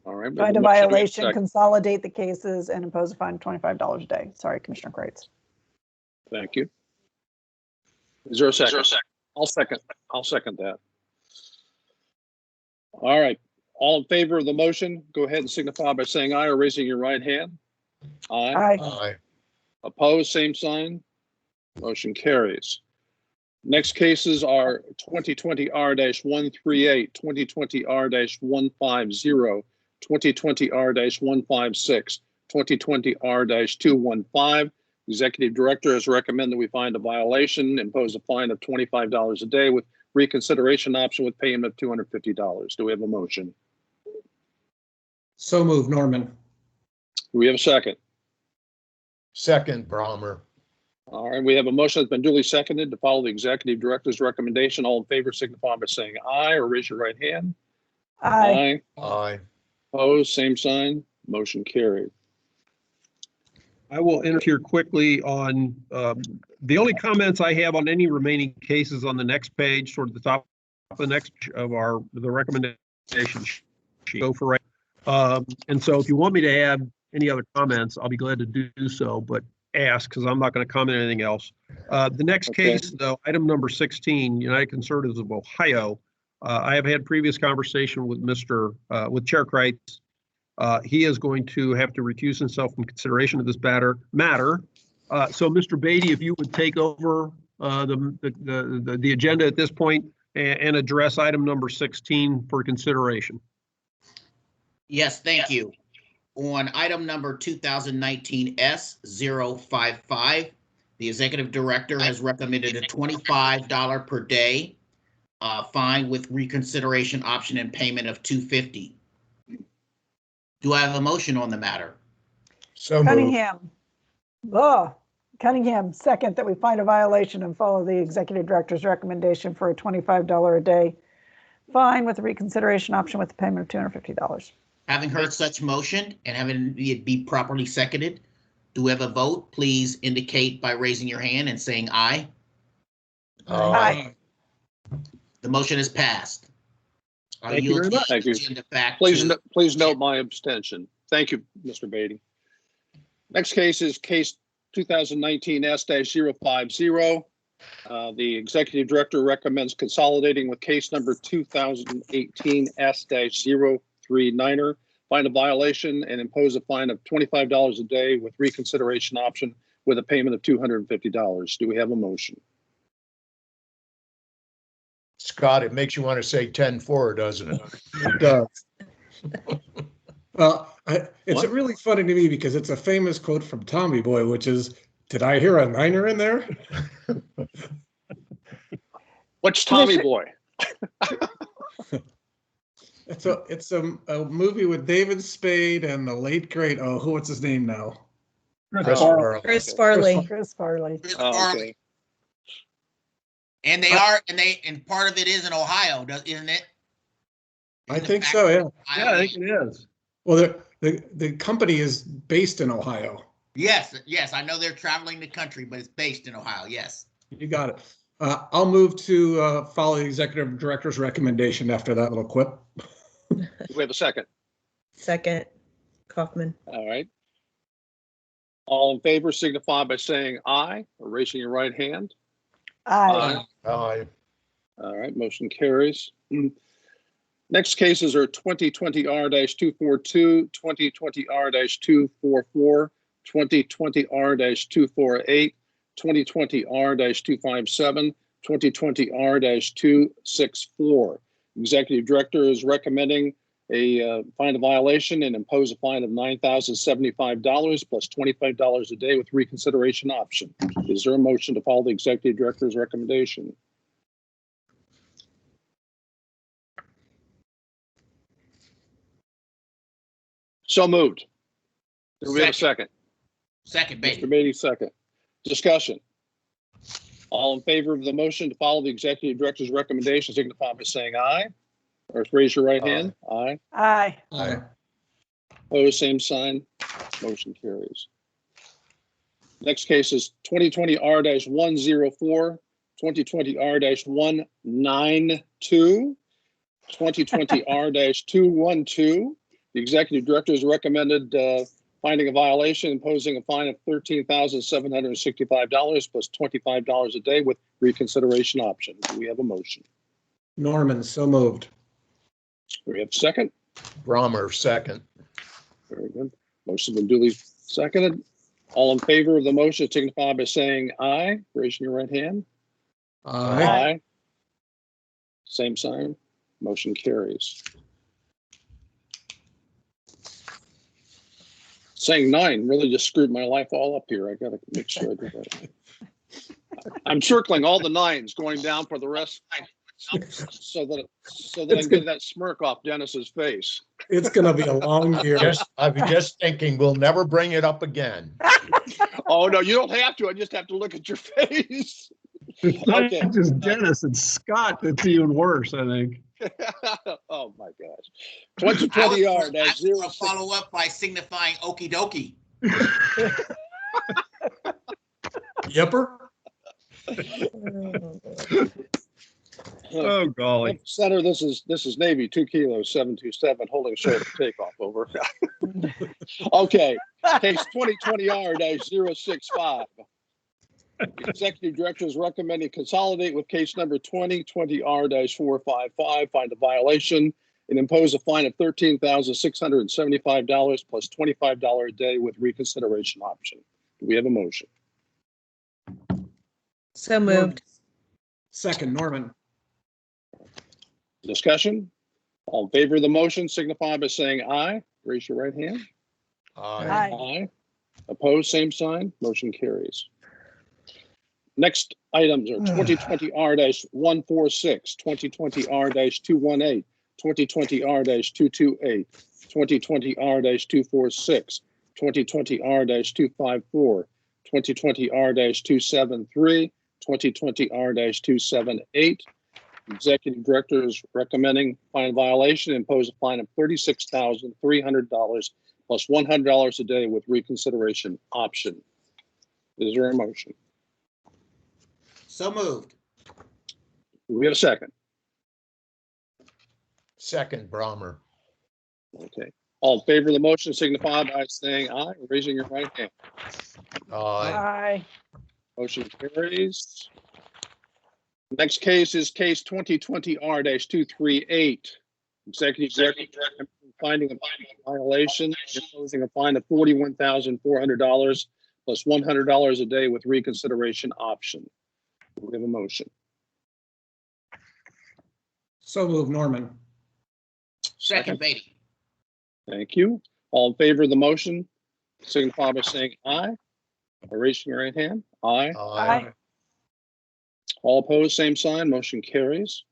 All right. Find a violation, consolidate the cases, and impose a fine of $25 a day. Sorry, Commissioner Kreitz. Thank you. Is there a second? I'll second that. All right. All in favor of the motion, go ahead and signify by saying aye or raising your right hand. Aye. Aye. Aye. Opposed, same sign. Motion carries. Next cases are 2020 R-138, 2020 R-150, 2020 R-156, 2020 R-215. Executive Director has recommended we find a violation, impose a fine of $25 a day with reconsideration option with payment of $250. Do we have a motion? So moved, Norman. Do we have a second? Second, Brommer. All right, we have a motion that's been duly seconded to follow the executive director's recommendation. All in favor signify by saying aye or raise your right hand. Aye. Aye. Opposed, same sign. Motion carried. I will enter here quickly on the only comments I have on any remaining cases on the next page, toward the top of the next of the recommendation sheet. Go for it. And so if you want me to add any other comments, I'll be glad to do so, but ask, because I'm not going to comment anything else. The next case, though, item number 16, United Conservatives of Ohio. I have had previous conversation with with Chair Kreitz. He is going to have to recuse himself from consideration of this matter. So, Mr. Beatty, if you would take over the agenda at this point and address item number 16 for consideration. Yes, thank you. On item number 2019 S-055, the executive director has recommended a $25 per day fine with reconsideration option and payment of $250. Do I have a motion on the matter? So moved. Cunningham. Cunningham, second that we find a violation and follow the executive director's recommendation for a $25 a day fine with a reconsideration option with the payment of $250. Having heard such motion and having it be properly seconded, do we have a vote? Please indicate by raising your hand and saying aye. Aye. The motion is passed. I'll Thank you yield very the much. Thank you. agenda back Please, to- please note my abstention. Thank you, Mr. Beatty. Next case is case 2019 S-050. The executive director recommends consolidating with case number 2018 S-039er. Find a violation and impose a fine of $25 a day with reconsideration option with a payment of $250. Do we have a motion? Scott, it makes you want to say 10-4, doesn't it? It does. Well, it's What? really funny to me because it's a famous quote from Tommy Boy, which is, "Did I hear a niner in there?" What's Tommy Boy? It's a movie with David Spade and the late great, what's his name now? Chris Farley. Chris Farley. Chris Farley. Chris Oh, Farley. okay. And and part of it is in Ohio, isn't it? I think so, yeah. Yeah, I think it is. Well, the company is based in Ohio. Yes, I know they're traveling the country, but it's based in Ohio, yes. You got it. I'll move to follow the executive director's recommendation after that little quip. Do we have a second? Second, Kaufman. All right. All in favor signify by saying aye or raising your right hand. Aye. Aye. All right, motion carries. Next cases are 2020 R-242, 2020 R-244, 2020 R-248, 2020 R-257, 2020 R-264. Executive Director is recommending find a violation and impose a fine of $9,075 plus $25 a day with reconsideration option. Is there a motion to follow the Executive Director's recommendation? So moved. Do we have a second? Second, Beatty. Mr. Beatty, second. Discussion. All in favor of the motion to follow the Executive Director's recommendation, signify by saying aye. Or raise your right hand. Aye. Aye. Aye. Opposed, same sign. Motion carries. Next case is 2020 R-104, 2020 R-192, 2020 R-212. The Executive Director has recommended finding a violation, imposing a fine of $13,765 plus $25 a day with reconsideration option. Do we have a motion? Norman, so moved. Do we have a second? Brommer, second. Very good. Motion's been duly seconded. All in favor of the motion signify by saying aye. Raising your right hand. Aye. Same sign. Motion carries. Saying 9 really just screwed my life all up here. I gotta make sure I do that. I'm circling all the 9s going down for the rest so that I can get that smirk off Dennis's face. It's going to be a long year. I'm just thinking we'll never bring it up again. Oh, no, you don't have to. I just have to look at your face. It's not Okay. just Dennis and Scott that's even worse, I think. Oh my gosh. 2020 yard. I was gonna follow up by signifying okie dokie. Yipper? Oh golly. Center, this is Navy 2 kilos 727 holding short of takeoff over. Okay, case 2020 R-065. Executive Director is recommending consolidate with case number 2020 R-455, find a violation and impose a fine of $13,675 plus $25 a day with reconsideration option. Do we have a motion? So moved. Second, Norman. Discussion? All in favor of the motion signify by saying aye. Raise your right hand. Aye. Aye. Opposed, same sign. Motion carries. Next items are 2020 R-146, 2020 R-218, 2020R-228, 2020R-246, 2020R-254, 2020R-273, 2020R-278. Executive Director is recommending fine violation, impose a fine of $36,300 plus $100 a day with reconsideration option. Is there a motion? So moved. Do we have a second? Second, Brommer. Okay. All in favor of the motion signify by saying aye or raising your right hand. Aye. Aye. Motion carries. Next case is case 2020R-238. Executive Director finding a violation, imposing a fine of $41,400 plus $100 a day with reconsideration option. Do we have a motion? So move, Norman. Second, Beatty. Thank you. All in favor of the motion, signify by saying aye or raising your right hand. Aye. Aye. All opposed, same sign. Motion carries.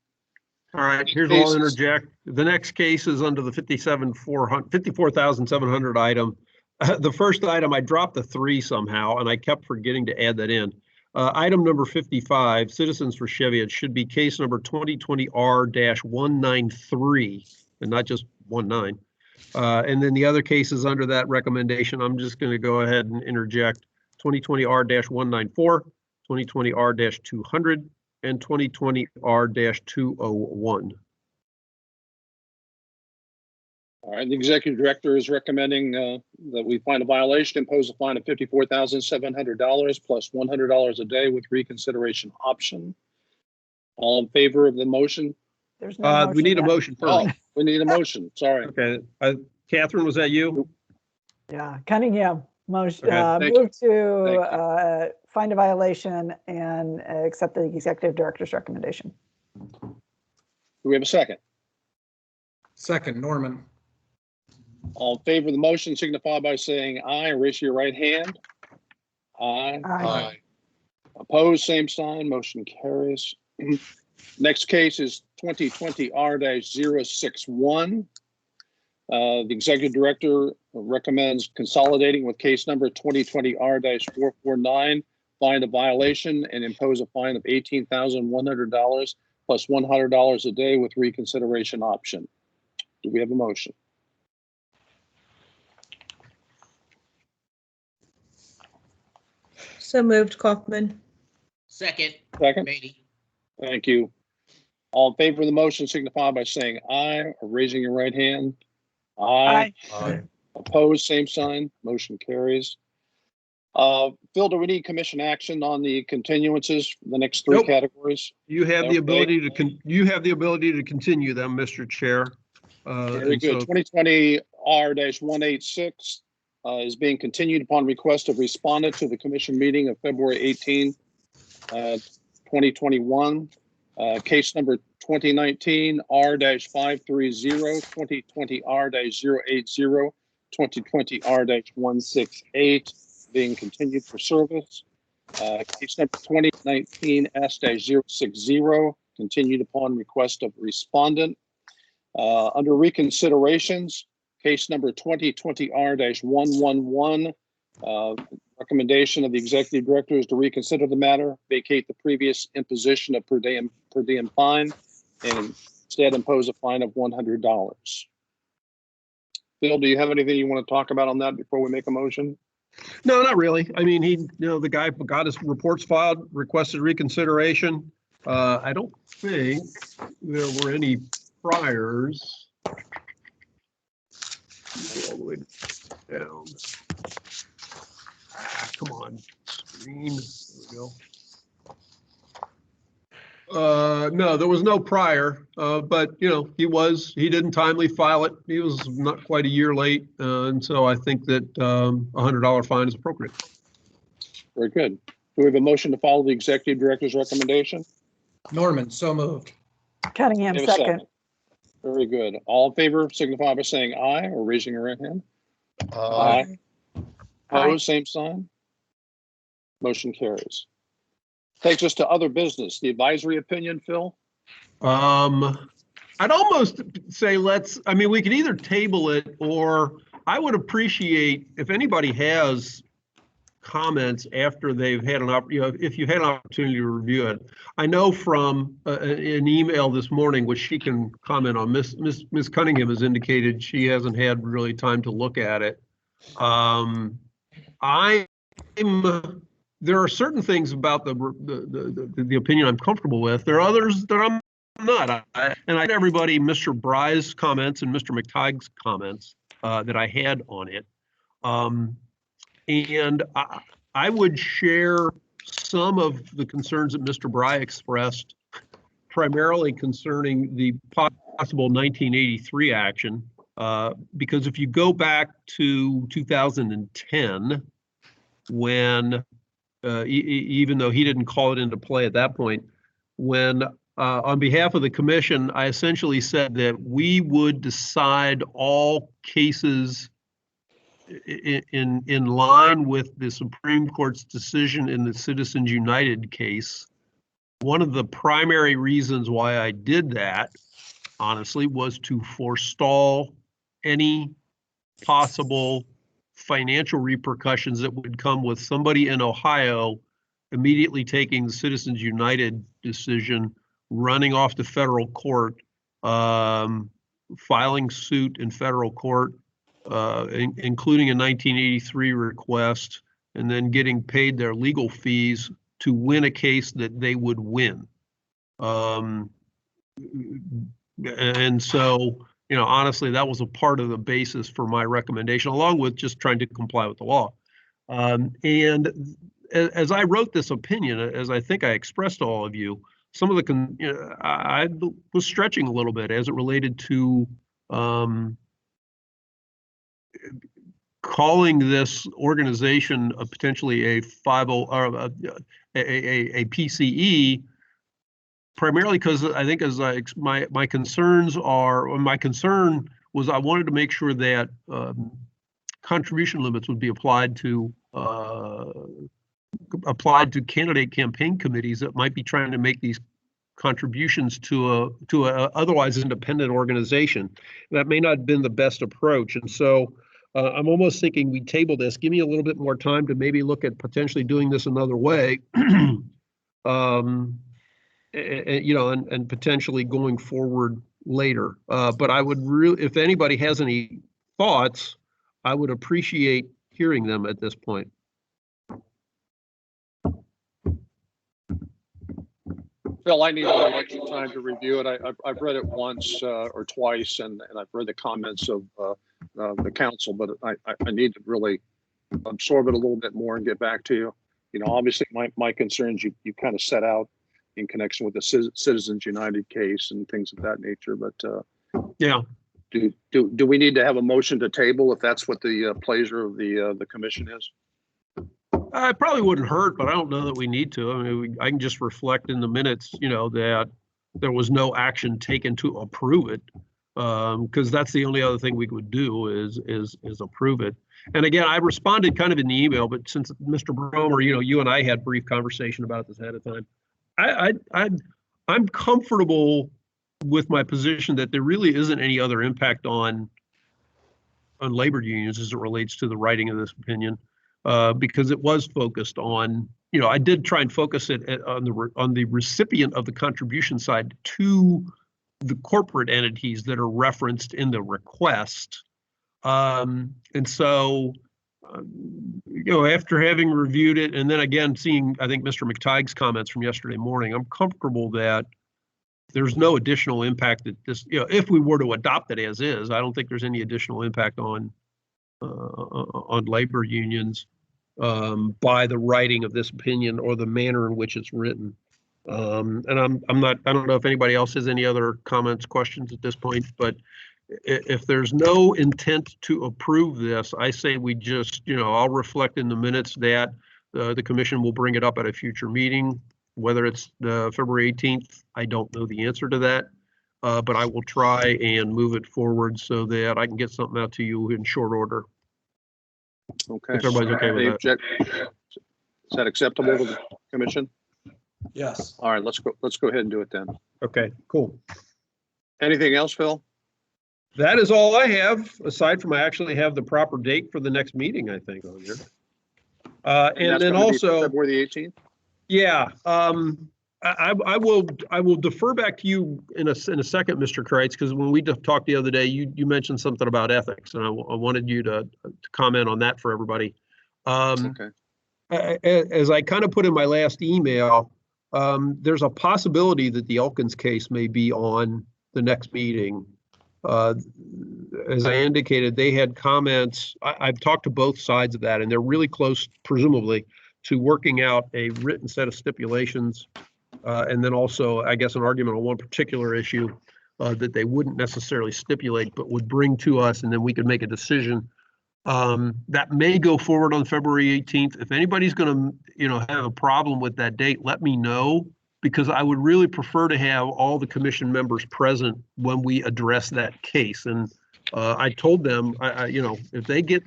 All right, here's what I'll interject. The next case is under the 54,700 item. The first item, I dropped the 3 somehow, and I kept forgetting to add that in. Item number 55, Citizens for Chevy. It should be case number 2020R-193, and not just 19. And then the other cases under that recommendation, I'm just going to go ahead and interject 2020R-194, 2020R-200, and 2020R-201. All right, the Executive Director is recommending that we find a violation, impose a fine of $54,700 plus $100 a day with reconsideration option. All in favor of the motion? There's no motion We need a yet. motion first. Oh, we need a motion. Sorry. Okay, Catherine, was that you? Yeah, Cunningham, motion, Okay, thank move to find a violation and accept the Executive Director's recommendation. Do we have a second? Second, Norman. All in favor of the motion signify by saying aye or raise your right hand. Aye. Aye. Opposed, same sign. Motion carries. Next case is 2020R-061. The Executive Director recommends consolidating with case number 2020R-449, find a violation and impose a fine of $18,100 plus $100 a day with reconsideration option. Do we have a motion? So moved, Kaufman. Second, Second. Beatty. Thank you. All in favor of the motion signify by saying aye or raising your right hand. Aye. Aye. Opposed, same sign. Motion carries. Phil, do we need commission action on the continuances for the next 3 Nope. categories? You have Okay. the ability to continue them, Mr. Chair. Very And good. so- 2020R-186 is being continued upon request of respondent to the commission meeting of February 18, 2021. Case number 2019R-530, 2020R-080, 2020R-168 being continued for service. Case number 2019S-060 continued upon request of respondent. Under reconsiderations, case number 2020R-111, recommendation of the Executive Director is to reconsider the matter, vacate the previous imposition of per diem fine, and instead impose a fine of $100. Phil, do you have anything you want to talk about on that before we make a motion? No, not really. I mean, the guy got his reports filed, requested reconsideration. I don't think there were any priors. All the way down. Come on, screen. There we go. No, there was no prior, but he didn't timely file it. He was not quite a year late. And so I think that $100 fine is appropriate. Very good. Do we have a motion to follow the Executive Director's recommendation? Norman, so moved. Cunningham, Do we have a second. Very good. All in favor signify by saying aye or raising your right hand. Aye. Opposed, same sign. Motion carries. Takes us to other business. The advisory opinion, Phil? I'd almost say I mean, we could either table it, or I would appreciate if anybody has comments after they've had if you've had an opportunity to review it. I know from an email this morning, which she can comment on, Ms. Cunningham has indicated she hasn't had really time to look at it. There are certain things about the opinion I'm comfortable with. There are others that I'm not. And I everybody, Mr. Bry's comments and Mr. McTighe's comments that I had on it. And I would share some of the concerns that Mr. Bry expressed, primarily concerning the possible 1983 action. Because if you go back to 2010, when even though he didn't call it into play at that point, when on behalf of the commission, I essentially said that we would decide all cases in line with the Supreme Court's decision in the Citizens United case. One of the primary reasons why I did that, honestly, was to forestall any possible financial repercussions that would come with somebody in Ohio immediately taking the Citizens United decision, running off to federal court, filing suit in federal court, including a 1983 request, and then getting paid their legal fees to win a case that they would win. And so, you know, honestly, that was a part of the basis for my recommendation, along with just trying to comply with the law. And as I wrote this opinion, as I think I expressed to all of you, some of the, I was stretching a little bit as it related to calling this organization potentially a 50 or a PCE, primarily because I think my concerns are, or my concern was I wanted to make sure that contribution limits would be applied to candidate campaign committees that might be trying to make these contributions to a otherwise independent organization. That may not have been the best approach, and so I'm almost thinking we table this. Give me a little bit more time to maybe look at potentially doing this another way. You know, and potentially going forward later. But I would really, if anybody has any thoughts, I would appreciate hearing them at this point. Phil, I need a little extra time to review it. I've read it once or twice, and I've read the comments of the council, but I need to really absorb it a little bit more and get back to you. You know, obviously my concerns you kind of set out in connection with the Citizens United case and things of that nature, but yeah. Do we need to have a motion to table if that's what the pleasure of the commission is? It probably wouldn't hurt, but I don't know that we need to. I mean, I can just reflect in the minutes, you know, that there was no action taken to approve it, because that's the only other thing we would do is approve it. And again, I responded kind of in the email, but since Mr. Bromer, you know, you and I had brief conversation about this ahead of time, I'm comfortable with my position that there really isn't any other impact on labor unions as it relates to the writing of this opinion, because it was focused on, you know, I did try and focus it on the recipient of the contribution side to the corporate entities that are referenced in the request. And so, you know, after having reviewed it and then again seeing, I think, Mr. McTighe's comments from yesterday morning, I'm comfortable that there's no additional impact that this, you know, if we were to adopt it as is, I don't think there's any additional impact on labor unions by the writing of this opinion or the manner in which it's written. And I don't know if anybody else has any other comments, questions at this point, but if there's no intent to approve this, I say we just, you know, I'll reflect in the minutes that the commission will bring it up at a future meeting, whether it's February 18th. I don't know the answer to that, but I will try and move it forward so that I can get something out to you in short order. Okay. If everybody's okay with that. Is that acceptable to the commission? Yes. All right, let's go ahead and do it then. Okay, cool. Anything else, Phil? That is all I have, aside from I actually have the proper date for the next meeting, I think, on here. And that's then gonna be also, February the 18th? yeah, I will defer back to you in a second, Mr. Kreitz, because when we talked the other day, you mentioned something about ethics, and I wanted you to comment on that for everybody. Okay. As I kind of put in my last email, there's a possibility that the Elkins case may be on the next meeting. As I indicated, they had comments. I've talked to both sides of that, and they're really close, presumably, to working out a written set of stipulations. And then also, I guess, an argument on one particular issue that they wouldn't necessarily stipulate, but would bring to us, and then we could make a decision. That may go forward on February 18th. If anybody's going to, have a problem with that date, let me know, because I would really prefer to have all the commission members present when we address that case. And I told them, if they get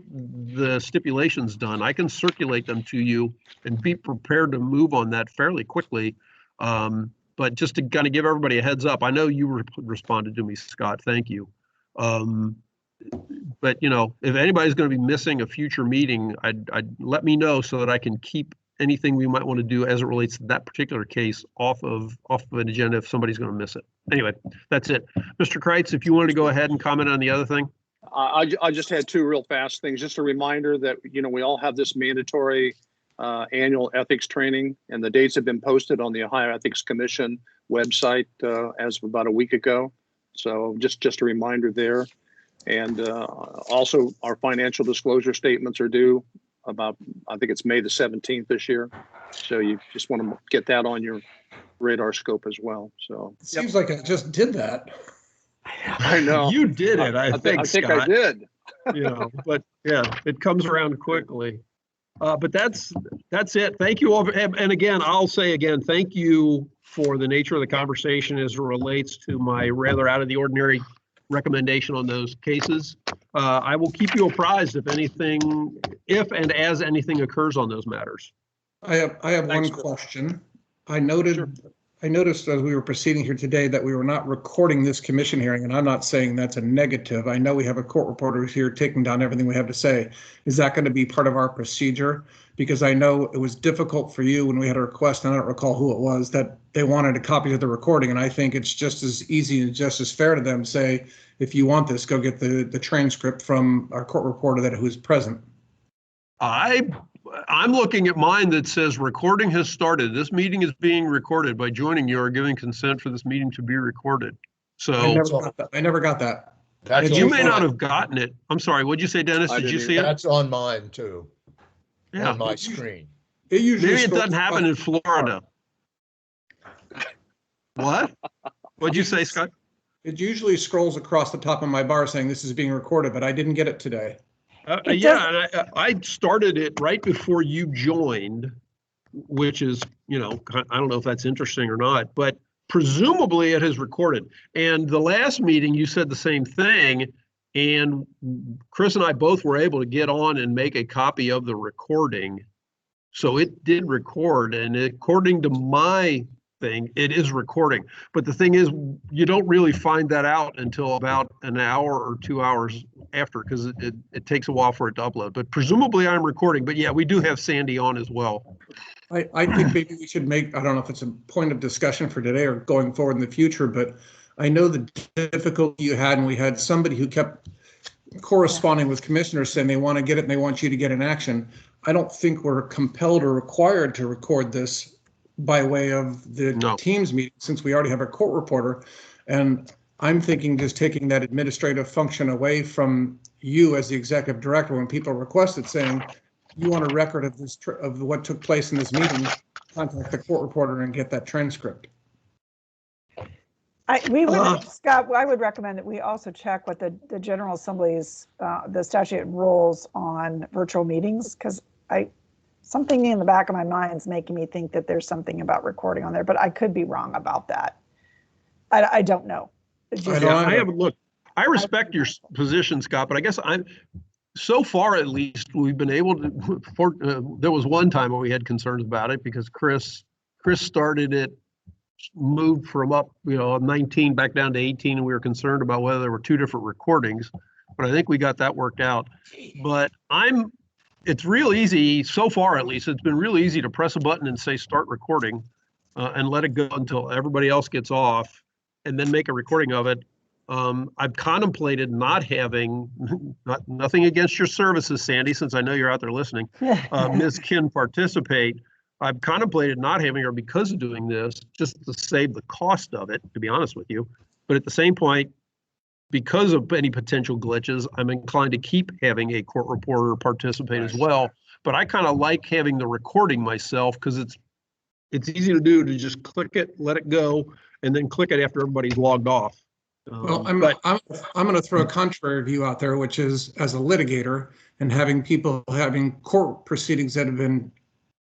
the stipulations done, I can circulate them to you and be prepared to move on that fairly quickly. But just to kind of give everybody a heads up, I know you responded to me, Scott. Thank you. But if anybody's going to be missing a future meeting, I'd let me know so that I can keep anything we might want to do as it relates to that particular case off of an agenda if somebody's going to miss it. Anyway, that's it. Mr. Kreitz, if you wanted to go ahead and comment on the other thing. I just had two real fast things. Just a reminder that, we all have this mandatory annual ethics training, and the dates have been posted on the Ohio Ethics Commission website as of about a week ago. So just a reminder there. And also our financial disclosure statements are due about, I think it's May the 17th this year. So you just want to get that on your radar scope as well. So It seems like I just did that. I know. You did it, I think, Scott. I did. But yeah, it comes around quickly. But that's it. Thank you all. And again, I'll say again, thank you for the nature of the conversation as it relates to my rather out of the ordinary recommendation on those cases. I will keep you apprised if and as anything occurs on those matters. I have one question. I noticed as we were proceeding here today that we were not recording this commission hearing, and I'm not saying that's a negative. I know we have a court reporter who's here taking down everything we have to say. Is that going to be part of our procedure? Because I know it was difficult for you when we had a request, and I don't recall who it was, that they wanted a copy of the recording, and I think it's just as easy and just as fair to them to say, if you want this, go get the transcript from our court reporter who's present. I'm looking at mine that says recording has started. This meeting is being recorded. By joining, you are giving consent for this meeting to be recorded. So I never got that. You may not have gotten it. I'm sorry. What'd you say, Dennis? Did you see it? That's on mine too. Yeah. On my screen. Maybe it doesn't happen in Florida. What? What'd you say, Scott? It usually scrolls across the top of my bar saying this is being recorded, but I didn't get it today. Yeah, and I started it right before you joined, which is, I don't know if that's interesting or not, but presumably it has recorded. And the last meeting, you said the same thing, and Chris and I both were able to get on and make a copy of the recording. So it did record, and according to my thing, it is recording. But the thing is, you don't really find that out until about an hour or 2 hours after, because it takes a while for it to upload. But presumably I'm recording. But yeah, we do have Sandy on as well. I think maybe we should make, I don't know if it's a point of discussion for today or going forward in the future, but I know the difficulty you had, and we had somebody who kept corresponding with commissioners saying they want to get it and they want you to get an action. I don't think we're compelled or required to record this by way of the Teams meeting, since we already have a court reporter. And I'm thinking just taking that administrative function away from you as the executive director when people request it, saying, you want a record of this, of what took place in this meeting, contact the court reporter and get that transcript. Scott, I would recommend that we also check what the General Assembly's, the statute rules on virtual meetings, because something in the back of my mind is making me think that there's something about recording on there, but I could be wrong about that. I don't know. I haven't looked. I respect your position, Scott, but I guess so far at least, we've been able to, there was one time where we had concerns about it because Chris started it moved from up, 19 back down to 18, and we were concerned about whether there were two different recordings, but I think we got that worked out. But it's real easy, so far at least, it's been real easy to press a button and say start recording and let it go until everybody else gets off and then make a recording of it. I've contemplated not having, nothing against your services, Sandy, since I know you're out there listening, Ms. Kin participate. I've contemplated not having her because of doing this, just to save the cost of it, to be honest with you. But at the same point, because of any potential glitches, I'm inclined to keep having a court reporter participate as well. But I kind of like having the recording myself because it's easy to do, to just click it, let it go, and then click it after everybody's logged off. Well, I'm going to throw a contrary view out there, which is, as a litigator and having people having court proceedings that have been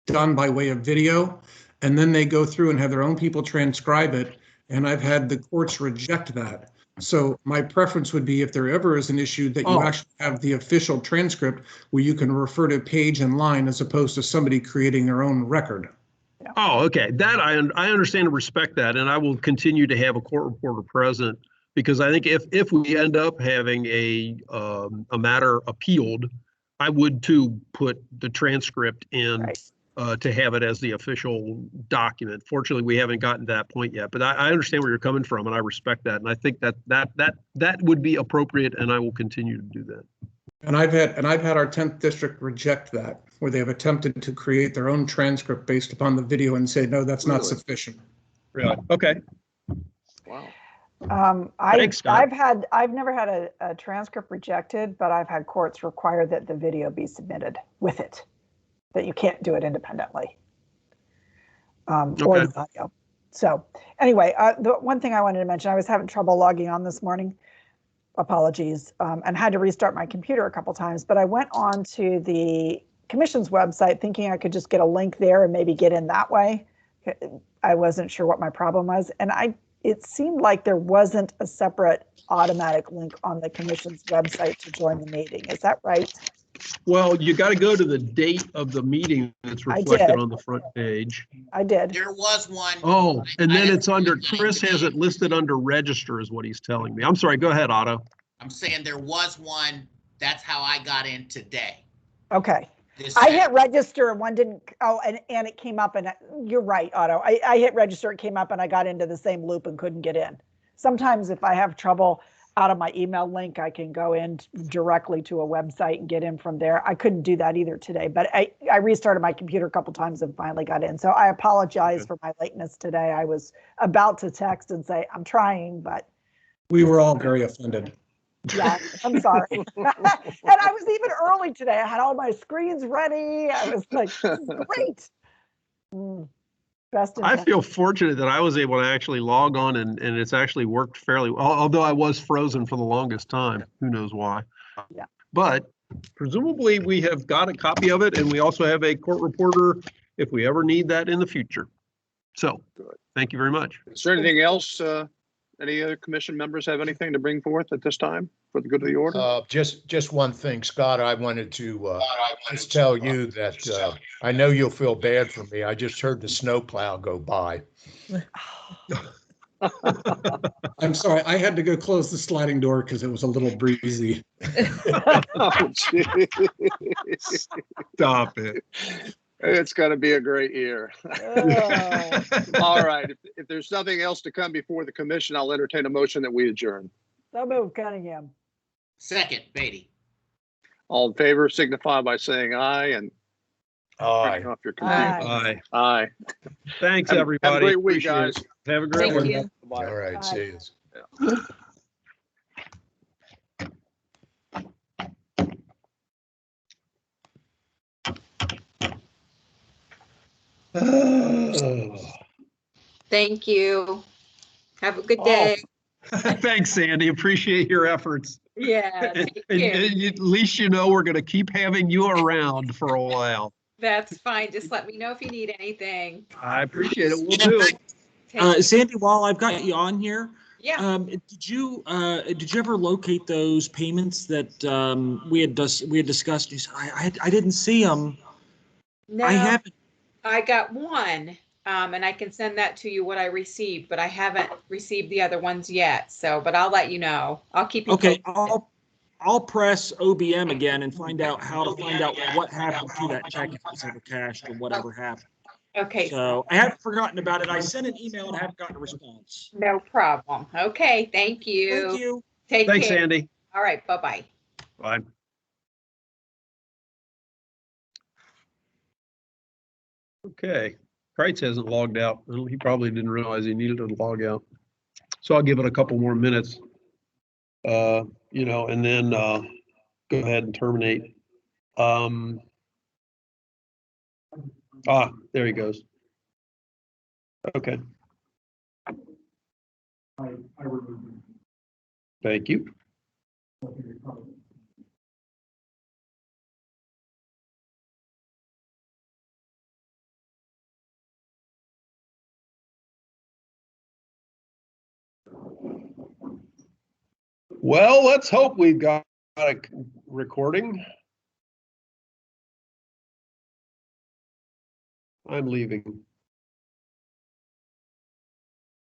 done by way of video, and then they go through and have their own people transcribe it, and I've had the courts reject that. So my preference would be, if there ever is an issue, that you actually have the official transcript where you can refer to page and line, as opposed to somebody creating their own record. Oh, okay. That I understand and respect that, and I will continue to have a court reporter present, because I think if we end up having a matter appealed, I would too put the transcript in to have it as the official document. Fortunately, we haven't gotten to that point yet, but I understand where you're coming from, and I respect that, and I think that would be appropriate, and I will continue to do that. And I've had our 10th district reject that, where they have attempted to create their own transcript based upon the video and say, no, that's not sufficient. Really? Okay. Wow. Thanks, I've never had a transcript rejected, but I've had courts require that the video be submitted with it, that you can't do it independently. Or the audio. So anyway, the one thing I wanted to mention, I was having trouble logging on this morning. Apologies, and had to restart my computer a couple times, but I went on to the commission's website thinking I could just get a link there and maybe get in that way. I wasn't sure what my problem was, and it seemed like there wasn't a separate automatic link on the commission's website to join the meeting. Is that right? Well, you got to go to the date of the meeting that's reflected on the front page. I did. There was one. Oh, and then it's under, Chris has it listed under register is what he's telling me. I'm sorry, go ahead, Otto. I'm saying there was one. That's how I got in today. Okay. I hit register and one didn't, and it came up, and you're right, Otto. I hit register, it came up, and I got into the same loop and couldn't get in. Sometimes if I have trouble out of my email link, I can go in directly to a website and get in from there. I couldn't do that either today, but I restarted my computer a couple times and finally got in. So I apologize for my lateness today. I was about to text and say, I'm trying, but. We were all very offended. Yeah, I'm sorry. And I was even early today. I had all my screens ready. I was like, this is great. I feel fortunate that I was able to actually log on and it's actually worked fairly well, although I was frozen for the longest time. Who knows why? Yeah. But presumably we have got a copy of it, and we also have a court reporter if we ever need that in the future. So thank you very much. Is there anything else? Any other commission members have anything to bring forth at this time for the good of the order? Just one thing, Scott, I wanted to just tell you that I know you'll feel bad for me. I just heard the snowplow go by. I'm sorry, I had to go close the sliding door because it was a little breezy. Stop it. It's going to be a great year. All right. If there's nothing else to come before the commission, I'll entertain a motion that we adjourn. So move, Cunningham. Second, Beatty. All in favor, signify by saying aye, and aye. Off your computer. Aye. Aye. Thanks, everybody. Have a great week, Appreciate guys. it. Have a great Thank one. you. Bye. All right, see you. Yeah. Thank you. Have a good day. Thanks, Sandy. Appreciate your efforts. Yeah, And, thank you. at least you know we're going to keep having you around for a while. That's fine. Just let me know if you need anything. I appreciate it. We'll do. Sandy, while I've got you on here, Yeah. did you ever locate those payments that we had discussed? You said, I didn't see them. No, I haven't. I got one. And I can send that to you what I received, but I haven't received the other ones yet. So, but I'll let you know. I'll keep you Okay, posted. I'll press OBM again and find out what happened to that check, if it was ever cashed or whatever happened. Okay. So I haven't forgotten about it. I sent an email and haven't gotten a response. No problem. Okay. Thank you. Thank you. Take Thanks, care. Andy. All right. Bye-bye. Bye. Okay. Kreitz hasn't logged out. Well, he probably didn't realize he needed to log out. So I'll give it a couple more minutes. You know, and then go ahead and terminate. There he goes. Okay. Thank you. Well, let's hope we've got a recording. I'm leaving.